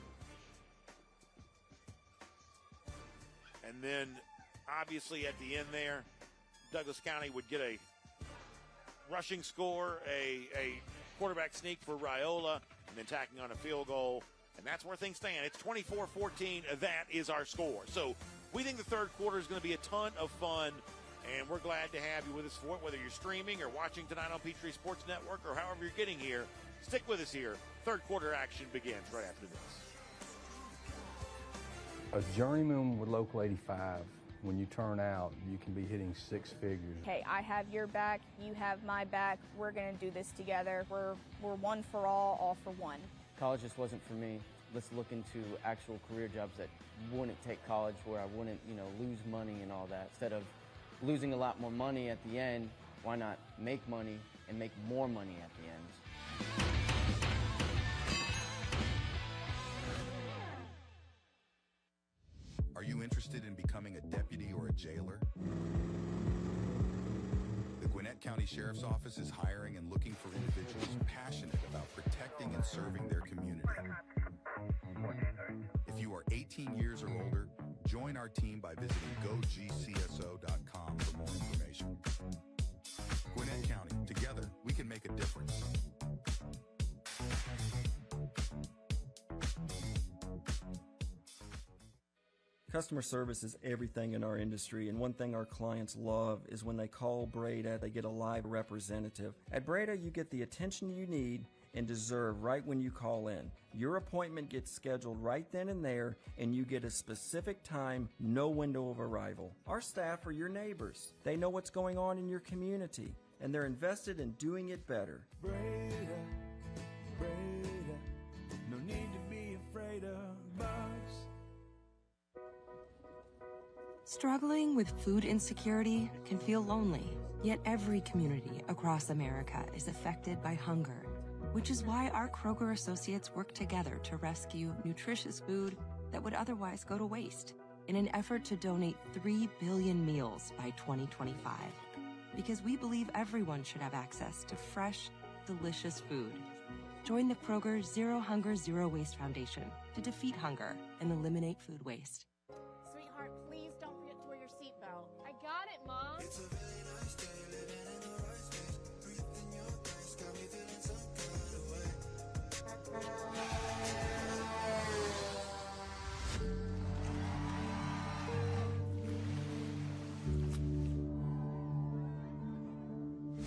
Speaker 17: And then, obviously, at the end there, Douglas County would get a rushing score, a quarterback sneak for Raiola, and then tacking on a field goal. And that's where things stand. It's 24-14. That is our score. So we think the third quarter is going to be a ton of fun, and we're glad to have you with us for it, whether you're streaming or watching tonight on Peachtree Sports Network or however you're getting here. Stick with us here. Third quarter action begins right after this.
Speaker 4: A journeyman with Local 85, when you turn out, you can be hitting six figures.
Speaker 12: Hey, I have your back, you have my back, we're going to do this together. We're one for all for one.
Speaker 16: College just wasn't for me. Let's look into actual career jobs that wouldn't take college, where I wouldn't, lose money and all that. Instead of losing a lot more money at the end, why not make money and make more money at the end?
Speaker 19: Are you interested in becoming a deputy or a jailer? The Gwinnett County Sheriff's Office is hiring and looking for individuals passionate about protecting and serving their community. If you are 18 years or older, join our team by visiting GoGCSO.com for more information. Gwinnett County, together, we can make a difference.
Speaker 20: Customer service is everything in our industry, and one thing our clients love is when they call Breda, they get a live representative. At Breda, you get the attention you need and deserve right when you call in. Your appointment gets scheduled right then and there, and you get a specific time, no window of arrival. Our staff are your neighbors. They know what's going on in your community, and they're invested in doing it better.
Speaker 21: Breda, Breda, no need to be afraid of bugs.
Speaker 28: Struggling with food insecurity can feel lonely, yet every community across America is affected by hunger, which is why our Kroger associates work together to rescue nutritious food that would otherwise go to waste in an effort to donate 3 billion meals by 2025. Because we believe everyone should have access to fresh, delicious food. Join the Kroger Zero Hunger, Zero Waste Foundation to defeat hunger and eliminate food waste.
Speaker 6: Sweetheart, please don't forget to wear your seatbelt. I got it, Mom.
Speaker 21: It's a really nice day, living in the right space. Breathing your grace, got me feeling some kind of way.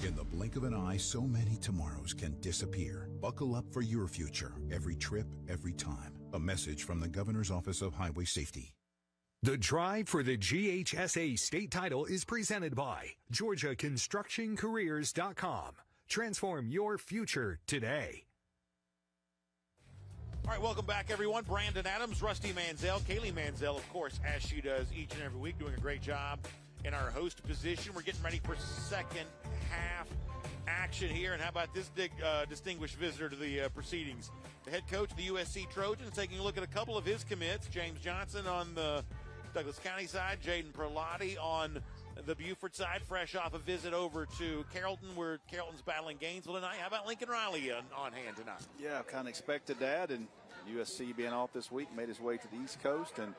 Speaker 24: In the blink of an eye, so many tomorrows can disappear. Buckle up for your future. Every trip, every time. A message from the Governor's Office of Highway Safety.
Speaker 25: The drive for the GHSA state title is presented by GeorgiaConstructionCareers.com. Transform your future today.
Speaker 17: All right, welcome back, everyone. Brandon Adams, Rusty Manziel, Kaylee Manziel, of course, as she does each and every week, doing a great job in our host position. We're getting ready for second half action here. And how about this distinguished visitor to the proceedings? The head coach of the USC Trojans, taking a look at a couple of his commits. James Johnson on the Douglas County side, Jaden Perlotti on the Buford side, fresh off a visit over to Carrollton, where Carrollton's battling Gainesville tonight. How about Lincoln Riley on hand tonight?
Speaker 18: Yeah, kind of expected that, and USC being off this week made his way to the East Coast. And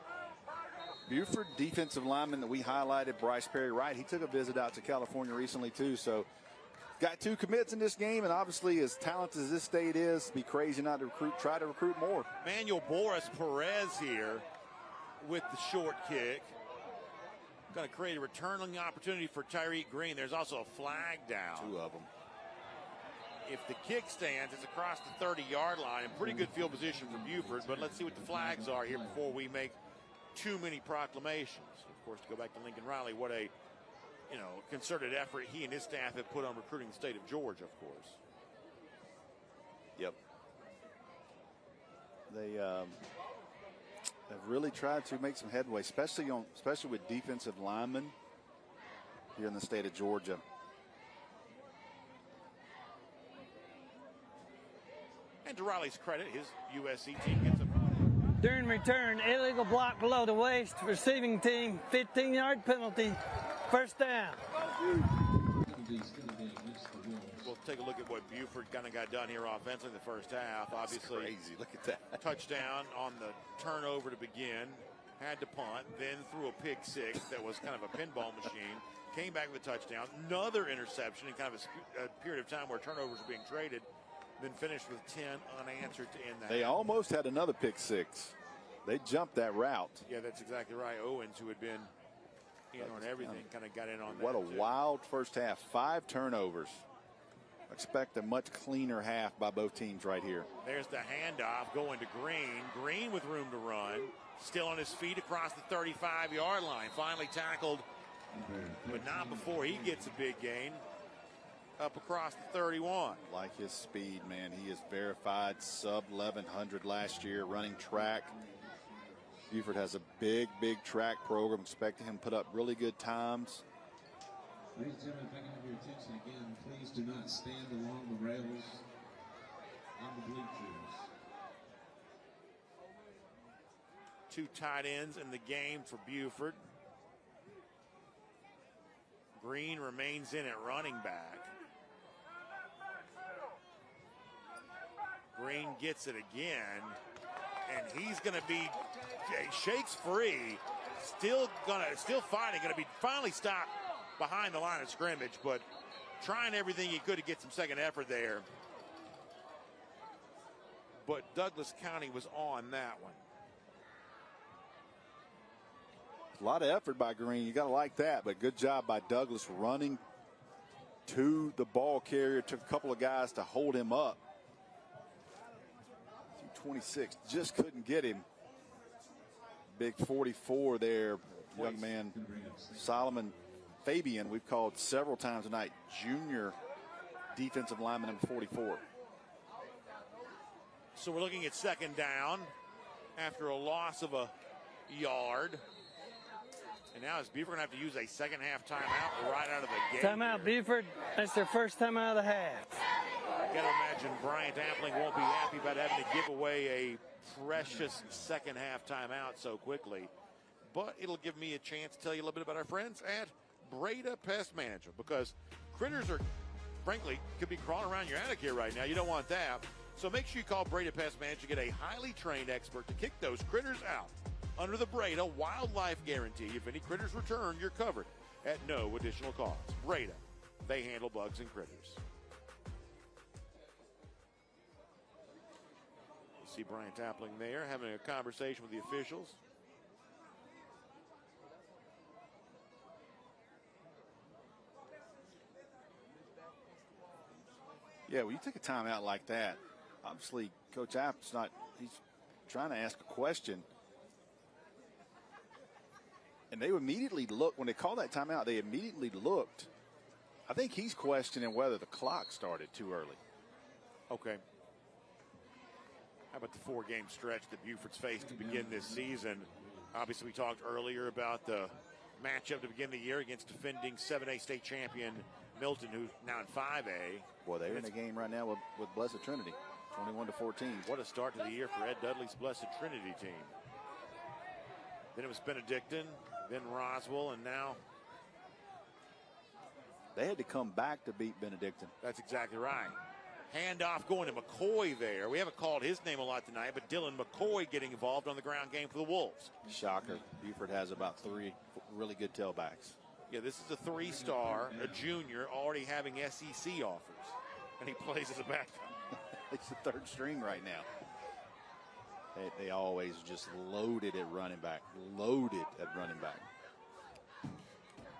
Speaker 18: Buford, defensive lineman that we highlighted, Bryce Perry Wright, he took a visit out to California recently too. So got 2 commits in this game, and obviously as talented as this state is, it'd be crazy not to try to recruit more.
Speaker 17: Manuel Boris Perez here with the short kick. Going to create a returning opportunity for Tyreek Green. There's also a flag down.
Speaker 18: 2 of them.
Speaker 17: If the kick stands, it's across the 30-yard line. In pretty good field position for Buford, but let's see what the flags are here before we make too many proclamations. Of course, to go back to Lincoln Riley, what a concerted effort he and his staff have put on recruiting the state of Georgia, of course.
Speaker 18: Yep. They have really tried to make some headway, especially with defensive linemen here in the state of Georgia.
Speaker 17: And to Riley's credit, his USC team gets a
Speaker 1: During return, illegal block below the waist, receiving team, 15-yard penalty, first down.
Speaker 17: We'll take a look at what Buford kind of got done here offensively in the first half. Obviously,
Speaker 18: that's crazy. Look at that.
Speaker 17: Touchdown on the turnover to begin. Had to punt, then threw a pick six that was kind of a pinball machine. Came back with a touchdown. Another interception in kind of a period of time where turnovers were being traded. Then finished with 10 unanswered to end that.
Speaker 18: They almost had another pick six. They jumped that route.
Speaker 17: Yeah, that's exactly right. Owens, who had been in on everything, kind of got in on that.
Speaker 18: What a wild first half. 5 turnovers. Expect a much cleaner half by both teams right here.
Speaker 17: There's the handoff going to Green. Green with room to run. Still on his feet across the 35-yard line. Finally tackled, but not before he gets a big gain. Up across the 31.
Speaker 18: Like his speed, man. He is verified sub 1100 last year running track. Buford has a big track program. Expecting him to put up really good times.
Speaker 2: Ladies and gentlemen, if I can have your attention again, please do not stand along the rails on the bleachers.
Speaker 17: 2 tight ends in the game for Buford. Green remains in at running back. Green gets it again, and he's going to be shakes free. Still fighting. Going to be finally stopped behind the line of scrimmage, but trying everything he could to get some second effort there. But Douglas County was on that one.
Speaker 18: A lot of effort by Green. You got to like that, but good job by Douglas running to the ball carrier. Took a couple of guys to hold him up. 26 just couldn't get him. Big 44 there, young man Solomon Fabian. We've called several times tonight. Junior defensive lineman number 44.
Speaker 17: So we're looking at second down after a loss of a yard. And now is Buford going to have to use a second half timeout right out of the gate?
Speaker 1: Timeout, Buford. That's their first time out of the half.
Speaker 17: I got to imagine Bryant Appling won't be happy about having to give away a precious second half timeout so quickly. But it'll give me a chance to tell you a little bit about our friends at Breda Pest Management, because critters are, frankly, could be crawling around your attic here right now. You don't want that. So make sure you call Breda Pest Management to get a highly trained expert to kick those critters out under the Breda Wildlife Guarantee. If any critters return, you're covered at no additional cost. Breda, they handle bugs and critters. You see Bryant Appling there having a conversation with the officials.
Speaker 18: Yeah, when you take a timeout like that, obviously Coach App's he's trying to ask a question. And they immediately looked, when they called that timeout, they immediately looked. I think he's questioning whether the clock started too early.
Speaker 17: Okay. How about the 4-game stretch that Buford's faced to begin this season? Obviously, we talked earlier about the matchup to begin the year against defending 7A state champion Milton, who's now in 5A.
Speaker 18: Boy, they're in a game right now with Blessed Trinity, 21-14.
Speaker 17: What a start to the year for Ed Dudley's Blessed Trinity team. Then it was Benedictine, then Roswell, and now
Speaker 18: they had to come back to beat Benedictine.
Speaker 17: That's exactly right. Handoff going to McCoy there. We haven't called his name a lot tonight, but Dylan McCoy getting involved on the ground game for the Wolves.
Speaker 18: Shocker. Buford has about 3 really good tailbacks.
Speaker 17: Yeah, this is a 3-star, a junior, already having SEC offers, and he plays as a backup.
Speaker 18: He's the 3rd string right now. They always just loaded at running back. Loaded at running back.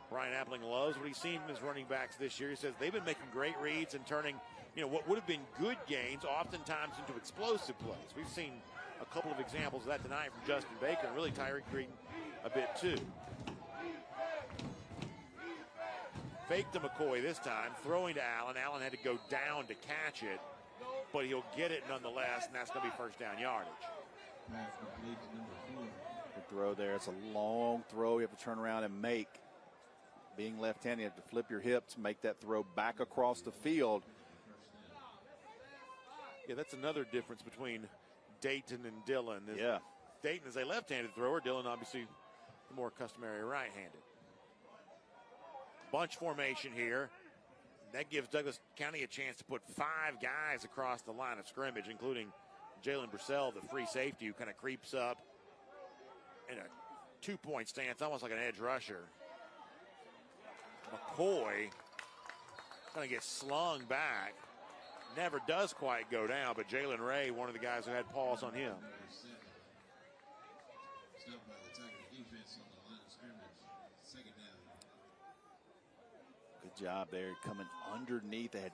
Speaker 17: Brian Appling loves what he's seen from his running backs this year. He says they've been making great reads and turning, what would have been good gains oftentimes into explosive plays. We've seen a couple of examples of that tonight from Justin Baker, and really Tyreek Green a bit too. Fake to McCoy this time, throwing to Allen. Allen had to go down to catch it, but he'll get it nonetheless, and that's going to be first down yardage.
Speaker 18: Good throw there. It's a long throw you have to turn around and make. Being left-handed, you have to flip your hips, make that throw back across the field.
Speaker 17: Yeah, that's another difference between Dayton and Dillon.
Speaker 18: Yeah.
Speaker 17: Dayton is a left-handed thrower. Dillon, obviously, the more customary right-handed. Bunch formation here. That gives Douglas County a chance to put 5 guys across the line of scrimmage, including Jalen Brissell, the free safety, who kind of creeps up in a 2-point stance, almost like an edge rusher. McCoy kind of gets slung back. Never does quite go down, but Jalen Ray, one of the guys who had paws on him.
Speaker 2: Stopped by the Tiger defense on the line of scrimmage. Second down.
Speaker 18: Good job there coming underneath. They had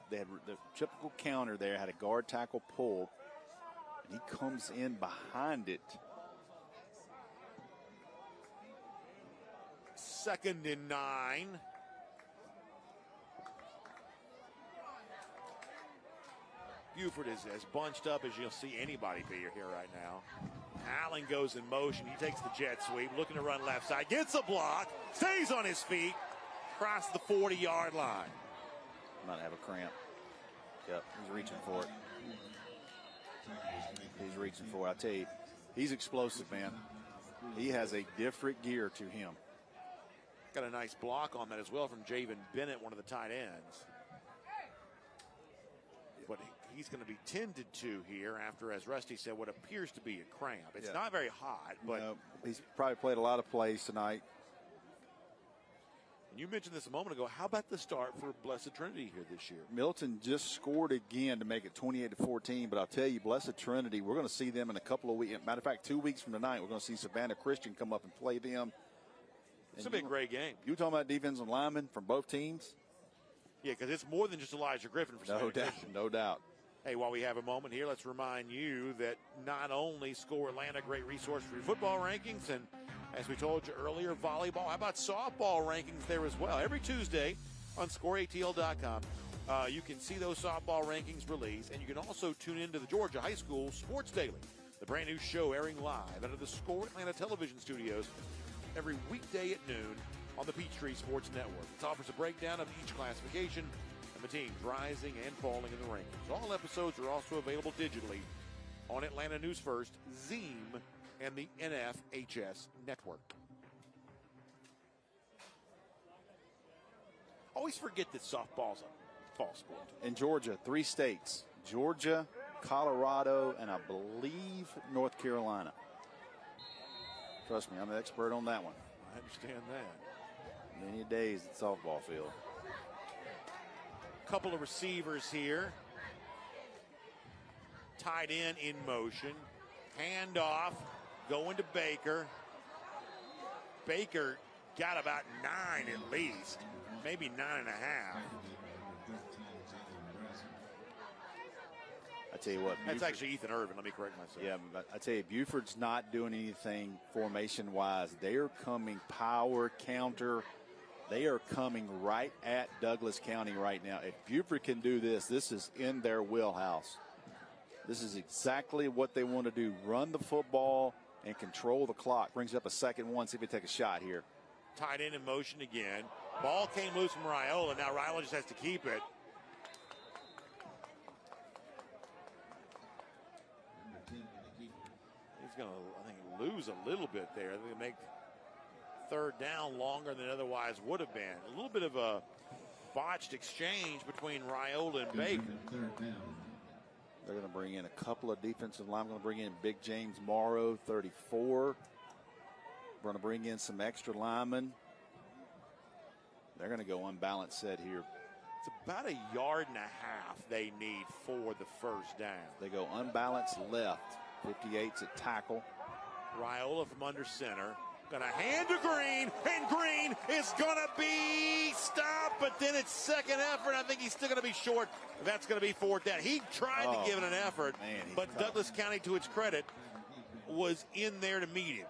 Speaker 18: the typical counter there, had a guard tackle pull, and he comes in behind it.
Speaker 17: 2nd and 9. Buford is as bunched up as you'll see anybody be here right now. Allen goes in motion. He takes the jet sweep, looking to run left side. Gets a block, stays on his feet, across the 40-yard line.
Speaker 18: Might have a cramp. Yep, he's reaching for it. He's reaching for it. I tell you, he's explosive, man. He has a different gear to him.
Speaker 17: Got a nice block on that as well from Javen Bennett, one of the tight ends. But he's going to be tended to here after, as Rusty said, what appears to be a cramp. It's not very hot, but
Speaker 18: he's probably played a lot of plays tonight.
Speaker 17: And you mentioned this a moment ago. How about the start for Blessed Trinity here this year?
Speaker 18: Milton just scored again to make it 28-14, but I'll tell you, Blessed Trinity, we're going to see them in a couple of weeks. Matter of fact, 2 weeks from tonight, we're going to see Savannah Christian come up and play them.
Speaker 17: It's a big, great game.
Speaker 18: You talking about defensive linemen from both teams?
Speaker 17: Yeah, because it's more than just Elijah Griffin for Savannah Christian.
Speaker 18: No doubt.
Speaker 17: Hey, while we have a moment here, let's remind you that not only Score Atlanta, great resource for your football rankings, and as we told you earlier, volleyball, how about softball rankings there as well? Every Tuesday on ScoreATL.com, you can see those softball rankings released, and you can also tune into the Georgia High School Sports Daily, the brand new show airing live out of the Score Atlanta television studios every weekday at noon on the Peachtree Sports Network. It offers a breakdown of each classification and the teams rising and falling in the rankings. All episodes are also available digitally on Atlanta News First, Zeem, and the NFHS Network. Always forget that softball's a fall sport.
Speaker 18: In Georgia, 3 states, Georgia, Colorado, and I believe North Carolina. Trust me, I'm an expert on that one.
Speaker 17: I understand that.
Speaker 18: Many days at softball field.
Speaker 17: Couple of receivers here. Tied in motion. Handoff. Going to Baker. Baker got about 9 at least. Maybe 9.5.
Speaker 18: I tell you what.
Speaker 17: That's actually Ethan Irvin. Let me correct myself.
Speaker 18: Yeah, but I tell you, Buford's not doing anything formation-wise. They are coming power, counter. They are coming right at Douglas County right now. If Buford can do this, this is in their wheelhouse. This is exactly what they want to do. Run the football and control the clock. Brings up a 2nd one. See if they take a shot here.
Speaker 17: Tied in motion again. Ball came loose from Raiola. Now Raiola just has to keep it. He's going to, I think, lose a little bit there. They're going to make 3rd down longer than it otherwise would have been. A little bit of a botched exchange between Raiola and Baker.
Speaker 18: They're going to bring in a couple of defensive linemen. Going to bring in Big James Morrow, 34. We're going to bring in some extra linemen. They're going to go unbalanced set here.
Speaker 17: It's about 1.5 yards they need for the 1st down.
Speaker 18: They go unbalanced left. 58's at tackle.
Speaker 17: Raiola from under center. Going to hand to Green, and Green is going to be stopped, but then it's 2nd effort. I think he's still going to be short. That's going to be 4th down. He tried to give it an effort, but Douglas County, to its credit, was in there to meet him.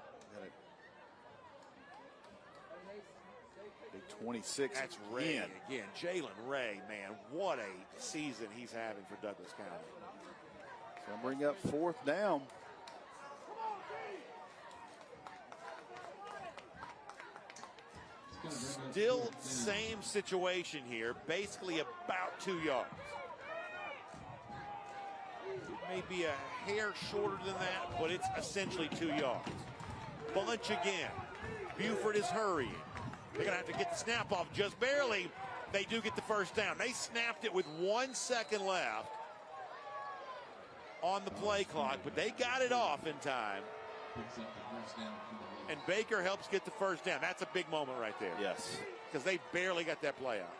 Speaker 18: Big 26.
Speaker 17: That's Ray again. Jalen Ray, man, what a season he's having for Douglas County.
Speaker 18: So I'll bring up 4th down.
Speaker 17: Still same situation here, basically about 2 yards. It may be a hair shorter than that, but it's essentially 2 yards. Bunch again. Buford is hurrying. They're going to have to get the snap off just barely. They do get the first down. They snapped it with 1 second left on the play clock, but they got it off in time. And Baker helps get the first down. That's a big moment right there.
Speaker 18: Yes.
Speaker 17: Because they barely got that play out.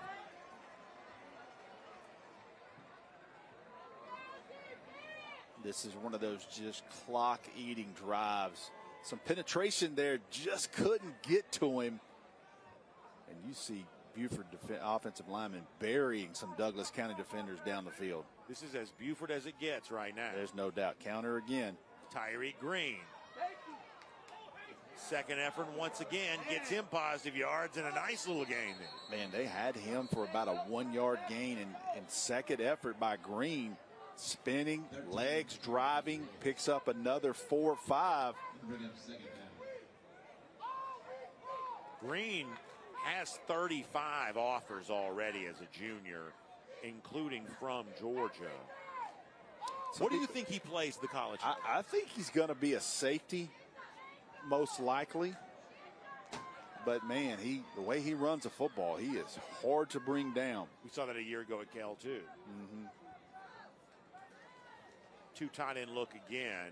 Speaker 18: This is one of those just clock-eating drives. Some penetration there, just couldn't get to him. And you see Buford offensive lineman burying some Douglas County defenders down the field.
Speaker 17: This is as Buford as it gets right now.
Speaker 18: There's no doubt. Counter again.
Speaker 17: Tyree Green. Second effort once again gets him positive yards and a nice little gain there.
Speaker 18: Man, they had him for about a 1 yard gain, and second effort by Green. Spinning, legs driving, picks up another 4 or 5.
Speaker 17: Green has 35 offers already as a junior, including from Georgia. What do you think he plays the college?
Speaker 18: I think he's going to be a safety, most likely. But man, the way he runs a football, he is hard to bring down.
Speaker 17: We saw that a year ago at Cal too.
Speaker 18: Mm-hmm.
Speaker 17: Two tight end look again.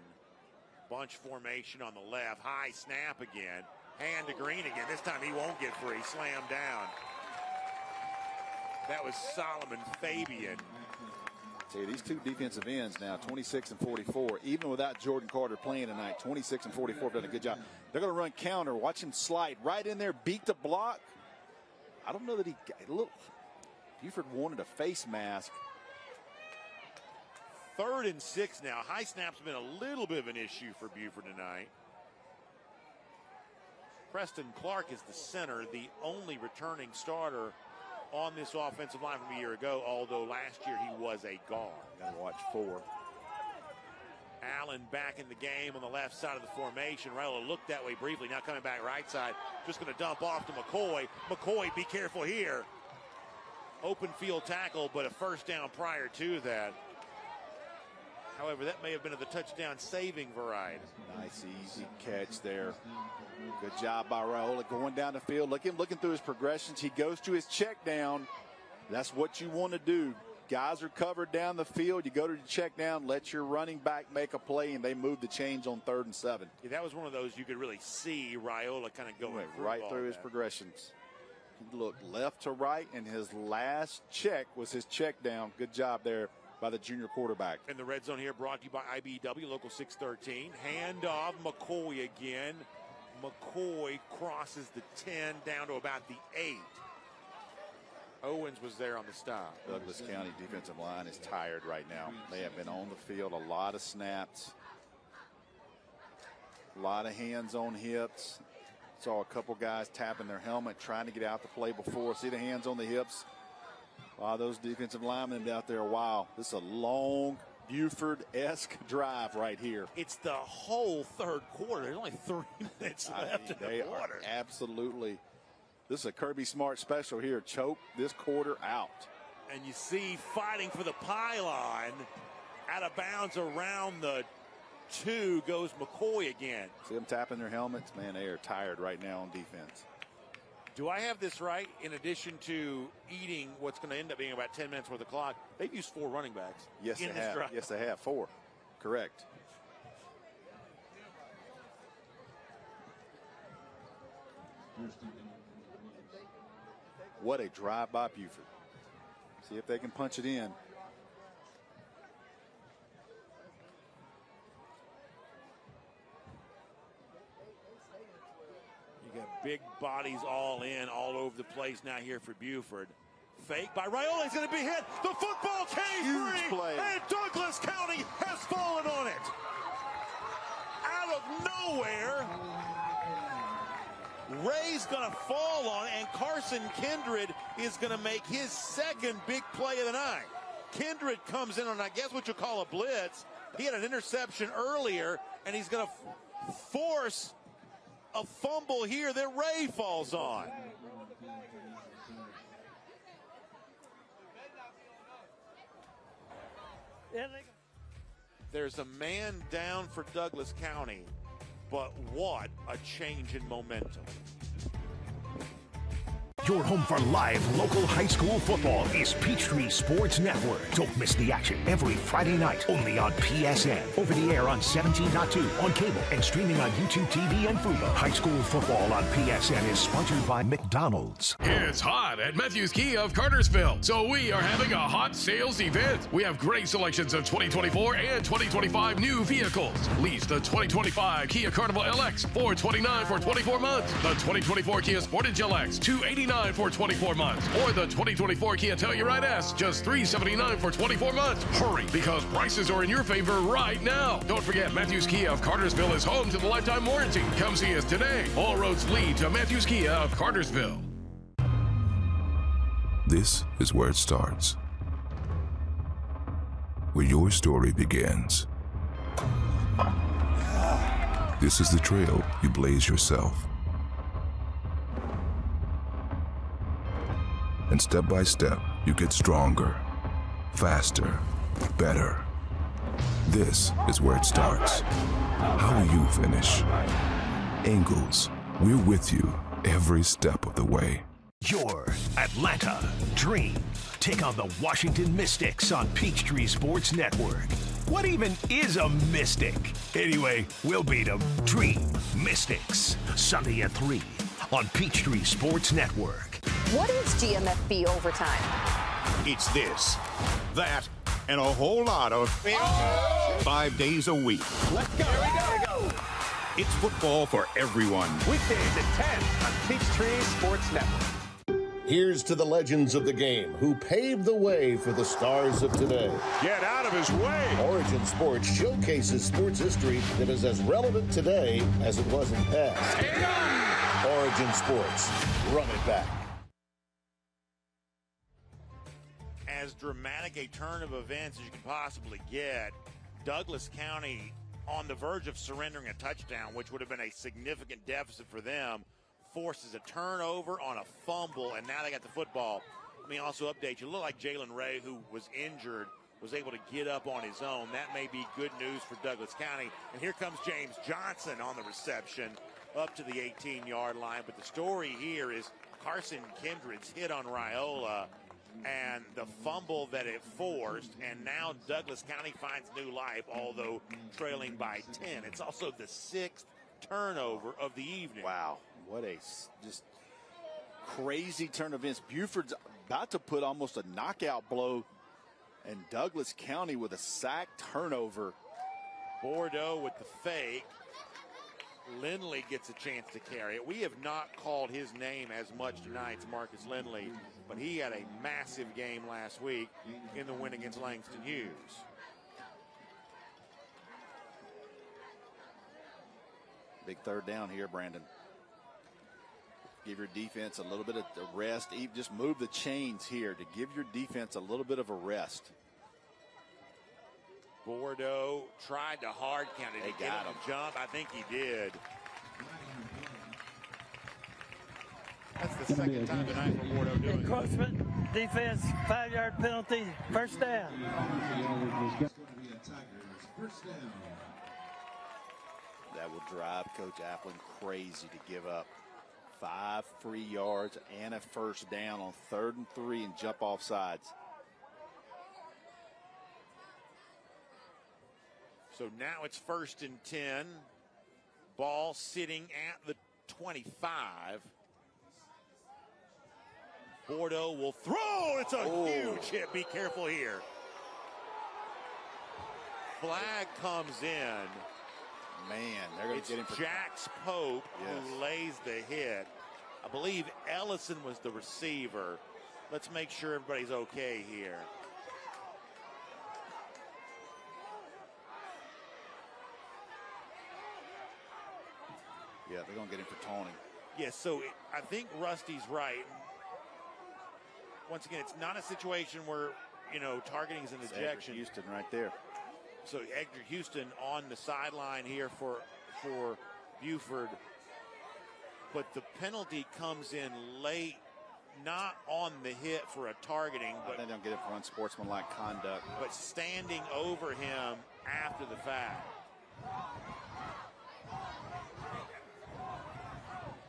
Speaker 17: Bunch formation on the left. High snap again. Hand to Green again. This time he won't get free. Slam down. That was Solomon Fabian.
Speaker 18: See, these two defensive ends now, 26 and 44. Even without Jordan Carter playing tonight, 26 and 44 have done a good job. They're going to run counter. Watch him slide right in there, beat the block. I don't know that he got a little. Buford wanted a face mask.
Speaker 17: 3rd and 6 now. High snap's been a little bit of an issue for Buford tonight. Preston Clark is the center, the only returning starter on this offensive line from a year ago, although last year he was a guard.
Speaker 18: Got to watch 4.
Speaker 17: Allen back in the game on the left side of the formation. Raiola looked that way briefly, now coming back right side. Just going to dump off to McCoy. McCoy, be careful here. Open field tackle, but a first down prior to that. However, that may have been of the touchdown saving variety.
Speaker 18: Nice, easy catch there. Good job by Raiola going down the field. Looking through his progressions. He goes to his check down. That's what you want to do. Guys are covered down the field. You go to the check down, let your running back make a play, and they move the change on 3rd and 7.
Speaker 17: Yeah, that was one of those you could really see Raiola kind of going
Speaker 18: right through his progressions. He looked left to right, and his last check was his check down. Good job there by the junior quarterback.
Speaker 17: In the red zone here, brought to you by IBW, Local 613. Handoff, McCoy again. McCoy crosses the 10 down to about the 8. Owens was there on the stop.
Speaker 18: Douglas County defensive line is tired right now. They have been on the field a lot of snaps. A lot of hands on hips. Saw a couple guys tapping their helmet, trying to get out the play before. See the hands on the hips. Wow, those defensive linemen out there, wow. This is a long Buford-esque drive right here.
Speaker 17: It's the whole 3rd quarter. There's only 3 minutes left in the quarter.
Speaker 18: Absolutely. This is a Kirby Smart special here. Choke this quarter out.
Speaker 17: And you see fighting for the pylon. Out of bounds around the 2 goes McCoy again.
Speaker 18: See them tapping their helmets? Man, they are tired right now on defense.
Speaker 17: Do I have this right? In addition to eating what's going to end up being about 10 minutes worth of clock, they've used 4 running backs.
Speaker 18: Yes, they have.
Speaker 17: Drive.
Speaker 18: Yes, they have. 4. Correct. What a drive by Buford. See if they can punch it in.
Speaker 17: You got big bodies all in, all over the place now here for Buford. Fake by Raiola. He's going to be hit. The football came free.
Speaker 18: Play.
Speaker 17: And Douglas County has fallen on it. Out of nowhere. Ray's going to fall on it, and Carson Kindred is going to make his 2nd big play of the night. Kindred comes in on, I guess, what you call a blitz. He had an interception earlier, and he's going to force a fumble here that Ray falls on. There's a man down for Douglas County, but what a change in momentum.
Speaker 3: Your home for live local high school football is Peachtree Sports Network. Don't miss the action every Friday night, only on PSN. Over the air on 17.2, on cable, and streaming on YouTube TV and Fubo. High school football on PSN is sponsored by McDonald's.
Speaker 5: It's hot at Matthews Kia of Cartersville, so we are having a hot sales event. We have great selections of 2024 and 2025 new vehicles. Lease the 2025 Kia Carnival LX, $429 for 24 months. The 2024 Kia Sportage LX, $289 for 24 months. Or the 2024 Kia Telluride S, just $379 for 24 months. Hurry, because prices are in your favor right now. Don't forget, Matthews Kia of Cartersville is home to the lifetime warranty. Come see us today. All roads lead to Matthews Kia of Cartersville.
Speaker 8: This is where it starts. Where your story begins. This is the trail you blaze yourself. And step by step, you get stronger, faster, better. This is where it starts. How will you finish? Ingles, we're with you every step of the way.
Speaker 3: Your Atlanta Dream. Take on the Washington Mystics on Peachtree Sports Network. What even is a Mystic? Anyway, we'll beat them. Dream Mystics. Sunday at 3 on Peachtree Sports Network.
Speaker 9: What is GMFB overtime?
Speaker 7: It's this, that, and a whole lot of 5 days a week.
Speaker 29: Let's go. Here we go.
Speaker 7: It's football for everyone.
Speaker 29: Weekdays at 10 on Peachtree Sports Network.
Speaker 10: Here's to the legends of the game who paved the way for the stars of today.
Speaker 29: Get out of his way.
Speaker 10: Origin Sports showcases sports history that is as relevant today as it was in past. Origin Sports, run it back.
Speaker 17: As dramatic a turn of events as you can possibly get, Douglas County on the verge of surrendering a touchdown, which would have been a significant deficit for them, forces a turnover on a fumble, and now they got the football. Let me also update you. It looked like Jalen Ray, who was injured, was able to get up on his own. That may be good news for Douglas County. And here comes James Johnson on the reception up to the 18-yard line. But the story here is Carson Kindred's hit on Raiola and the fumble that it forced, and now Douglas County finds new life, although trailing by 10. It's also the 6th turnover of the evening.
Speaker 18: Wow, what a just crazy turn of events. Buford's about to put almost a knockout blow, and Douglas County with a sack turnover.
Speaker 17: Bordeaux with the fake. Lindley gets a chance to carry it. We have not called his name as much tonight as Marcus Lindley, but he had a massive game last week in the win against Langston Hughes.
Speaker 18: Big third down here, Brandon. Give your defense a little bit of rest. Just move the chains here to give your defense a little bit of a rest.
Speaker 17: Bordeaux tried to hard count it. He got him. Jump. I think he did. That's the second time tonight for Bordeaux doing it.
Speaker 1: Encroachment, defense, 5-yard penalty, first down.
Speaker 18: That will drive Coach Applin crazy to give up 5 free yards and a first down on 3rd and 3 and jump off sides.
Speaker 17: So now it's 1st and 10. Ball sitting at the 25. Bordeaux will throw. It's a huge hit. Be careful here. Flag comes in.
Speaker 18: Man, they're going to get him for
Speaker 17: Jax Pope who lays the hit. I believe Ellison was the receiver. Let's make sure everybody's okay here.
Speaker 18: Yeah, they're going to get him for taunting.
Speaker 17: Yes, so I think Rusty's right. Once again, it's not a situation where, targeting is an ejection.
Speaker 18: Houston right there.
Speaker 17: So Edgar Houston on the sideline here for Buford. But the penalty comes in late not on the hit for a targeting, but
Speaker 18: they don't get it for unsportsmanlike conduct.
Speaker 17: But standing over him after the fact.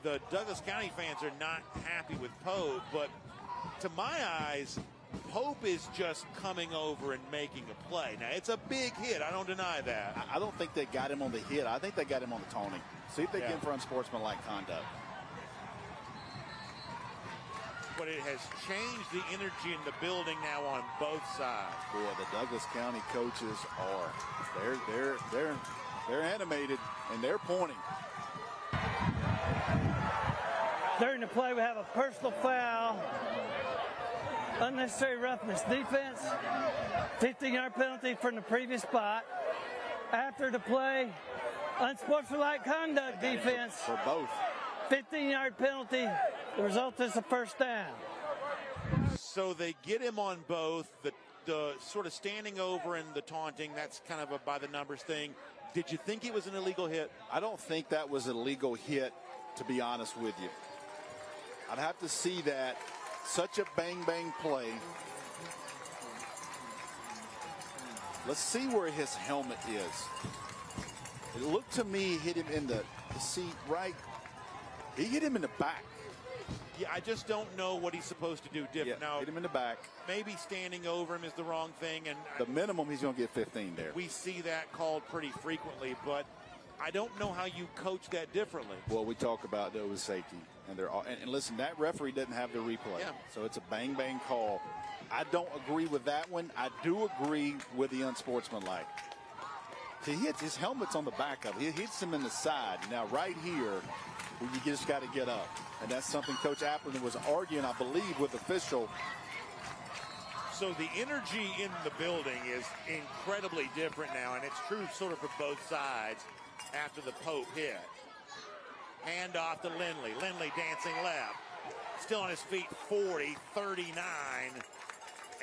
Speaker 17: The Douglas County fans are not happy with Pope, but to my eyes, Pope is just coming over and making a play. Now, it's a big hit. I don't deny that.
Speaker 18: I don't think they got him on the hit. I think they got him on the taunting. See if they get him for unsportsmanlike conduct.
Speaker 17: But it has changed the energy in the building now on both sides.
Speaker 18: Boy, the Douglas County coaches they're animated and they're pointing.
Speaker 1: During the play, we have a personal foul, unnecessary roughness defense, 15-yard penalty from the previous spot. After the play, unsportsmanlike conduct defense.
Speaker 18: For both.
Speaker 1: 15-yard penalty. The result is a first down.
Speaker 17: So they get him on both. The sort of standing over and the taunting, that's kind of a by the numbers thing. Did you think it was an illegal hit?
Speaker 18: I don't think that was an illegal hit, to be honest with you. I'd have to see that. Such a bang-bang play. Let's see where his helmet is. It looked to me hit him in the seat right. He hit him in the back.
Speaker 17: Yeah, I just don't know what he's supposed to do different.
Speaker 18: Yeah,
Speaker 17: now,
Speaker 18: hit him in the back.
Speaker 17: Maybe standing over him is the wrong thing. And
Speaker 18: the minimum, he's going to get 15 there.
Speaker 17: We see that called pretty frequently, but I don't know how you coach that differently.
Speaker 18: Well, we talk about that with safety. And they're all, and listen, that referee doesn't have the replay.
Speaker 17: Yeah.
Speaker 18: So it's a bang-bang call. I don't agree with that one. I do agree with the unsportsmanlike. He hits his helmet's on the back of it. He hits him in the side. Now, right here, you just got to get up. And that's something Coach Appleton was arguing, I believe, with official.
Speaker 17: So the energy in the building is incredibly different now, and it's true sort of for both sides after the Pope hit. Hand off to Lindley. Lindley dancing left. Still on his feet, 40, 39.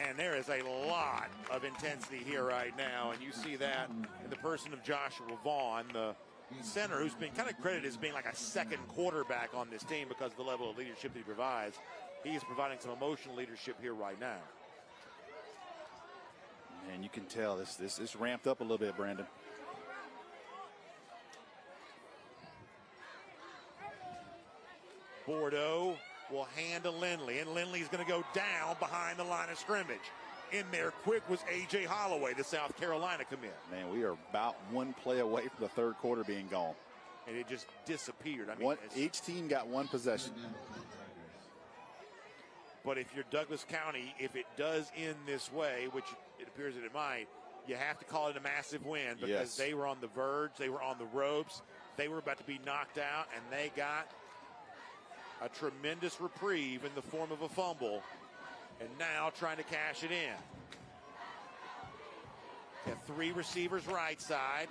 Speaker 17: And there is a lot of intensity here right now. And you see that in the person of Joshua Vaughn, the center, who's been kind of credited as being like a second quarterback on this team because of the level of leadership that he provides. He is providing some emotional leadership here right now.
Speaker 18: And you can tell this ramped up a little bit, Brandon.
Speaker 17: Bordeaux will hand to Lindley, and Lindley's going to go down behind the line of scrimmage. In there quick was A.J. Holloway, the South Carolina commit.
Speaker 18: Man, we are about one play away from the third quarter being gone.
Speaker 17: And it just disappeared. I mean,
Speaker 18: each team got one possession.
Speaker 17: But if you're Douglas County, if it does end this way, which it appears that it might, you have to call it a massive win because they were on the verge, they were on the ropes, they were about to be knocked out, and they got a tremendous reprieve in the form of a fumble, and now trying to cash it in. Got three receivers right side.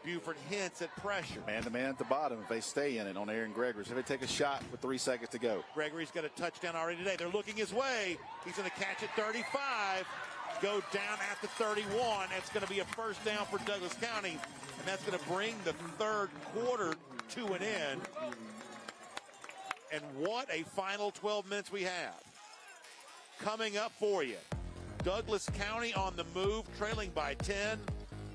Speaker 17: Buford hints at pressure.
Speaker 18: Man-to-man at the bottom if they stay in it on Aaron Gregory. So they take a shot with 3 seconds to go.
Speaker 17: Gregory's got a touchdown already today. They're looking his way. He's going to catch at 35. Go down at the 31. That's going to be a first down for Douglas County, and that's going to bring the third quarter to an end. And what a final 12 minutes we have. Coming up for you, Douglas County on the move, trailing by 10.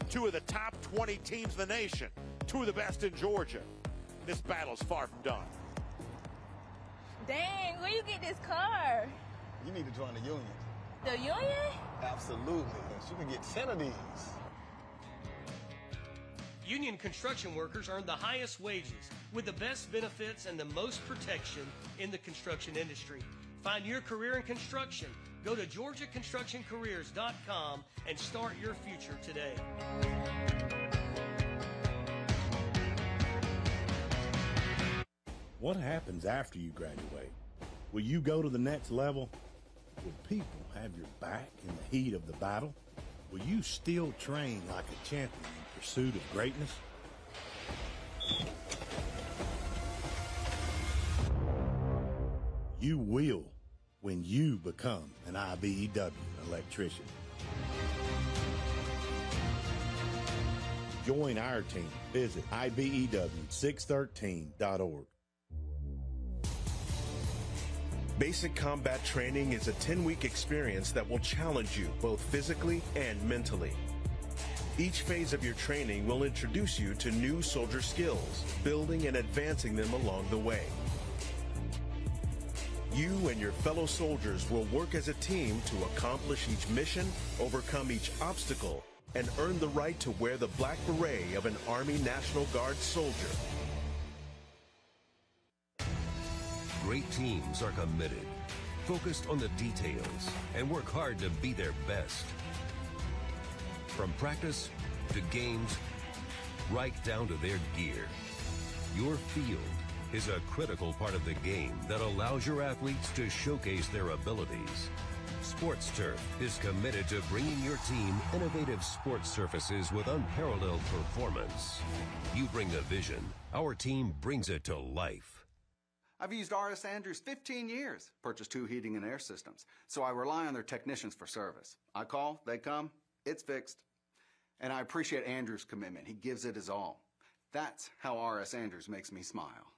Speaker 17: Two of the top 20 teams in the nation. Two of the best in Georgia. This battle is far from done.
Speaker 12: Dang, where you get this car?
Speaker 4: You need to join the union.
Speaker 12: The union?
Speaker 4: Absolutely. You can get 10 of these.
Speaker 11: Union construction workers earn the highest wages with the best benefits and the most protection in the construction industry. Find your career in construction. Go to GeorgiaConstructionCareers.com and start your future today.
Speaker 13: What happens after you graduate? Will you go to the next level? Will people have your back in the heat of the battle? Will you still train like a champion in pursuit of greatness? You will when you become an IBEW electrician. Join our team. Visit IBEW613.org.
Speaker 14: Basic combat training is a 10-week experience that will challenge you both physically and mentally. Each phase of your training will introduce you to new soldier skills, building and advancing them along the way. You and your fellow soldiers will work as a team to accomplish each mission, overcome each obstacle, and earn the right to wear the black beret of an Army National Guard soldier.
Speaker 15: Great teams are committed, focused on the details, and work hard to be their best. From practice to games, right down to their gear. Your field is a critical part of the game that allows your athletes to showcase their abilities. Sports Turf is committed to bringing your team innovative sports surfaces with unparalleled performance. You bring the vision, our team brings it to life.
Speaker 16: I've used R.S. Andrews 15 years, purchased 2 heating and air systems, so I rely on their technicians for service. I call, they come, it's fixed. And I appreciate Andrews' commitment. He gives it his all. That's how R.S. Andrews makes me smile.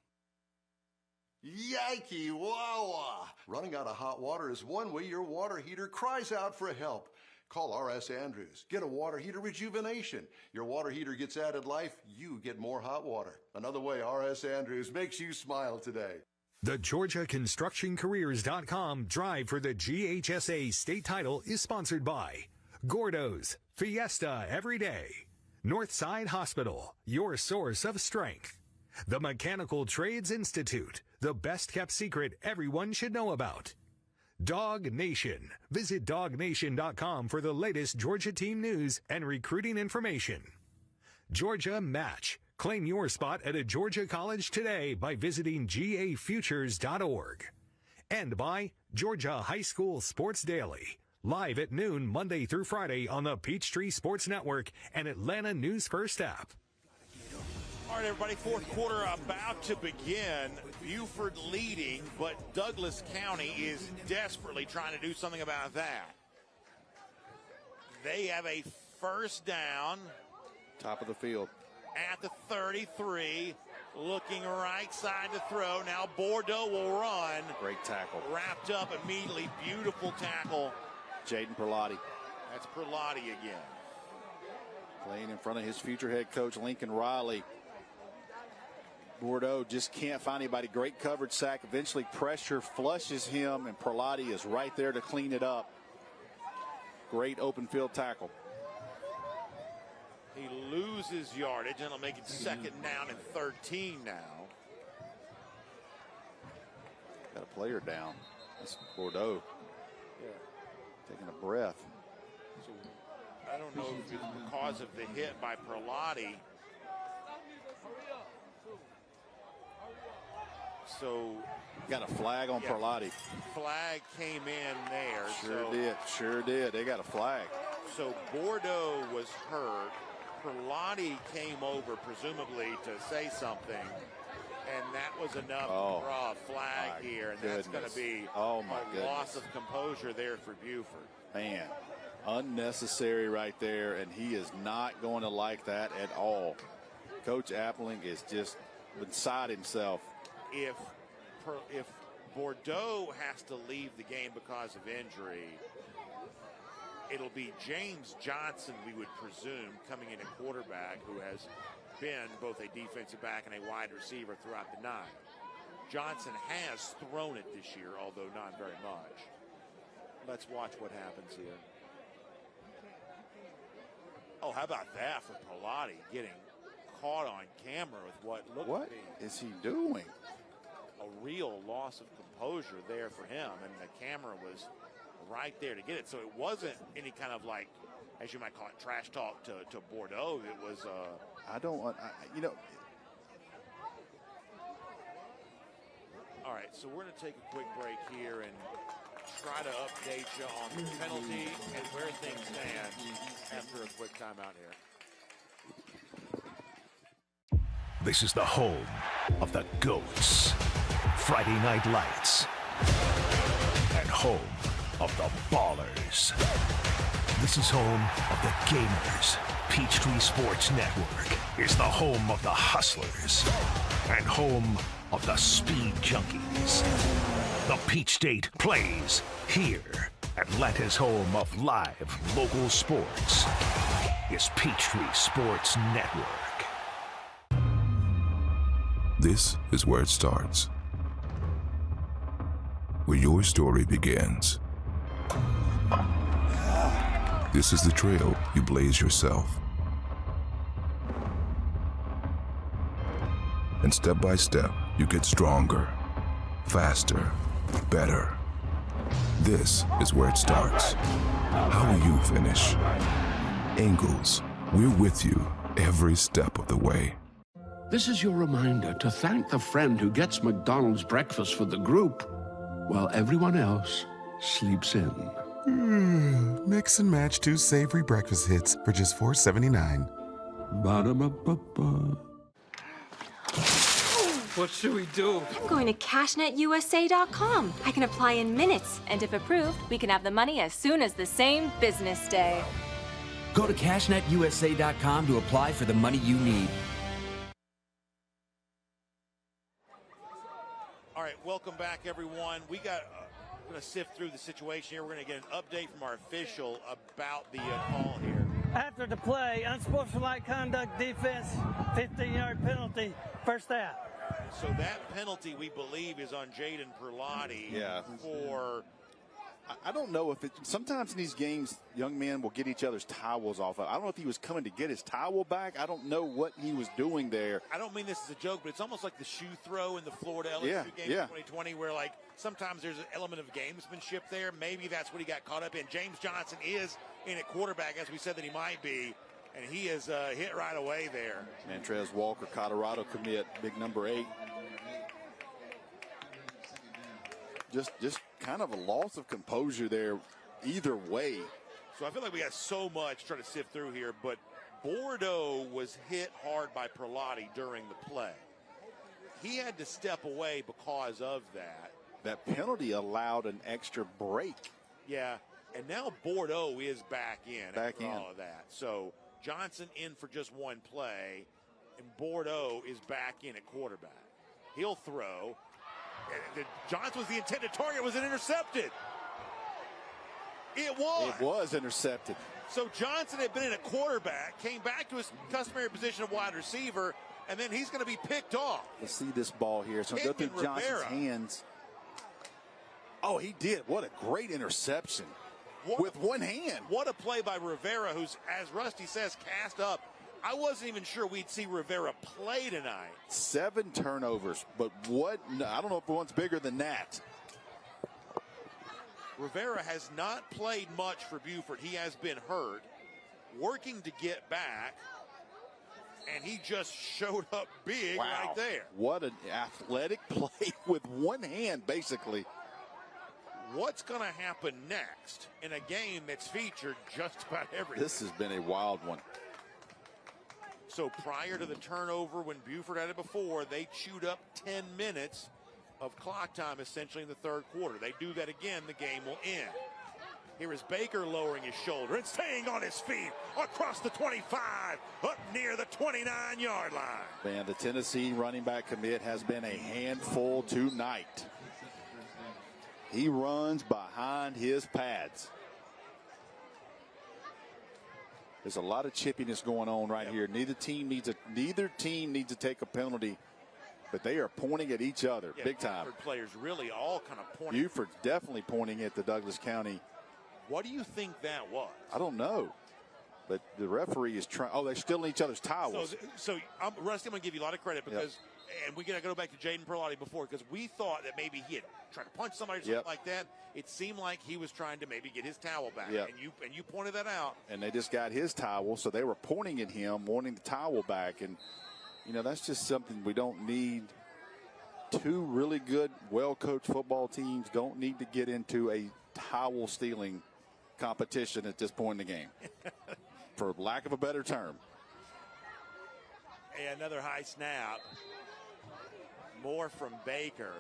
Speaker 19: Yikey wawa! Running out of hot water is one way your water heater cries out for help. Call R.S. Andrews. Get a water heater rejuvenation. Your water heater gets added life, you get more hot water. Another way R.S. Andrews makes you smile today.
Speaker 25: The GeorgiaConstructionCareers.com drive for the GHSA state title is sponsored by Gordo's Fiesta Every Day, Northside Hospital, your source of strength, the Mechanical Trades Institute, the best kept secret everyone should know about, Dog Nation. Visit DogNation.com for the latest Georgia team news and recruiting information. Georgia Match. Claim your spot at a Georgia college today by visiting gafutures.org. And by Georgia High School Sports Daily. Live at noon Monday through Friday on the Peachtree Sports Network and Atlanta News First app.
Speaker 17: All right, everybody, fourth quarter about to begin. Buford leading, but Douglas County is desperately trying to do something about that. They have a first down.
Speaker 18: Top of the field.
Speaker 17: At the 33, looking right side to throw. Now Bordeaux will run.
Speaker 18: Great tackle.
Speaker 17: Wrapped up immediately. Beautiful tackle.
Speaker 18: Jaden Perlotti.
Speaker 17: That's Perlotti again.
Speaker 18: Playing in front of his future head coach, Lincoln Riley. Bordeaux just can't find anybody. Great coverage sack. Eventually pressure flushes him, and Perlotti is right there to clean it up. Great open field tackle.
Speaker 17: He loses yardage, and it'll make it second down and 13 now.
Speaker 18: Got a player down. That's Bordeaux.
Speaker 17: Yeah.
Speaker 18: Taking a breath.
Speaker 17: So I don't know if it's because of the hit by Perlotti. So
Speaker 18: got a flag on Perlotti.
Speaker 17: Flag came in there.
Speaker 18: Sure did. They got a flag.
Speaker 17: So Bordeaux was hurt. Perlotti came over presumably to say something, and that was enough to draw a flag here, and that's going to be a loss of composure there for Buford.
Speaker 18: Man, unnecessary right there, and he is not going to like that at all. Coach Appling is just beside himself.
Speaker 17: If Bordeaux has to leave the game because of injury, it'll be James Johnson, we would presume, coming in at quarterback, who has been both a defensive back and a wide receiver throughout the night. Johnson has thrown it this year, although not very much. Let's watch what happens here. Oh, how about that for Perlotti, getting caught on camera with what looked to be.
Speaker 18: What is he doing?
Speaker 17: A real loss of composure there for him, and the camera was right there to get it. So it wasn't any kind of, like, as you might call it, trash talk to Bordeaux. It was all right, so we're going to take a quick break here and try to update you on the penalty and where things stand after a quick timeout here.
Speaker 3: This is the home of the GOATs. Friday Night Lights. And home of the Ballers. This is home of the Gamers. Peachtree Sports Network is the home of the Hustlers. And home of the Speed Junkies. The Peach State plays here. Atlanta's home of live local sports is Peachtree Sports Network.
Speaker 8: This is where it starts, where your story begins. This is the trail you blaze yourself. And step by step, you get stronger, faster, better. This is where it starts. How will you finish? Ingalls, we're with you every step of the way.
Speaker 6: This is your reminder to thank the friend who gets McDonald's breakfast for the group while everyone else sleeps in.
Speaker 20: Mix and match 2 savory breakfast hits for just $4.79.
Speaker 6: Ba-da-ba-ba-ba.
Speaker 21: What should we do?
Speaker 22: I'm going to CashNetUSA.com. I can apply in minutes, and if approved, we can have the money as soon as the same business day.
Speaker 23: Go to CashNetUSA.com to apply for the money you need.
Speaker 17: All right, welcome back, everyone. We're going to sift through the situation here. We're going to get an update from our official about the call here.
Speaker 1: After the play, unsportsmanlike conduct, defense, 15-yard penalty, first out.
Speaker 17: So that penalty, we believe, is on Jaden Perlotti.
Speaker 18: Yeah.
Speaker 17: For
Speaker 18: I don't know if it. Sometimes in these games, young men will get each other's towels off. I don't know if he was coming to get his towel back. I don't know what he was doing there.
Speaker 17: I don't mean this as a joke, but it's almost like the shoe throw in the Florida LSU game in 2020, where like sometimes there's an element of gamesmanship there. Maybe that's what he got caught up in. James Johnson is in at quarterback, as we said that he might be, and he is hit right away there.
Speaker 18: Mantrez Walker, Colorado commit, big number 8. Just kind of a loss of composure there either way.
Speaker 17: So I feel like we got so much trying to sift through here, but Bordeaux was hit hard by Perlotti during the play. He had to step away because of that.
Speaker 18: That penalty allowed an extra break.
Speaker 17: Yeah, and now Bordeaux is back in after
Speaker 18: in.
Speaker 17: all of that. So Johnson in for just one play, and Bordeaux is back in at quarterback. He'll throw. Johnson was the intended target. Was it intercepted? It was.
Speaker 18: It was intercepted.
Speaker 17: So Johnson had been in a quarterback, came back to his customary position of wide receiver, and then he's going to be picked off.
Speaker 18: Let's see this ball here. So go through Johnson's hands. Oh, he did. What a great interception. With one hand.
Speaker 17: What a play by Rivera, who's, as Rusty says, cast up. I wasn't even sure we'd see Rivera play tonight.
Speaker 18: 7 turnovers, but what? I don't know if one's bigger than that.
Speaker 17: Rivera has not played much for Buford. He has been hurt, working to get back, and he just showed up big right there.
Speaker 18: What an athletic play with one hand, basically.
Speaker 17: What's going to happen next in a game that's featured just about everything?
Speaker 18: This has been a wild one.
Speaker 17: So prior to the turnover, when Buford had it before, they chewed up 10 minutes of clock time essentially in the third quarter. They do that again, the game will end. Here is Baker lowering his shoulder and staying on his feet across the 25, up near the 29-yard line.
Speaker 18: Man, the Tennessee running back commit has been a handful tonight. He runs behind his pads. There's a lot of chippiness going on right here. Neither team needs to take a penalty, but they are pointing at each other big time.
Speaker 17: Buford players really all kind of pointing.
Speaker 18: Buford's definitely pointing at the Douglas County.
Speaker 17: What do you think that was?
Speaker 18: I don't know, but the referee is trying. Oh, they're still in each other's towels.
Speaker 17: So Rusty, I'm going to give you a lot of credit because, and we got to go back to Jaden Perlotti before, because we thought that maybe he had tried to punch somebody or something like that. It seemed like he was trying to maybe get his towel back, and you pointed that out.
Speaker 18: And they just got his towel, so they were pointing at him, wanting the towel back, and that's just something we don't need. 2 really good, well-coached football teams don't need to get into a towel stealing competition at this point in the game, for lack of a better term.
Speaker 17: And another high snap. More from Baker.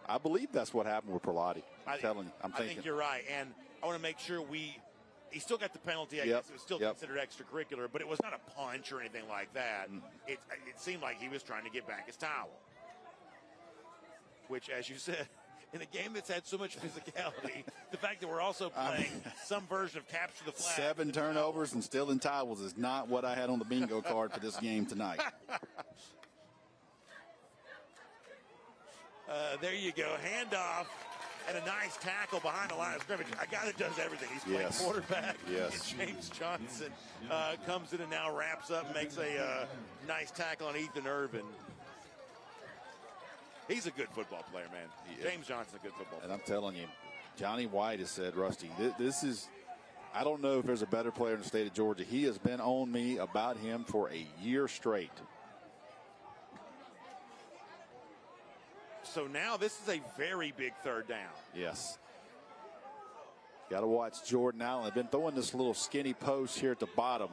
Speaker 18: I believe that's what happened with Perlotti. I'm telling you.
Speaker 17: I think you're right. And I want to make sure he still got the penalty. I guess it was still considered extracurricular, but it was not a punch or anything like that. It seemed like he was trying to get back his towel. which, as you said, in a game that's had so much physicality, the fact that we're also playing some version of capture the flag.
Speaker 18: 7 turnovers and stealing towels is not what I had on the bingo card for this game tonight.
Speaker 17: There you go. Handoff and a nice tackle behind the line of scrimmage. A guy that does everything. He's playing quarterback.
Speaker 18: Yes.
Speaker 17: James Johnson comes in and now wraps up and makes a nice tackle on Ethan Irvin. He's a good football player, man. James Johnson's a good football player.
Speaker 18: And I'm telling you, Johnny White has said, Rusty, this is, I don't know if there's a better player in the state of Georgia. He has been on me about him for a year straight.
Speaker 17: So now this is a very big third down.
Speaker 18: Yes. Got to watch Jordan Allen. They've been throwing this little skinny post here at the bottom.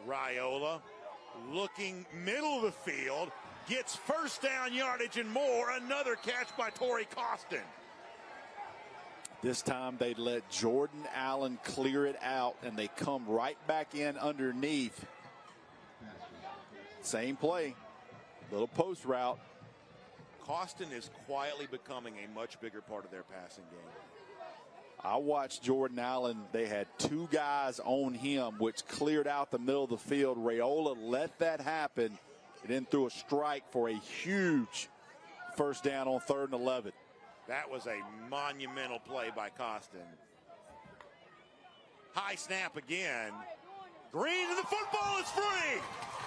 Speaker 17: Raiola looking middle of the field. Gets first down yardage and more. Another catch by Torrey Costin.
Speaker 18: This time they let Jordan Allen clear it out, and they come right back in underneath. Same play. Little post route.
Speaker 17: Costin is quietly becoming a much bigger part of their passing game.
Speaker 18: I watched Jordan Allen. They had 2 guys on him, which cleared out the middle of the field. Raiola let that happen, and then threw a strike for a huge first down on 3rd and 11.
Speaker 17: That was a monumental play by Costin. High snap again. Green, and the football is free.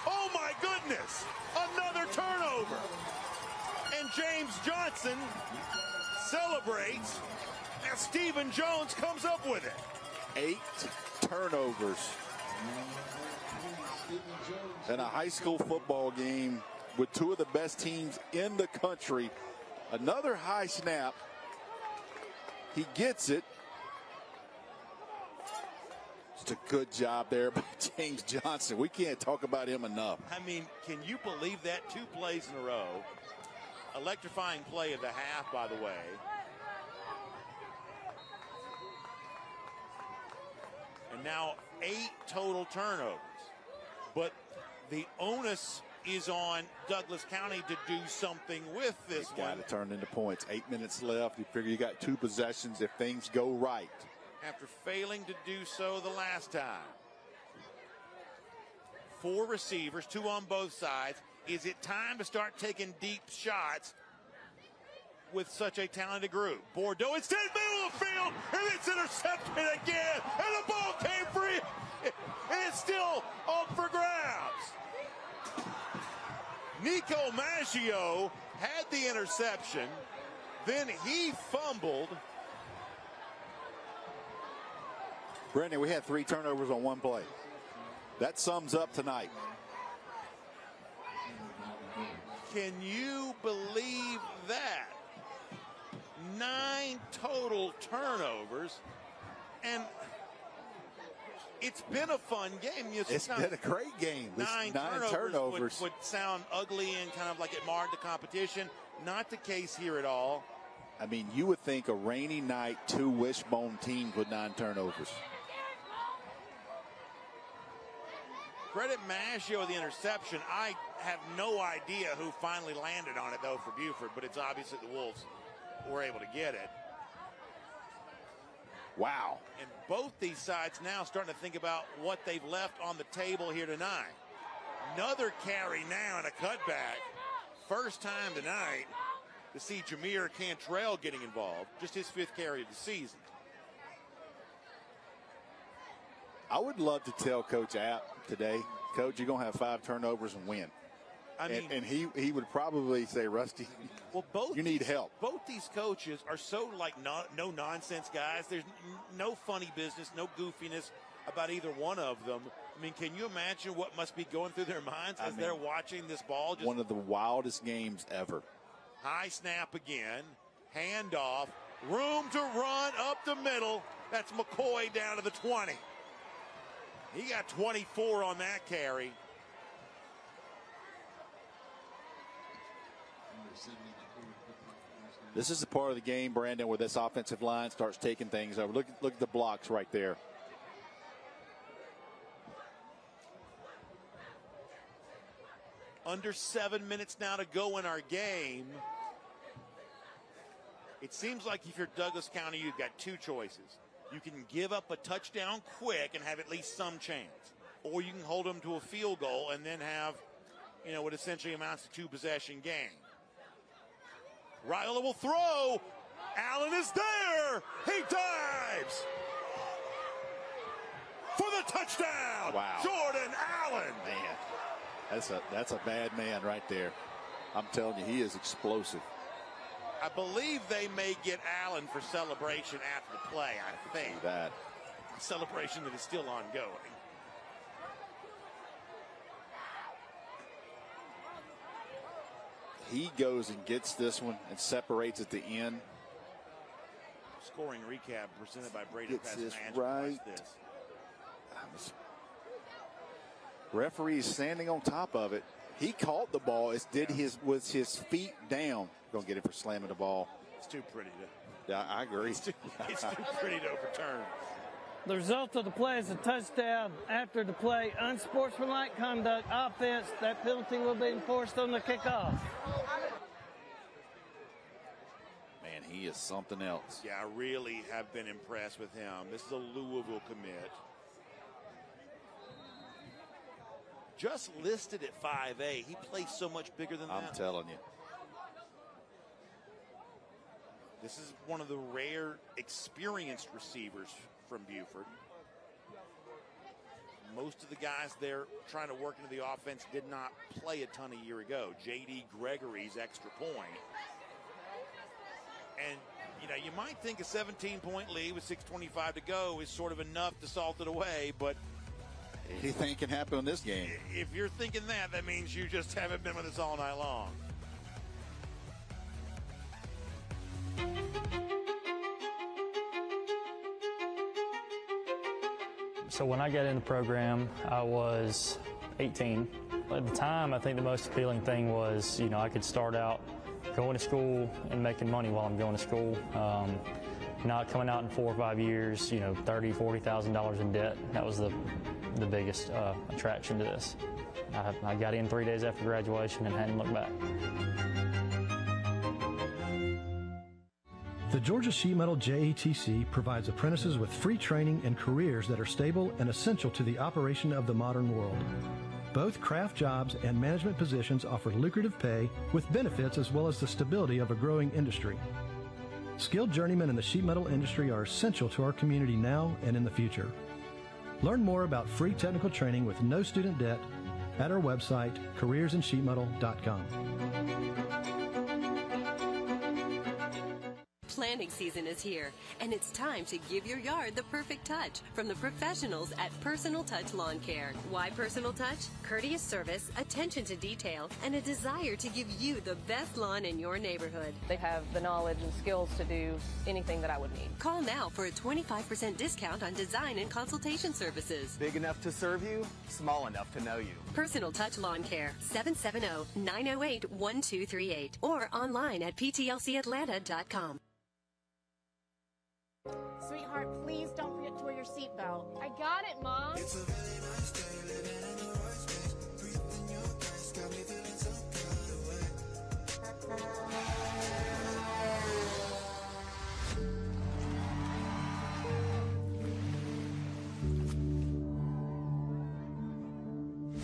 Speaker 17: Oh, my goodness. Another turnover. And James Johnson celebrates as Stephen Jones comes up with it.
Speaker 18: 8 turnovers in a high school football game with 2 of the best teams in the country. Another high snap. He gets it. Just a good job there by James Johnson. We can't talk about him enough.
Speaker 17: I mean, can you believe that? 2 plays in a row. Electrifying play of the half, by the way. And now 8 total turnovers. But the onus is on Douglas County to do something with this one.
Speaker 18: Got to turn into points. 8 minutes left. You figure you got 2 possessions if things go right.
Speaker 17: After failing to do so the last time. 4 receivers, 2 on both sides. Is it time to start taking deep shots with such a talented group? Bordeaux, instead, middle of the field, and it's intercepted again, and the ball came free, and it's still up for grabs. Nico Maggio had the interception, then he fumbled.
Speaker 18: Brandon, we had 3 turnovers on 1 play. That sums up tonight.
Speaker 17: Can you believe that? 9 total turnovers, and it's been a fun game.
Speaker 18: It's been a great game.
Speaker 17: 9 turnovers would sound ugly and kind of like it marred the competition. Not the case here at all.
Speaker 18: I mean, you would think a rainy night, 2 wishbone teams with 9 turnovers.
Speaker 17: Credit Maggio with the interception. I have no idea who finally landed on it, though, for Buford, but it's obvious that the Wolves were able to get it.
Speaker 18: Wow.
Speaker 17: And both these sides now starting to think about what they've left on the table here tonight. Another carry now and a cutback. First time tonight to see Jameer Cantrell getting involved. Just his 5th carry of the season.
Speaker 18: I would love to tell Coach App today, Coach, you're going to have 5 turnovers and win.
Speaker 17: I mean,
Speaker 18: and he would probably say, Rusty, you need help.
Speaker 17: Both these coaches are so no nonsense guys. There's no funny business, no goofiness about either one of them. I mean, can you imagine what must be going through their minds as they're watching this ball?
Speaker 18: One of the wildest games ever.
Speaker 17: High snap again, handoff, room to run up the middle. That's McCoy down to the 20. He got 24 on that carry.
Speaker 18: This is the part of the game, Brandon, where this offensive line starts taking things over. Look at the blocks right there.
Speaker 17: Under 7 minutes now to go in our game. It seems like if you're Douglas County, you've got two choices. You can give up a touchdown quick and have at least some chance, or you can hold them to a field goal and then have, what essentially amounts to two-possession game. Raiola will throw. Allen is there. He dives for the touchdown.
Speaker 18: Wow.
Speaker 17: Jordan Allen.
Speaker 18: Man, that's a bad man right there. I'm telling you, he is explosive.
Speaker 17: I believe they may get Allen for celebration after the play, I think.
Speaker 18: That
Speaker 17: celebration that is still ongoing.
Speaker 18: He goes and gets this one and separates at the end.
Speaker 17: Scoring recap presented by Brady.
Speaker 18: Gets this right. Referee is standing on top of it. He caught the ball. Was his feet down. Gonna get it for slamming the ball.
Speaker 17: It's too pretty to.
Speaker 18: Yeah, I agree.
Speaker 17: It's too pretty to overturn.
Speaker 1: The result of the play is a touchdown. After the play, unsportsmanlike conduct, offense. That penalty will be enforced on the kickoff.
Speaker 18: Man, he is something else.
Speaker 17: Yeah, I really have been impressed with him. This is a Louisville commit. Just listed at 5'8". He plays so much bigger than that.
Speaker 18: I'm telling you.
Speaker 17: This is one of the rare experienced receivers from Buford. Most of the guys there trying to work into the offense did not play a ton a year ago. J.D. Gregory's extra point. And, you might think a 17-point lead with 6:25 to go is sort of enough to salt it away, but
Speaker 18: anything can happen in this game.
Speaker 17: If you're thinking that means you just haven't been with us all night long.
Speaker 2: So when I got in the program, I was 18. At the time, I think the most appealing thing was, I could start out going to school and making money while I'm going to school. Not coming out in 4 or 5 years, $30,000, $40,000 in debt. That was the biggest attraction to this. I got in 3 days after graduation and hadn't looked back.
Speaker 5: The Georgia Sheet Metal JATC provides apprentices with free training and careers that are stable and essential to the operation of the modern world. Both craft jobs and management positions offer lucrative pay with benefits as well as the stability of a growing industry. Skilled journeymen in the sheet metal industry are essential to our community now and in the future. Learn more about free technical training with no student debt at our website, careersinsheetmetal.com.
Speaker 7: Planting season is here, and it's time to give your yard the perfect touch from the professionals at Personal Touch Lawn Care. Why Personal Touch? Courteous service, attention to detail, and a desire to give you the best lawn in your neighborhood.
Speaker 9: They have the knowledge and skills to do anything that I would need.
Speaker 7: Call now for a 25% discount on design and consultation services.
Speaker 21: Big enough to serve you, small enough to know you.
Speaker 7: Personal Touch Lawn Care, 770-908-1238, or online at ptlcatlanta.com.
Speaker 24: Sweetheart, please don't forget to wear your seatbelt. I got it, Mom. It's a really nice day, living in the right space. Breathing your gas, got me feeling some kind of way.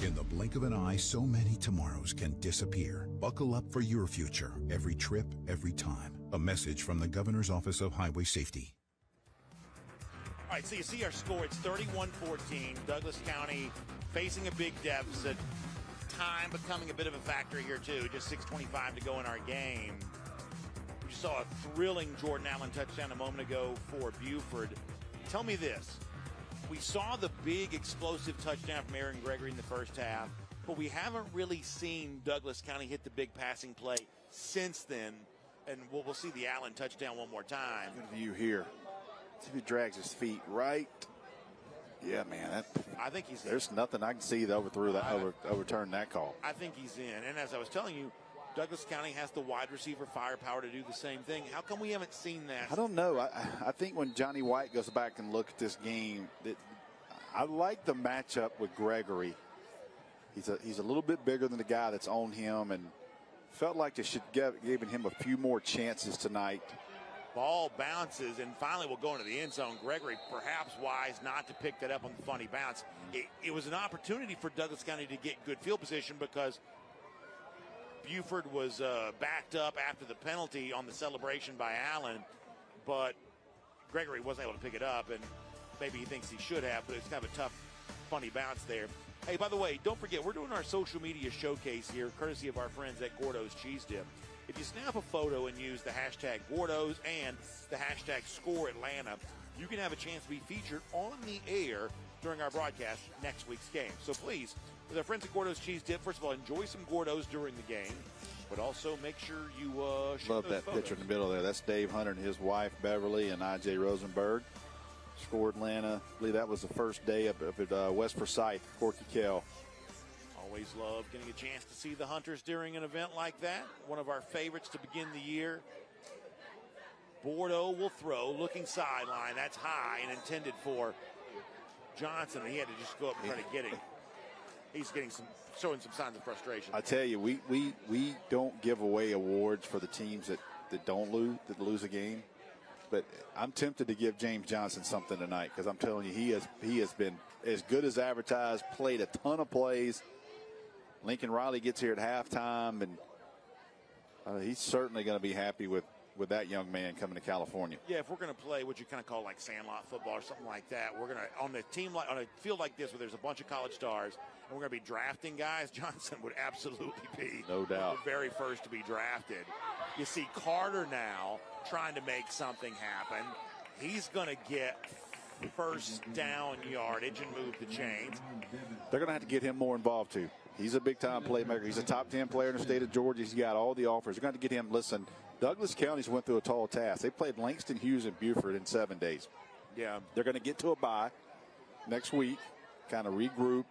Speaker 26: In the blink of an eye, so many tomorrows can disappear. Buckle up for your future. Every trip, every time. A message from the Governor's Office of Highway Safety.
Speaker 17: All right, so you see our score. It's 31-14. Douglas County facing a big deficit. Time becoming a bit of a factor here, too. Just 6:25 to go in our game. We just saw a thrilling Jordan Allen touchdown a moment ago for Buford. Tell me this. We saw the big explosive touchdown from Aaron Gregory in the first half, but we haven't really seen Douglas County hit the big passing play since then. And we'll see the Allen touchdown one more time.
Speaker 18: Good view here. See if he drags his feet right. Yeah, man.
Speaker 17: I think he's
Speaker 18: There's
Speaker 17: in.
Speaker 18: nothing I can see to overturn that call.
Speaker 17: I think he's in. And as I was telling you, Douglas County has the wide receiver firepower to do the same thing. How come we haven't seen that?
Speaker 18: I don't know. I think when Johnny White goes back and look at this game, I like the matchup with Gregory. He's a little bit bigger than the guy that's on him, and felt like they should given him a few more chances tonight
Speaker 17: Ball bounces and finally will go into the end zone. Gregory perhaps wise not to pick that up on the funny bounce. It was an opportunity for Douglas County to get good field position because Buford was backed up after the penalty on the celebration by Allen, but Gregory wasn't able to pick it up, and maybe he thinks he should have, but it's kind of a tough, funny bounce there. Hey, by the way, don't forget, we're doing our social media showcase here, courtesy of our friends at Gordo's Cheese Dip. If you snap a photo and use the hashtag Gordo's and the hashtag ScoreAtlanta, you can have a chance to be featured on the air during our broadcast next week's game. So please, with our friends at Gordo's Cheese Dip, first of all, enjoy some Gordo's during the game, but also make sure you share
Speaker 18: Love
Speaker 17: those
Speaker 18: that
Speaker 17: photos.
Speaker 18: picture in the middle there. That's Dave Hunter and his wife, Beverly, and I.J. Rosenberg. ScoreAtlanta. I believe that was the first day up at West Forsyth, Corky Kell.
Speaker 17: Always love getting a chance to see the Hunters during an event like that. One of our favorites to begin the year. Bordeaux will throw, looking sideline. That's high and intended for Johnson. He had to just go up and try to get it. He's showing some signs of frustration.
Speaker 18: I tell you, we don't give away awards for the teams that don't lose, that lose a game. But I'm tempted to give James Johnson something tonight because I'm telling you, he has been as good as advertised, played a ton of plays. Lincoln Riley gets here at halftime, and he's certainly going to be happy with that young man coming to California.
Speaker 17: Yeah, if we're going to play what you kind of call like sandlot football or something like that, we're going to on a field like this where there's a bunch of college stars and we're going to be drafting guys. Johnson would absolutely be
Speaker 18: no doubt
Speaker 17: the very first to be drafted. You see Carter now trying to make something happen. He's going to get first down yardage and move the chains.
Speaker 18: They're going to have to get him more involved too. He's a big-time playmaker. He's a top 10 player in the state of Georgia. He's got all the offers. They're going to get him. Listen, Douglas County's went through a tall task. They played Langston Hughes and Buford in 7 days.
Speaker 17: Yeah.
Speaker 18: They're going to get to a bye next week, kind of regroup,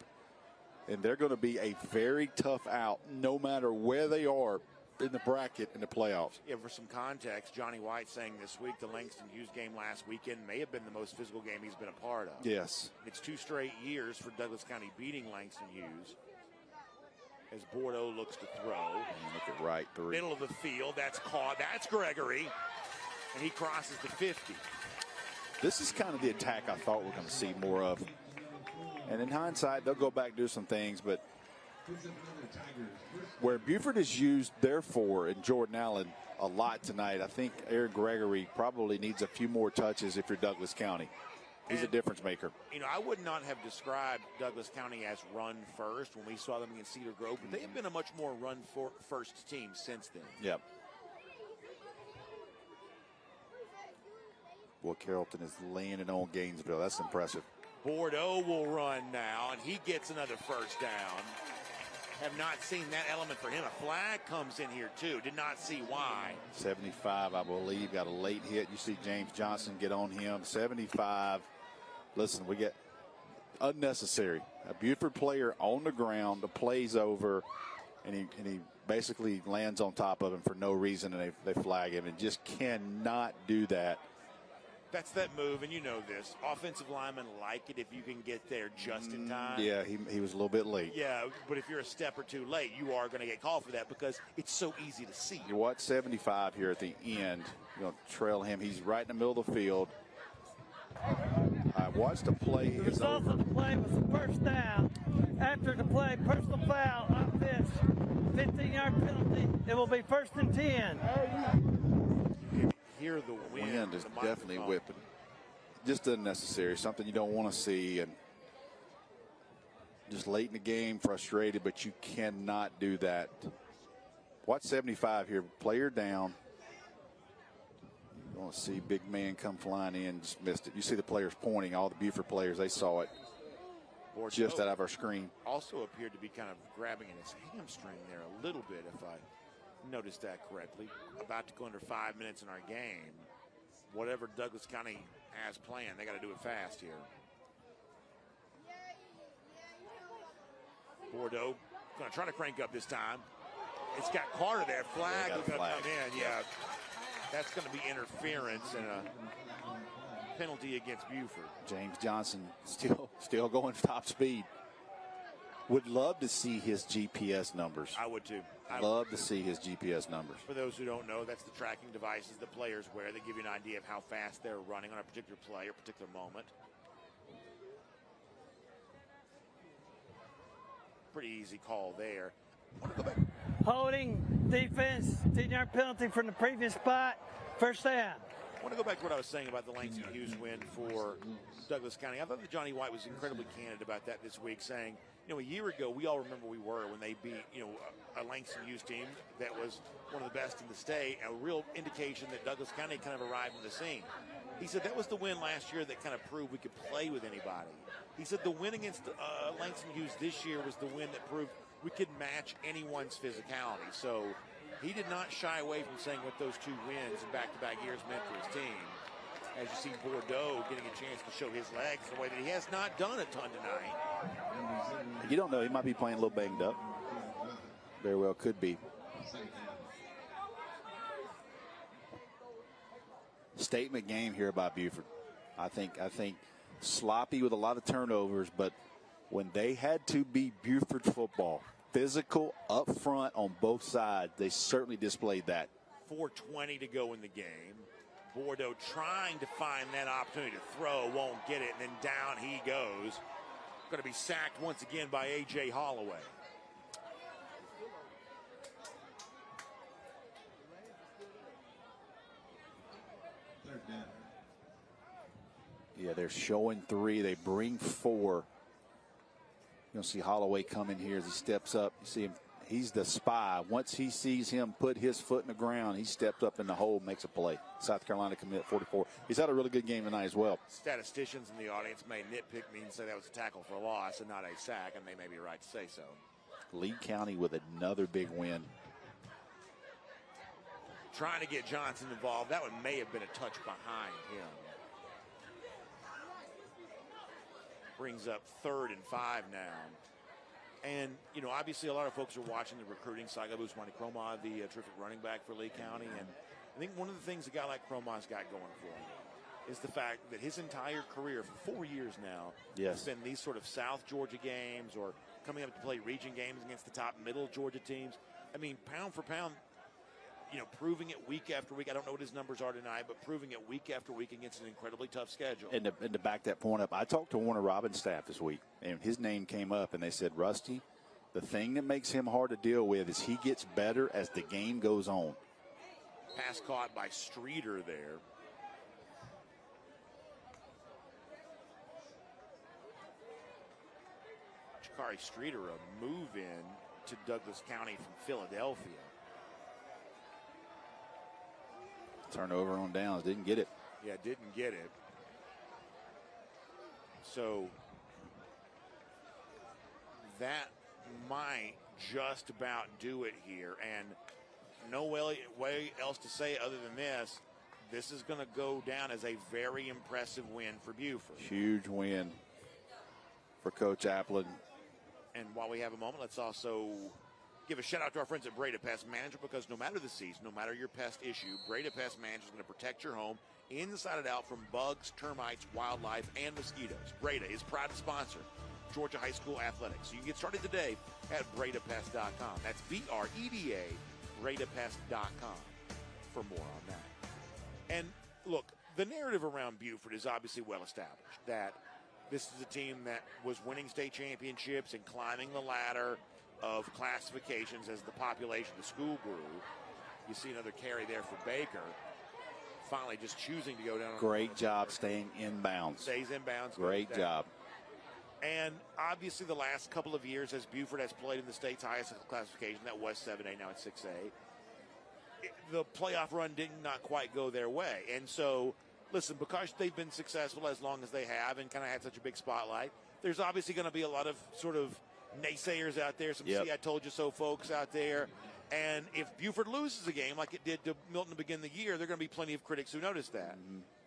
Speaker 18: and they're going to be a very tough out no matter where they are in the bracket in the playoffs.
Speaker 17: Yeah, for some context, Johnny White saying this week the Langston Hughes game last weekend may have been the most physical game he's been a part of.
Speaker 18: Yes.
Speaker 17: It's 2 straight years for Douglas County beating Langston Hughes. As Bordeaux looks to throw.
Speaker 18: Look at right 3.
Speaker 17: Middle of the field. That's caught. That's Gregory. And he crosses the 50.
Speaker 18: This is kind of the attack I thought we're going to see more of. And in hindsight, they'll go back and do some things. But where Buford is used, therefore, and Jordan Allen a lot tonight, I think Aaron Gregory probably needs a few more touches if you're Douglas County. He's a difference maker.
Speaker 17: You know, I would not have described Douglas County as run first when we saw them against Cedar Grove, but they have been a much more run first team since then.
Speaker 18: Yep. Well, Carrollton is laying it on Gainesville. That's impressive.
Speaker 17: Bordeaux will run now, and he gets another first down. Have not seen that element for him. A flag comes in here, too. Did not see why.
Speaker 18: 75, I believe, got a late hit. You see James Johnson get on him. 75. Listen, we get unnecessary. A Buford player on the ground, the play's over, and he basically lands on top of him for no reason, and they flag him, and just cannot do that.
Speaker 17: That's that move, and you know this. Offensive linemen like it if you can get there just in time.
Speaker 18: Yeah, he was a little bit late.
Speaker 17: Yeah, but if you're a step or two late, you are going to get called for that because it's so easy to see.
Speaker 18: You watch 75 here at the end. You're going to trail him. He's right in the middle of the field. I watched the play.
Speaker 1: The result of the play was a first down. After the play, personal foul on this 15-yard penalty. It will be 1st and 10.
Speaker 17: Hear the
Speaker 18: wind is definitely whipping. Just unnecessary, something you don't want to see, and just late in the game, frustrated, but you cannot do that. Watch 75 here, player down. You want to see big man come flying in, just missed it. You see the players pointing, all the Buford players, they saw it
Speaker 17: Bordeaux
Speaker 18: just out of our screen.
Speaker 17: Also appeared to be kind of grabbing in his hamstring there a little bit, if I noticed that correctly. About to go under 5 minutes in our game. Whatever Douglas County has planned, they got to do it fast here. Bordeaux going to try to crank up this time. It's got Carter there. Flag is going to come in. Yeah, that's going to be interference and a penalty against Buford.
Speaker 18: James Johnson still going top speed. Would love to see his GPS numbers.
Speaker 17: I would too.
Speaker 18: Love to see his GPS numbers.
Speaker 17: For those who don't know, that's the tracking devices the players wear. They give you an idea of how fast they're running on a particular play or particular moment. Pretty easy call there.
Speaker 1: Holding, defense, 10-yard penalty from the previous spot, first down.
Speaker 17: I want to go back to what I was saying about the Langston Hughes win for Douglas County. I thought that Johnny White was incredibly candid about that this week, saying, a year ago, we all remember we were when they beat, a Langston Hughes team that was one of the best in the state, a real indication that Douglas County kind of arrived on the scene. He said that was the win last year that kind of proved we could play with anybody. He said the win against Langston Hughes this year was the win that proved we could match anyone's physicality. So he did not shy away from saying what those two wins in back-to-back years meant for his team. As you see Bordeaux getting a chance to show his legs in a way that he has not done a ton tonight.
Speaker 18: You don't know. He might be playing a little banged up. Very well could be. Statement game here by Buford. I think sloppy with a lot of turnovers, but when they had to be Buford football, physical up front on both sides, they certainly displayed that.
Speaker 17: 4:20 to go in the game. Bordeaux trying to find that opportunity to throw, won't get it, and then down he goes. Going to be sacked once again by A.J. Holloway.
Speaker 18: Yeah, they're showing 3. They bring 4. You'll see Holloway come in here as he steps up. You see him. He's the spy. Once he sees him put his foot in the ground, he steps up in the hole, makes a play. South Carolina commit 44. He's had a really good game tonight as well.
Speaker 17: Statisticians in the audience may nitpick me and say that was a tackle for a loss and not a sack, and they may be right to say so.
Speaker 18: Lee County with another big win.
Speaker 17: Trying to get Johnson involved. That one may have been a touch behind him. Brings up 3rd and 5 now. And, obviously a lot of folks are watching the recruiting cycle. Usmani Cromah, the terrific running back for Lee County. And I think one of the things a guy like Cromah's got going for him is the fact that his entire career, for 4 years now, has been these sort of South Georgia games or coming up to play region games against the top middle Georgia teams. I mean, pound for pound, proving it week after week. I don't know what his numbers are tonight, but proving it week after week against an incredibly tough schedule.
Speaker 18: And to back that point up, I talked to Warner Robbins' staff this week, and his name came up, and they said, Rusty, the thing that makes him hard to deal with is he gets better as the game goes on.
Speaker 17: Pass caught by Streeter there. Jakari Streeter, a move-in to Douglas County from Philadelphia.
Speaker 18: Turnover on downs, didn't get it.
Speaker 17: Yeah, didn't get it. So that might just about do it here. And no way else to say it other than this. This is going to go down as a very impressive win for Buford.
Speaker 18: Huge win for Coach Applin.
Speaker 17: And while we have a moment, let's also give a shout out to our friends at Breda Pest Management, because no matter the season, no matter your pest issue, Breda Pest Management is going to protect your home inside and out from bugs, termites, wildlife, and mosquitoes. Breda is proud to sponsor Georgia High School athletics. You can get started today at BredaPest.com. That's BREDA, BredaPest.com for more on that. And look, the narrative around Buford is obviously well established, that this is a team that was winning state championships and climbing the ladder of classifications as the population of the school grew. You see another carry there for Baker. Finally just choosing to go down.
Speaker 18: Great job staying inbounds.
Speaker 17: Stays inbounds.
Speaker 18: Great job.
Speaker 17: And obviously the last couple of years, as Buford has played in the state's highest classification, that was 7A, now it's 6A, the playoff run did not quite go their way. And so, listen, because they've been successful as long as they have and kind of had such a big spotlight, there's obviously going to be a lot of sort of naysayers out there, some see I told you so folks out there. And if Buford loses a game like it did to Milton to begin the year, there are going to be plenty of critics who notice that.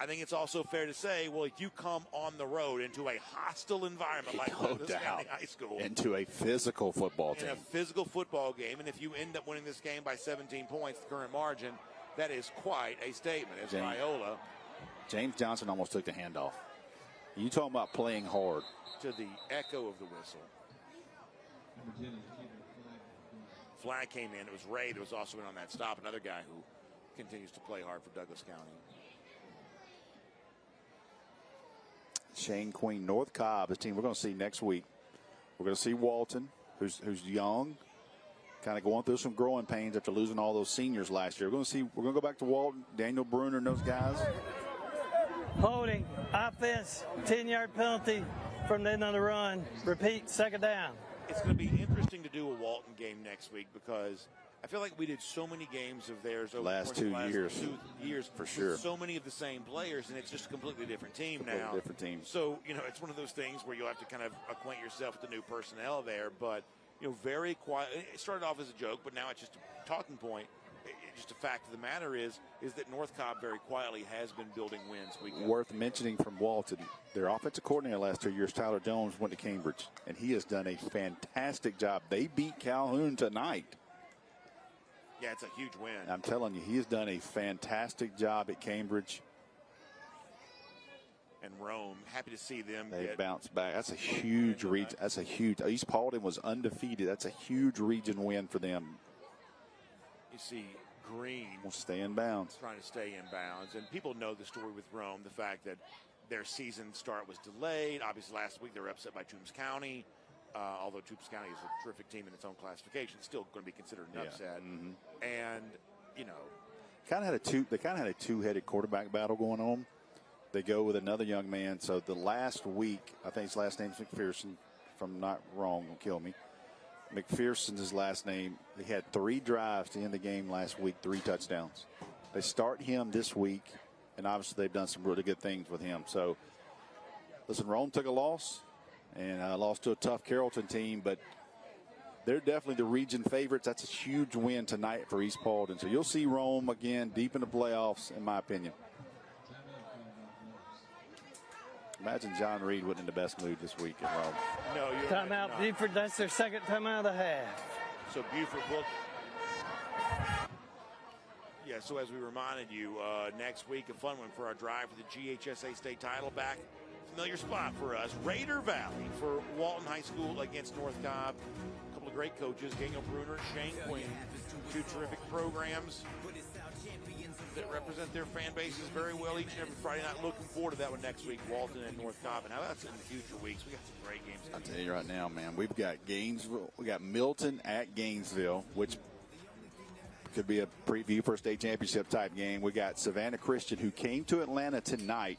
Speaker 17: I think it's also fair to say, well, if you come on the road into a hostile environment like Douglas County High School,
Speaker 18: into a physical football team,
Speaker 17: in a physical football game, and if you end up winning this game by 17 points, the current margin, that is quite a statement. As Viola,
Speaker 18: James Johnson almost took the handoff. You talking about playing hard?
Speaker 17: To the echo of the whistle. Flag came in. It was Ray that was also in on that stop, another guy who continues to play hard for Douglas County.
Speaker 18: Shane Queen, North Cobb, the team we're going to see next week. We're going to see Walton, who's young, kind of going through some growing pains after losing all those seniors last year. We're going to go back to Walton, Daniel Bruner, and those guys.
Speaker 1: Holding, offense, 10-yard penalty from the end of the run. Repeat, second down.
Speaker 17: It's going to be interesting to do a Walton game next week because I feel like we did so many games of theirs over
Speaker 18: last
Speaker 17: the
Speaker 18: 2 years.
Speaker 17: 2 years
Speaker 18: for sure.
Speaker 17: With so many of the same players, and it's just a completely different team
Speaker 18: Completely
Speaker 17: now.
Speaker 18: different team.
Speaker 17: So, it's one of those things where you'll have to kind of acquaint yourself with the new personnel there. But, very quiet. It started off as a joke, but now it's just a talking point. Just a fact of the matter is that North Cobb very quietly has been building wins.
Speaker 18: Worth mentioning from Walton, their offensive coordinator last 2 years, Tyler Jones, went to Cambridge, and he has done a fantastic job. They beat Calhoun tonight.
Speaker 17: Yeah, it's a huge win.
Speaker 18: I'm telling you, he has done a fantastic job at Cambridge.
Speaker 17: And Rome, happy to see them.
Speaker 18: They bounced back. That's a huge region. That's a huge. East Paulding was undefeated. That's a huge region win for them.
Speaker 17: You see Green
Speaker 18: will stay in bounds.
Speaker 17: Trying to stay in bounds. And people know the story with Rome, the fact that their season start was delayed. Obviously, last week they were upset by Toombs County. Although Toombs County is a terrific team in its own classification, it's still going to be considered an upset.
Speaker 18: Mm-hmm.
Speaker 17: And,
Speaker 18: they kind of had a two-headed quarterback battle going on. They go with another young man. So the last week, I think his last name's McPherson, if I'm not wrong, will kill me. McPherson's his last name. They had 3 drives to end the game last week, 3 touchdowns. They start him this week, and obviously they've done some really good things with him. So, listen, Rome took a loss and lost to a tough Carrollton team, but they're definitely the region favorites. That's a huge win tonight for East Paulding. So you'll see Rome again deep in the playoffs, in my opinion. Imagine John Reed wasn't in the best mood this week at Rome.
Speaker 17: No, you're
Speaker 1: timeout,
Speaker 17: not.
Speaker 1: Buford. That's their second timeout of the half.
Speaker 17: So Buford will. Yeah, so as we reminded you, next week, a fun one for our drive for the GHSA state title back. Familiar spot for us. Raider Valley for Walton High School against North Cobb. A couple of great coaches, Daniel Bruner, Shane Quinn. 2 terrific programs that represent their fan bases very well each and every Friday night. Looking forward to that one next week, Walton and North Cobb. And how about in the future weeks? We got some great games.
Speaker 18: I'll tell you right now, man, we've got Gainesville. We got Milton at Gainesville, which could be a preview for a state championship type game. We got Savannah Christian, who came to Atlanta tonight,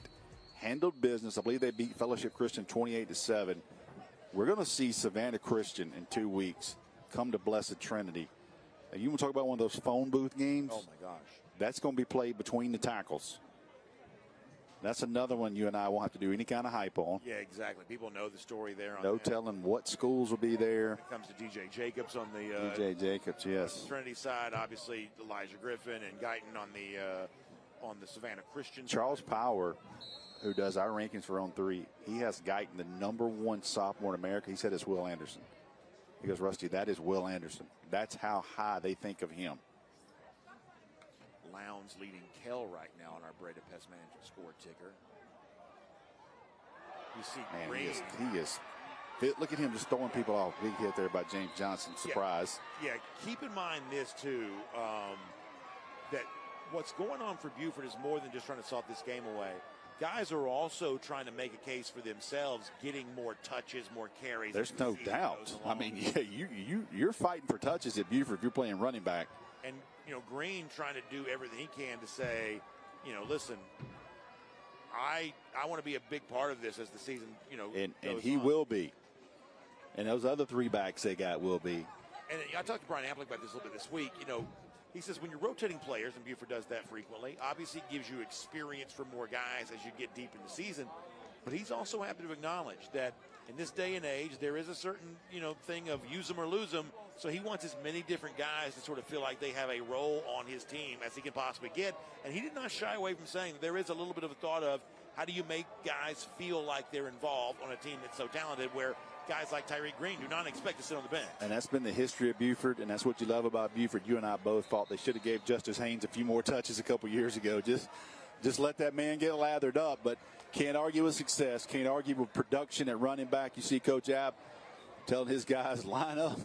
Speaker 18: handled business. I believe they beat Fellowship Christian 28-7. We're going to see Savannah Christian in 2 weeks come to Blessed Trinity. And you want to talk about one of those phone booth games?
Speaker 17: Oh, my gosh.
Speaker 18: That's going to be played between the tackles. That's another one you and I won't have to do any kind of hype on.
Speaker 17: Yeah, exactly. People know the story there.
Speaker 18: No telling what schools will be there.
Speaker 17: It comes to DJ Jacobs on the
Speaker 18: DJ Jacobs, yes.
Speaker 17: Trinity side, obviously Elijah Griffin and Guyton on the Savannah Christian.
Speaker 18: Charles Power, who does our rankings for On 3, he has Guyton the #1 sophomore in America. He said it's Will Anderson. He goes, Rusty, that is Will Anderson. That's how high they think of him.
Speaker 17: Lowndes leading Kell right now on our Breda Pest Management score ticker. You see,
Speaker 18: man, he is. Look at him just throwing people off. Big hit there by James Johnson. Surprise.
Speaker 17: Yeah, keep in mind this too, that what's going on for Buford is more than just trying to salt this game away. Guys are also trying to make a case for themselves, getting more touches, more carries.
Speaker 18: There's no doubt. I mean, yeah, you're fighting for touches at Buford if you're playing running back.
Speaker 17: And, Green trying to do everything he can to say, listen, I want to be a big part of this as the season,
Speaker 18: and he will be. And those other 3 backs they got will be.
Speaker 17: And I talked to Brian Amplick about this a little bit this week. He says when you're rotating players, and Buford does that frequently, obviously it gives you experience for more guys as you get deep in the season. But he's also happy to acknowledge that in this day and age, there is a certain, thing of use them or lose them. So he wants as many different guys to sort of feel like they have a role on his team as he can possibly get. And he did not shy away from saying there is a little bit of a thought of how do you make guys feel like they're involved on a team that's so talented where guys like Tyreek Green do not expect to sit on the bench.
Speaker 18: And that's been the history of Buford, and that's what you love about Buford. You and I both thought they should have gave Justice Haynes a few more touches a couple years ago. Just let that man get lathered up. But can't argue with success. Can't argue with production at running back. You see Coach App telling his guys line up.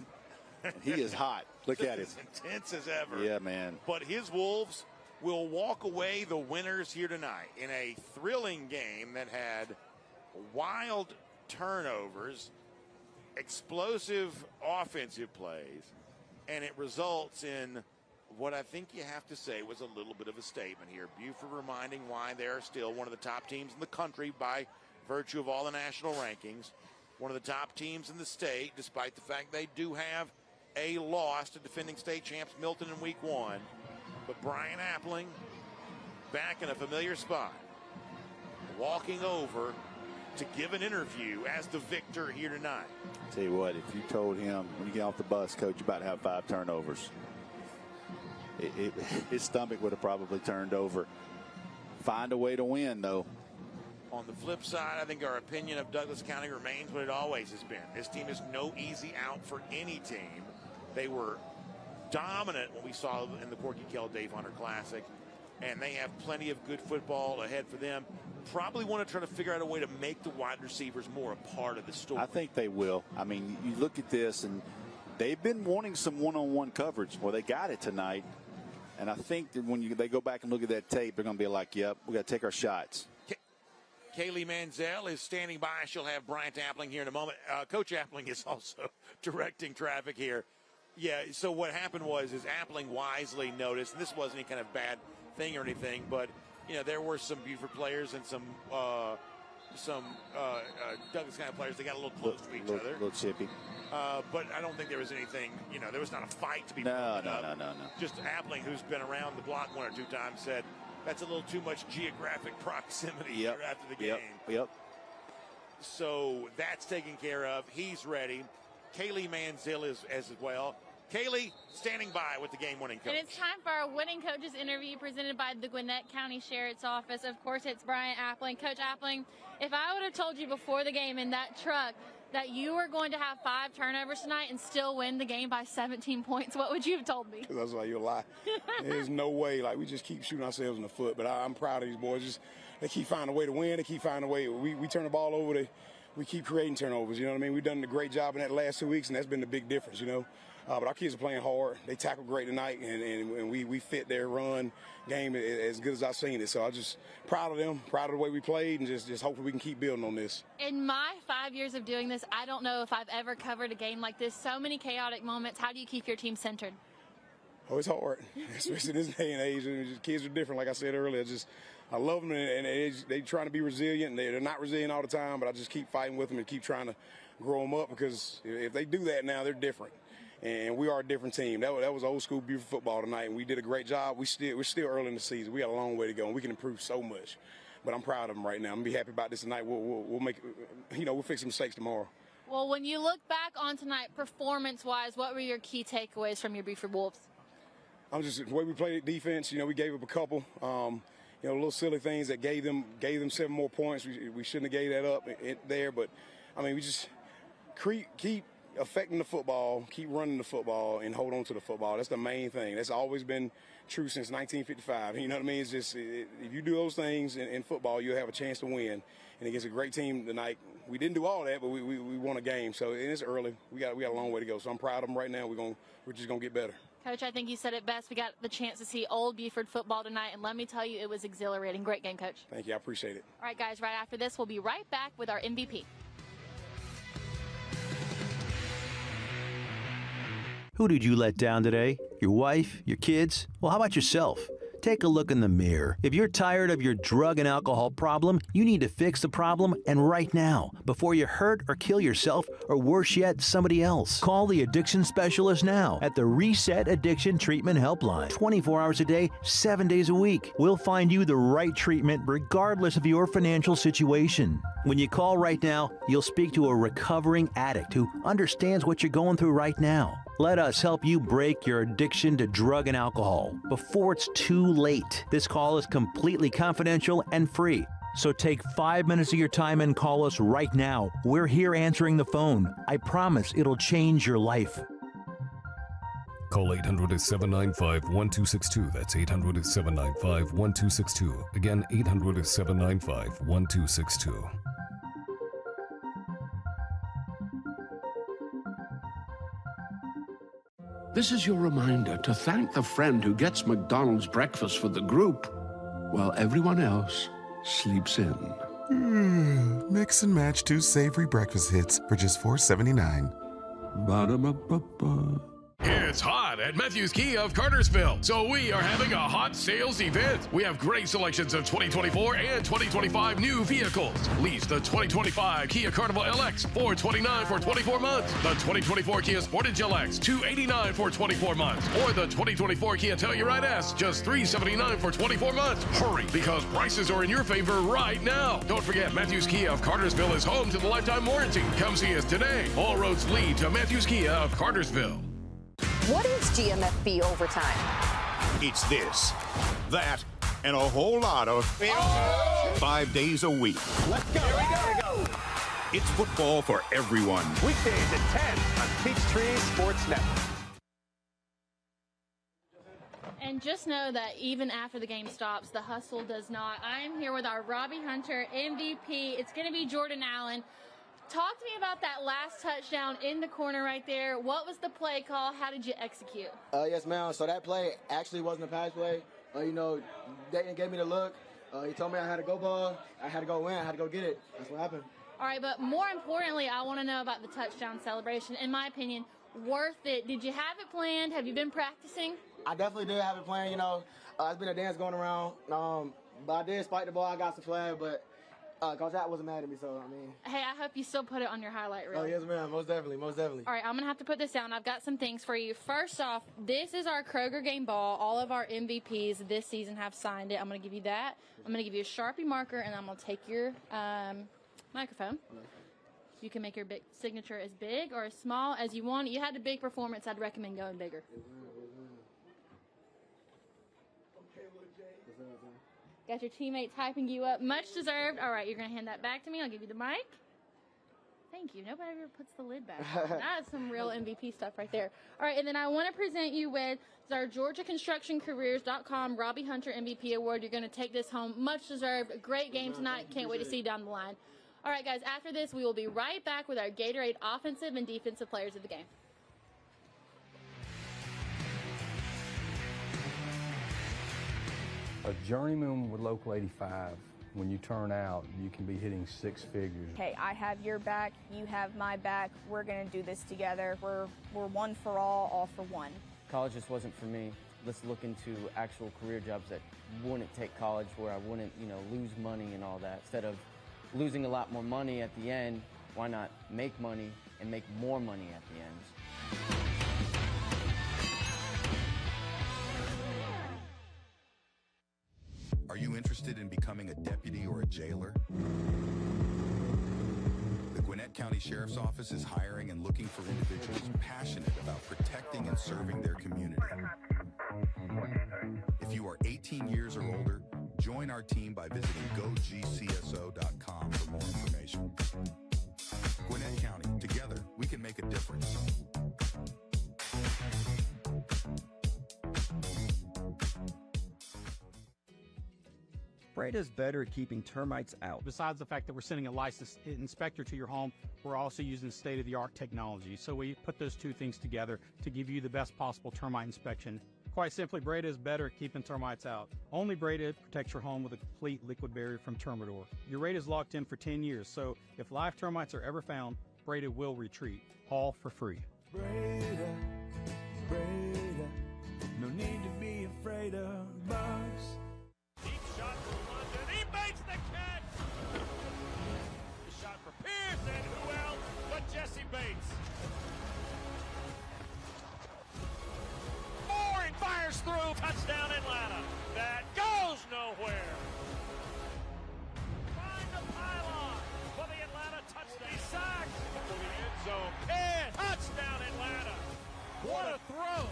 Speaker 18: He is hot. Look at him.
Speaker 17: As intense as ever.
Speaker 18: Yeah, man.
Speaker 17: But his Wolves will walk away the winners here tonight in a thrilling game that had wild turnovers, explosive offensive plays, and it results in what I think you have to say was a little bit of a statement here. Buford reminding why they're still one of the top teams in the country by virtue of all the national rankings, one of the top teams in the state, despite the fact they do have a loss to defending state champs Milton in week 1. But Brian Appling back in a familiar spot, walking over to give an interview as the victor here tonight.
Speaker 18: Tell you what, if you told him when you get off the bus, Coach, you're about to have 5 turnovers, his stomach would have probably turned over. Find a way to win, though.
Speaker 17: On the flip side, I think our opinion of Douglas County remains what it always has been. This team is no easy out for any team. They were dominant when we saw in the Corky Kell Dave Hunter Classic, and they have plenty of good football ahead for them. Probably want to try to figure out a way to make the wide receivers more a part of the story.
Speaker 18: I think they will. I mean, you look at this, and they've been wanting some one-on-one coverage. Well, they got it tonight, and I think that when they go back and look at that tape, they're going to be like, yep, we got to take our shots.
Speaker 17: Kaylee Manziel is standing by. She'll have Bryant Appling here in a moment. Coach Appling is also directing traffic here. Yeah, so what happened was Appling wisely noticed, and this wasn't any kind of bad thing or anything, but, you know, there were some Buford players and some Douglas County players. They got a little close to each other.
Speaker 18: A little chippy.
Speaker 17: But I don't think there was anything, you know, there was not a fight to be
Speaker 18: No.
Speaker 17: Just Appling, who's been around the block 1 or 2 times, said, that's a little too much geographic proximity here after the game.
Speaker 18: Yep.
Speaker 17: So that's taken care of. He's ready. Kaylee Manziel is as well. Kaylee standing by with the game-winning coach.
Speaker 24: And it's time for our winning coaches interview presented by the Gwinnett County Sheriff's Office. Of course, it's Brian Appling. Coach Appling, if I would have told you before the game in that truck that you were going to have 5 turnovers tonight and still win the game by 17 points, what would you have told me?
Speaker 4: That's why you'll lie. There's no way. Like, we just keep shooting ourselves in the foot. But I'm proud of these boys. Just they keep finding a way to win. They keep finding a way. We turn the ball over. We keep creating turnovers. You know what I mean? We've done a great job in that last 2 weeks, and that's been the big difference, you know. But our kids are playing hard. They tackle great tonight, and we fit their run game as good as I've seen it. So I'm just proud of them, proud of the way we played, and just hopefully we can keep building on this.
Speaker 24: In my 5 years of doing this, I don't know if I've ever covered a game like this. So many chaotic moments. How do you keep your team centered?
Speaker 4: Oh, it's hard, especially in this day and age. Kids are different, like I said earlier. I love them, and they're trying to be resilient. They're not resilient all the time, but I just keep fighting with them and keep trying to grow them up, because if they do that now, they're different. And we are a different team. That was old school Buford football tonight, and we did a great job. We're still early in the season. We got a long way to go, and we can improve so much. But I'm proud of them right now. I'm gonna be happy about this tonight. We'll make, we'll fix some mistakes tomorrow.
Speaker 24: Well, when you look back on tonight, performance-wise, what were your key takeaways from your Buford Wolves?
Speaker 4: The way we played defense. We gave up a couple. Little silly things that gave them 7 more points. We shouldn't have gave that up there. But we just keep affecting the football, keep running the football, and hold on to the football. That's the main thing. That's always been true since 1955. You know what I mean? It's just if you do those things in football, you'll have a chance to win. And against a great team tonight, we didn't do all that, but we won a game. So it's early. We got a long way to go. So I'm proud of them right now. We're just gonna get better.
Speaker 24: Coach, I think you said it best. We got the chance to see old Buford football tonight, and let me tell you, it was exhilarating. Great game, Coach.
Speaker 4: Thank you. I appreciate it.
Speaker 24: All right, guys, right after this, we'll be right back with our MVP.
Speaker 10: Who did you let down today? Your wife? Your kids? Well, how about yourself? Take a look in the mirror. If you're tired of your drug and alcohol problem, you need to fix the problem, and right now, before you hurt or kill yourself, or worse yet, somebody else. Call the addiction specialist now at the Reset Addiction Treatment Helpline. 24 hours a day, 7 days a week. We'll find you the right treatment regardless of your financial situation. When you call right now, you'll speak to a recovering addict who understands what you're going through right now. Let us help you break your addiction to drug and alcohol before it's too late. This call is completely confidential and free. So take 5 minutes of your time and call us right now. We're here answering the phone. I promise it'll change your life.
Speaker 11: Call 800-795-1262. That's 800-795-1262. Again, 800-795-1262.
Speaker 6: This is your reminder to thank the friend who gets McDonald's breakfast for the group while everyone else sleeps in.
Speaker 20: Mix and match 2 savory breakfast hits for just $4.79.
Speaker 6: Ba-da-ba-ba-ba.
Speaker 12: It's hot at Matthews Kia of Cartersville, so we are having a hot sales event. We have great selections of 2024 and 2025 new vehicles. Lease the 2025 Kia Carnival LX, $429 for 24 months. The 2024 Kia Sportage LX, $289 for 24 months. Or the 2024 Kia Telluride S, just $379 for 24 months. Hurry, because prices are in your favor right now. Don't forget, Matthews Kia of Cartersville is home to the lifetime warranty. Come see us today. All roads lead to Matthews Kia of Cartersville.
Speaker 13: What is GMFB overtime?
Speaker 3: It's this, that, and a whole lot of 5 days a week.
Speaker 13: Let's go. Here we go.
Speaker 3: It's football for everyone.
Speaker 13: Weekdays at 10 on Peachtree Sports Network.
Speaker 24: And just know that even after the game stops, the hustle does not. I am here with our Robbie Hunter MVP. It's going to be Jordan Allen. Talk to me about that last touchdown in the corner right there. What was the play call? How did you execute?
Speaker 14: Yes, ma'am. So that play actually wasn't a pass play. Dayton gave me the look. He told me I had to go ball. I had to go win. I had to go get it. That's what happened.
Speaker 24: All right, but more importantly, I want to know about the touchdown celebration. In my opinion, worth it. Did you have it planned? Have you been practicing?
Speaker 14: I definitely did have it planned. It's been a dance going around. But I did spike the ball. I got some flag, but Coach Hatt wasn't mad at me, so,
Speaker 24: Hey, I hope you still put it on your highlight reel.
Speaker 14: Oh, yes, ma'am. Most definitely.
Speaker 24: All right, I'm going to have to put this down. I've got some things for you. First off, this is our Kroger game ball. All of our MVPs this season have signed it. I'm going to give you that. I'm going to give you a Sharpie marker, and I'm going to take your microphone. You can make your big signature as big or as small as you want. You had a big performance. I'd recommend going bigger. Got your teammates hyping you up. Much deserved. All right, you're going to hand that back to me. I'll give you the mic. Thank you. Nobody ever puts the lid back on. That's some real MVP stuff right there. All right, and then I want to present you with our GeorgiaConstructionCareers.com Robbie Hunter MVP Award. You're going to take this home. Much deserved. Great game tonight. Can't wait to see you down the line. All right, guys, after this, we will be right back with our Gatorade offensive and defensive players of the game.
Speaker 15: A journeyman with Local 85, when you turn out, you can be hitting 6 figures.
Speaker 16: Hey, I have your back, you have my back. We're going to do this together. We're one for all for one.
Speaker 19: College just wasn't for me. Let's look into actual career jobs that wouldn't take college, where I wouldn't, lose money and all that. Instead of losing a lot more money at the end, why not make money and make more money at the end?
Speaker 26: Are you interested in becoming a deputy or a jailer? The Gwinnett County Sheriff's Office is hiring and looking for individuals passionate about protecting and serving their community. If you are 18 years or older, join our team by visiting GoGCSO.com for more information. Gwinnett County, together, we can make a difference.
Speaker 27: Breda is better at keeping termites out.
Speaker 28: Besides the fact that we're sending a licensed inspector to your home, we're also using state-of-the-art technology. So we put those two things together to give you the best possible termite inspection. Quite simply, Breda is better at keeping termites out. Only Breda protects your home with a complete liquid barrier from Termador. Your rate is locked in for 10 years, so if live termites are ever found, Breda will retreat, all for free.
Speaker 29: Breda, no need to be afraid of bugs.
Speaker 17: Deep shot for London. He makes the catch. The shot for Pierce, and who else but Jesse Bates? Moore fires through. Touchdown Atlanta. That goes nowhere. Find the pylon for the Atlanta touchdown. He sacked for the end zone. And touchdown Atlanta. What a throw.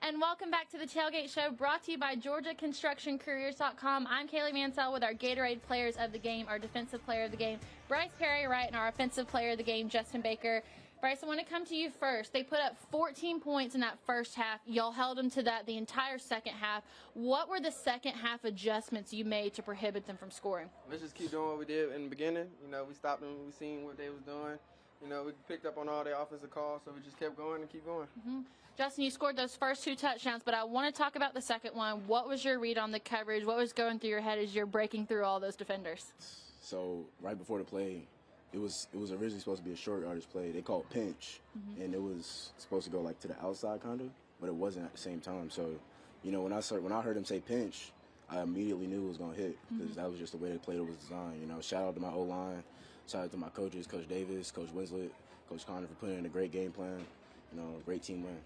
Speaker 24: And welcome back to the Tailgate Show, brought to you by GeorgiaConstructionCareers.com. I'm Kaylee Mansell with our Gatorade Players of the Game, our Defensive Player of the Game, Bryce Perry-Wright, and our Offensive Player of the Game, Justin Baker. Bryce, I want to come to you first. They put up 14 points in that first half. Y'all held them to that the entire second half. What were the second half adjustments you made to prohibit them from scoring?
Speaker 14: Let's just keep doing what we did in the beginning. We stopped them. We seen what they was doing. You know, we picked up on all the offensive calls, so we just kept going and keep going.
Speaker 24: Justin, you scored those first 2 touchdowns, but I want to talk about the second one. What was your read on the coverage? What was going through your head as you're breaking through all those defenders?
Speaker 2: So right before the play, it was originally supposed to be a short yardage play. They called pinch, and it was supposed to go like to the outside kind of, but it wasn't at the same time. So, you know, when I heard him say pinch, I immediately knew it was going to hit because that was just the way they played. It was designed. You know, shout out to my O-line, shout out to my coaches, Coach Davis, Coach Winslet, Coach Connor for putting in a great game plan. You know, great team win.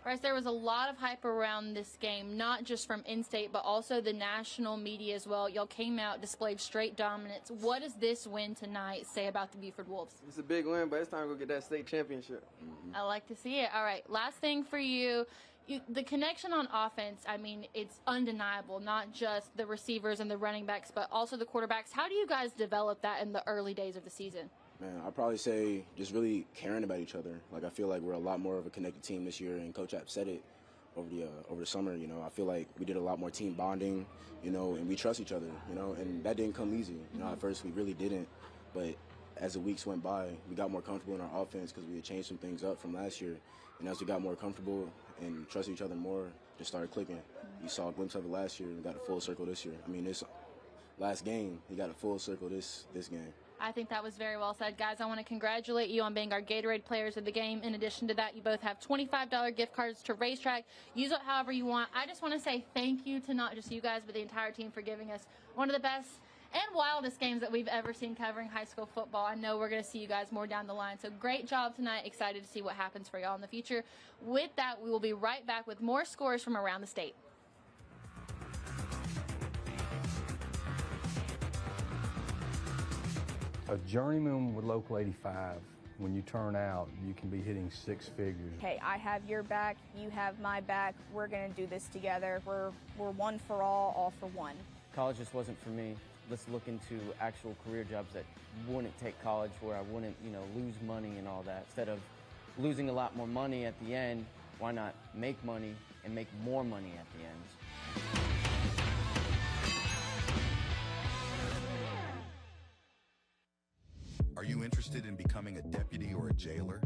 Speaker 24: Bryce, there was a lot of hype around this game, not just from in-state, but also the national media as well. Y'all came out, displayed straight dominance. What does this win tonight say about the Buford Wolves?
Speaker 14: It's a big win, but it's time to go get that state championship.
Speaker 24: I like to see it. All right, last thing for you. The connection on offense, I mean, it's undeniable, not just the receivers and the running backs, but also the quarterbacks. How do you guys develop that in the early days of the season?
Speaker 2: Man, I'd probably say just really caring about each other. Like, I feel like we're a lot more of a connected team this year, and Coach App said it over the summer. You know, I feel like we did a lot more team bonding, you know, and we trust each other, you know, and that didn't come easy. You know, at first we really didn't, but as the weeks went by, we got more comfortable in our offense because we had changed some things up from last year. And as we got more comfortable and trusted each other more, just started clicking. You saw a glimpse of it last year and got a full circle this year. I mean, this last game, he got a full circle this game.
Speaker 24: I think that was very well said. Guys, I want to congratulate you on being our Gatorade players of the game. In addition to that, you both have $25 gift cards to Racetrack. Use it however you want. I just want to say thank you to not just you guys, but the entire team for giving us one of the best and wildest games that we've ever seen covering high school football. I know we're going to see you guys more down the line. So great job tonight. Excited to see what happens for y'all in the future. With that, we will be right back with more scores from around the state.
Speaker 15: A journeyman with Local 85, when you turn out, you can be hitting 6 figures.
Speaker 16: Hey, I have your back, you have my back. We're going to do this together. We're one for all for one.
Speaker 19: College just wasn't for me. Let's look into actual career jobs that wouldn't take college, where I wouldn't, lose money and all that. Instead of losing a lot more money at the end, why not make money and make more money at the end?
Speaker 26: Are you interested in becoming a deputy or a jailer?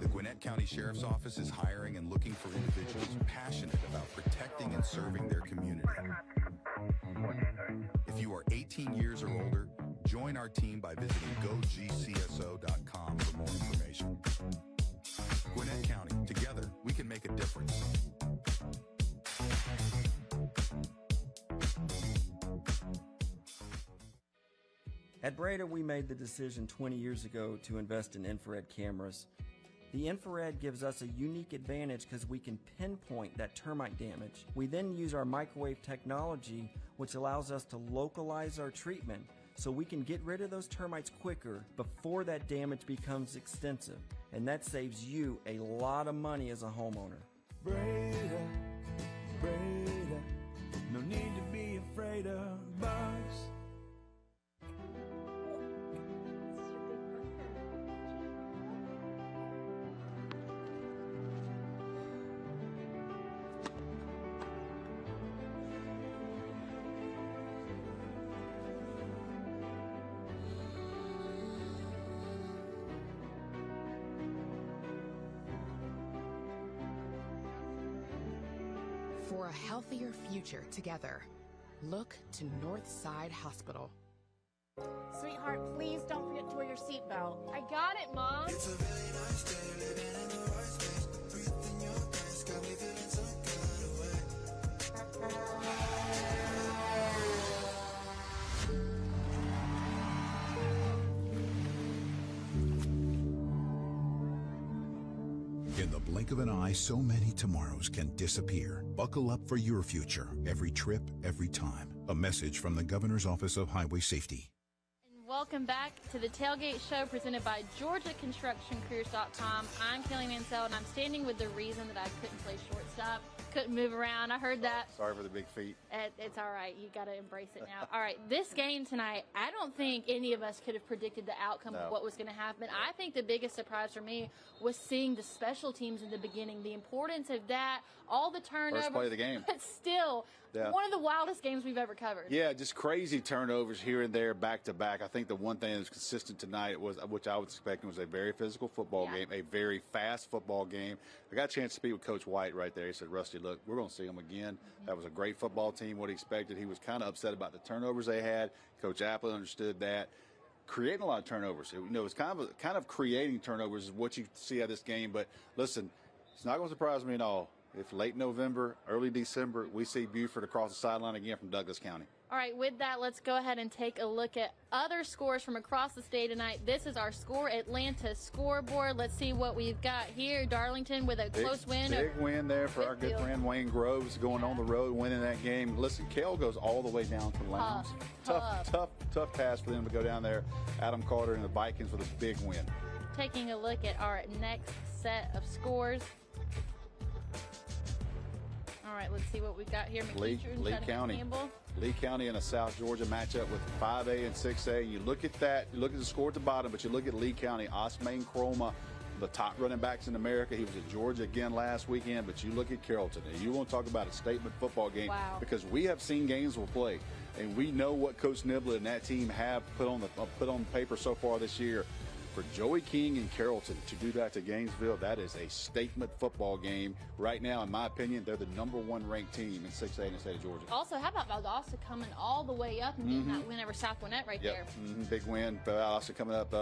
Speaker 26: The Gwinnett County Sheriff's Office is hiring and looking for individuals passionate about protecting and serving their community. If you are 18 years or older, join our team by visiting GHSA.com for more information. Gwinnett County, together, we can make a difference.
Speaker 27: At Breda, we made the decision 20 years ago to invest in infrared cameras. The infrared gives us a unique advantage because we can pinpoint that termite damage. We then use our microwave technology, which allows us to localize our treatment so we can get rid of those termites quicker before that damage becomes extensive. And that saves you a lot of money as a homeowner.
Speaker 29: Breda, Breda, no need to be afraid of bugs.
Speaker 5: For a healthier future together, look to Northside Hospital.
Speaker 7: Sweetheart, please don't forget to wear your seatbelt. I got it, Mom.
Speaker 29: It's a really nice day, living in the right space. Breathing your grace, got me feeling some kind of way.
Speaker 26: In the blink of an eye, so many tomorrows can disappear. Buckle up for your future, every trip, every time. A message from the Governor's Office of Highway Safety.
Speaker 24: Welcome back to the Tailgate Show presented by GeorgiaConstructionCareers.com. I'm Kelly Mansell, and I'm standing with the reason that I couldn't play shorts messed up. Couldn't move around. I heard that.
Speaker 1: Sorry for the big feet.
Speaker 24: It's all right. You got to embrace it now. All right, this game tonight, I don't think any of us could have predicted the outcome of what was going to happen. I think the biggest surprise for me was seeing the special teams in the beginning, the importance of that, all the turnovers.
Speaker 1: First play of the game.
Speaker 24: But still, one of the wildest games we've ever covered.
Speaker 1: Yeah, just crazy turnovers here and there, back to back. I think the one thing that was consistent tonight was, which I was expecting, was a very physical football game, a very fast football game. I got a chance to speak with Coach White right there. He said, Rusty, look, we're going to see him again. That was a great football team, what he expected. He was kind of upset about the turnovers they had. Coach Apple understood that. Creating a lot of turnovers. It's kind of creating turnovers is what you see out of this game. But listen, it's not going to surprise me at all if late November, early December, we see Buford across the sideline again from Douglas County.
Speaker 24: All right, with that, let's go ahead and take a look at other scores from across the state tonight. This is our Score Atlanta scoreboard. Let's see what we've got here. Darlington with a close win.
Speaker 1: Big win there for our good friend Wayne Groves, going on the road, winning that game. Listen, Cale goes all the way down to Lowndes. Tough task for them to go down there. Adam Carter and the Vikings with a big win.
Speaker 24: Taking a look at our next set of scores. All right, let's see what we've got here.
Speaker 1: Lee County. Lee County in a South Georgia matchup with 5A and 6A. You look at that, you look at the score at the bottom, but you look at Lee County, Osmain Croma, the top running backs in America. He was at Georgia again last weekend, but you look at Carrollton, and you want to talk about a statement football game because we have seen games we'll play, and we know what Coach Niblett and that team have put on paper so far this year. For Joey King and Carrollton to do that to Gainesville, that is a statement football game. Right now, in my opinion, they're the #1 ranked team in 6A in the state of Georgia.
Speaker 24: Also, how about Valdosta coming all the way up and getting that win over South Gwinnett right there?
Speaker 1: Big win. Valdosta coming up,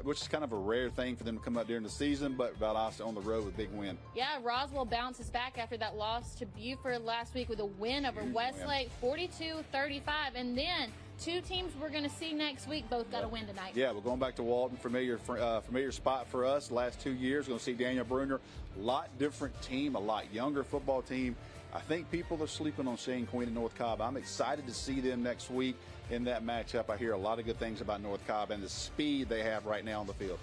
Speaker 1: which is kind of a rare thing for them to come up during the season, but Valdosta on the road with a big win.
Speaker 24: Yeah, Roswell bounces back after that loss to Buford last week with a win over Westlake, 42-35. And then two teams we're going to see next week both got a win tonight.
Speaker 1: Yeah, we're going back to Walton, familiar spot for us last 2 years. Going to see Daniel Bruner, a lot different team, a lot younger football team. I think people are sleeping on Shane Queen and North Cobb. I'm excited to see them next week in that matchup. I hear a lot of good things about North Cobb and the speed they have right now on the field.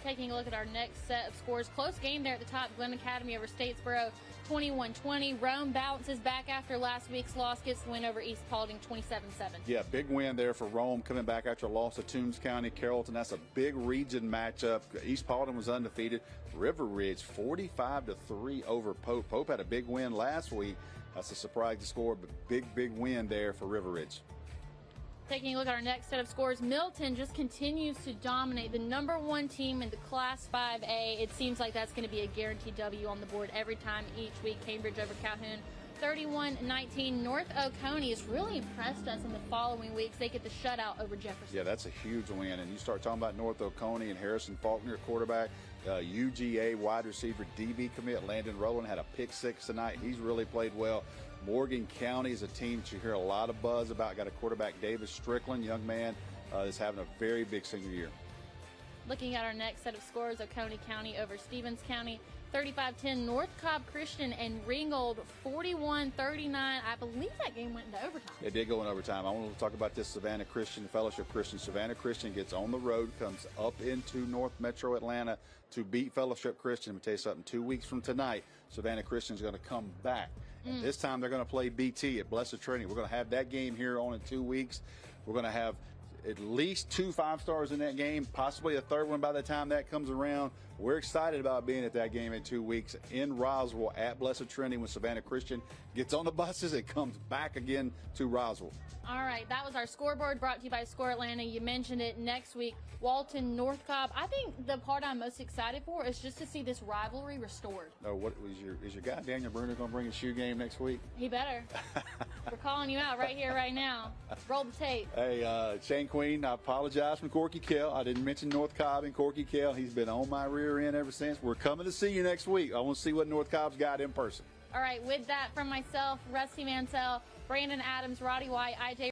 Speaker 24: Taking a look at our next set of scores. Close game there at the top. Glen Academy over Statesboro, 21-20. Rome bounces back after last week's loss, gets the win over East Paulding, 27-7.
Speaker 1: Yeah, big win there for Rome, coming back after a loss to Toombs County. Carrollton, that's a big region matchup. East Paulding was undefeated. River Ridge, 45-3 over Pope. Pope had a big win last week. That's a surprise to score, but big win there for River Ridge.
Speaker 24: Taking a look at our next set of scores, Milton just continues to dominate, the #1 team in the Class 5A. It seems like that's going to be a guaranteed W on the board every time each week. Cambridge over Calhoun, 31-19. North Oconee has really impressed us in the following weeks. They get the shutout over Jefferson.
Speaker 1: Yeah, that's a huge win. And you start talking about North Oconee and Harrison Faulkner, quarterback, UGA wide receiver, DB commit Landon Rowland had a pick six tonight. He's really played well. Morgan County is a team that you hear a lot of buzz about. Got a quarterback, Davis Strickland, young man, is having a very big senior year.
Speaker 24: Looking at our next set of scores, Oconee County over Stevens County, 35-10. North Cobb Christian and Ringgold, 41-39. I believe that game went into overtime.
Speaker 1: It did go in overtime. I want to talk about this Savannah Christian, Fellowship Christian. Savannah Christian gets on the road, comes up into North Metro Atlanta to beat Fellowship Christian. Let me tell you something. 2 weeks from tonight, Savannah Christian is going to come back. And this time they're going to play BT at Blessed Trinity. We're going to have that game here on in 2 weeks. We're going to have at least 2 5-stars in that game, possibly a third one by the time that comes around. We're excited about being at that game in 2 weeks in Roswell at Blessed Trinity when Savannah Christian gets on the buses and comes back again to Roswell.
Speaker 24: All right, that was our scoreboard brought to you by Score Atlanta. You mentioned it. Next week, Walton, North Cobb. I think the part I'm most excited for is just to see this rivalry restored.
Speaker 1: Oh, what is your guy Daniel Bruner going to bring a shoe game next week?
Speaker 24: He better. We're calling you out right here, right now. Roll the tape.
Speaker 1: Hey, Shane Queen, I apologize from Corky Kell. I didn't mention North Cobb and Corky Kell. He's been on my rear end ever since. We're coming to see you next week. I want to see what North Cobb's got in person.
Speaker 24: All right, with that from myself, Rusty Mansell, Brandon Adams, Roddy White, IJ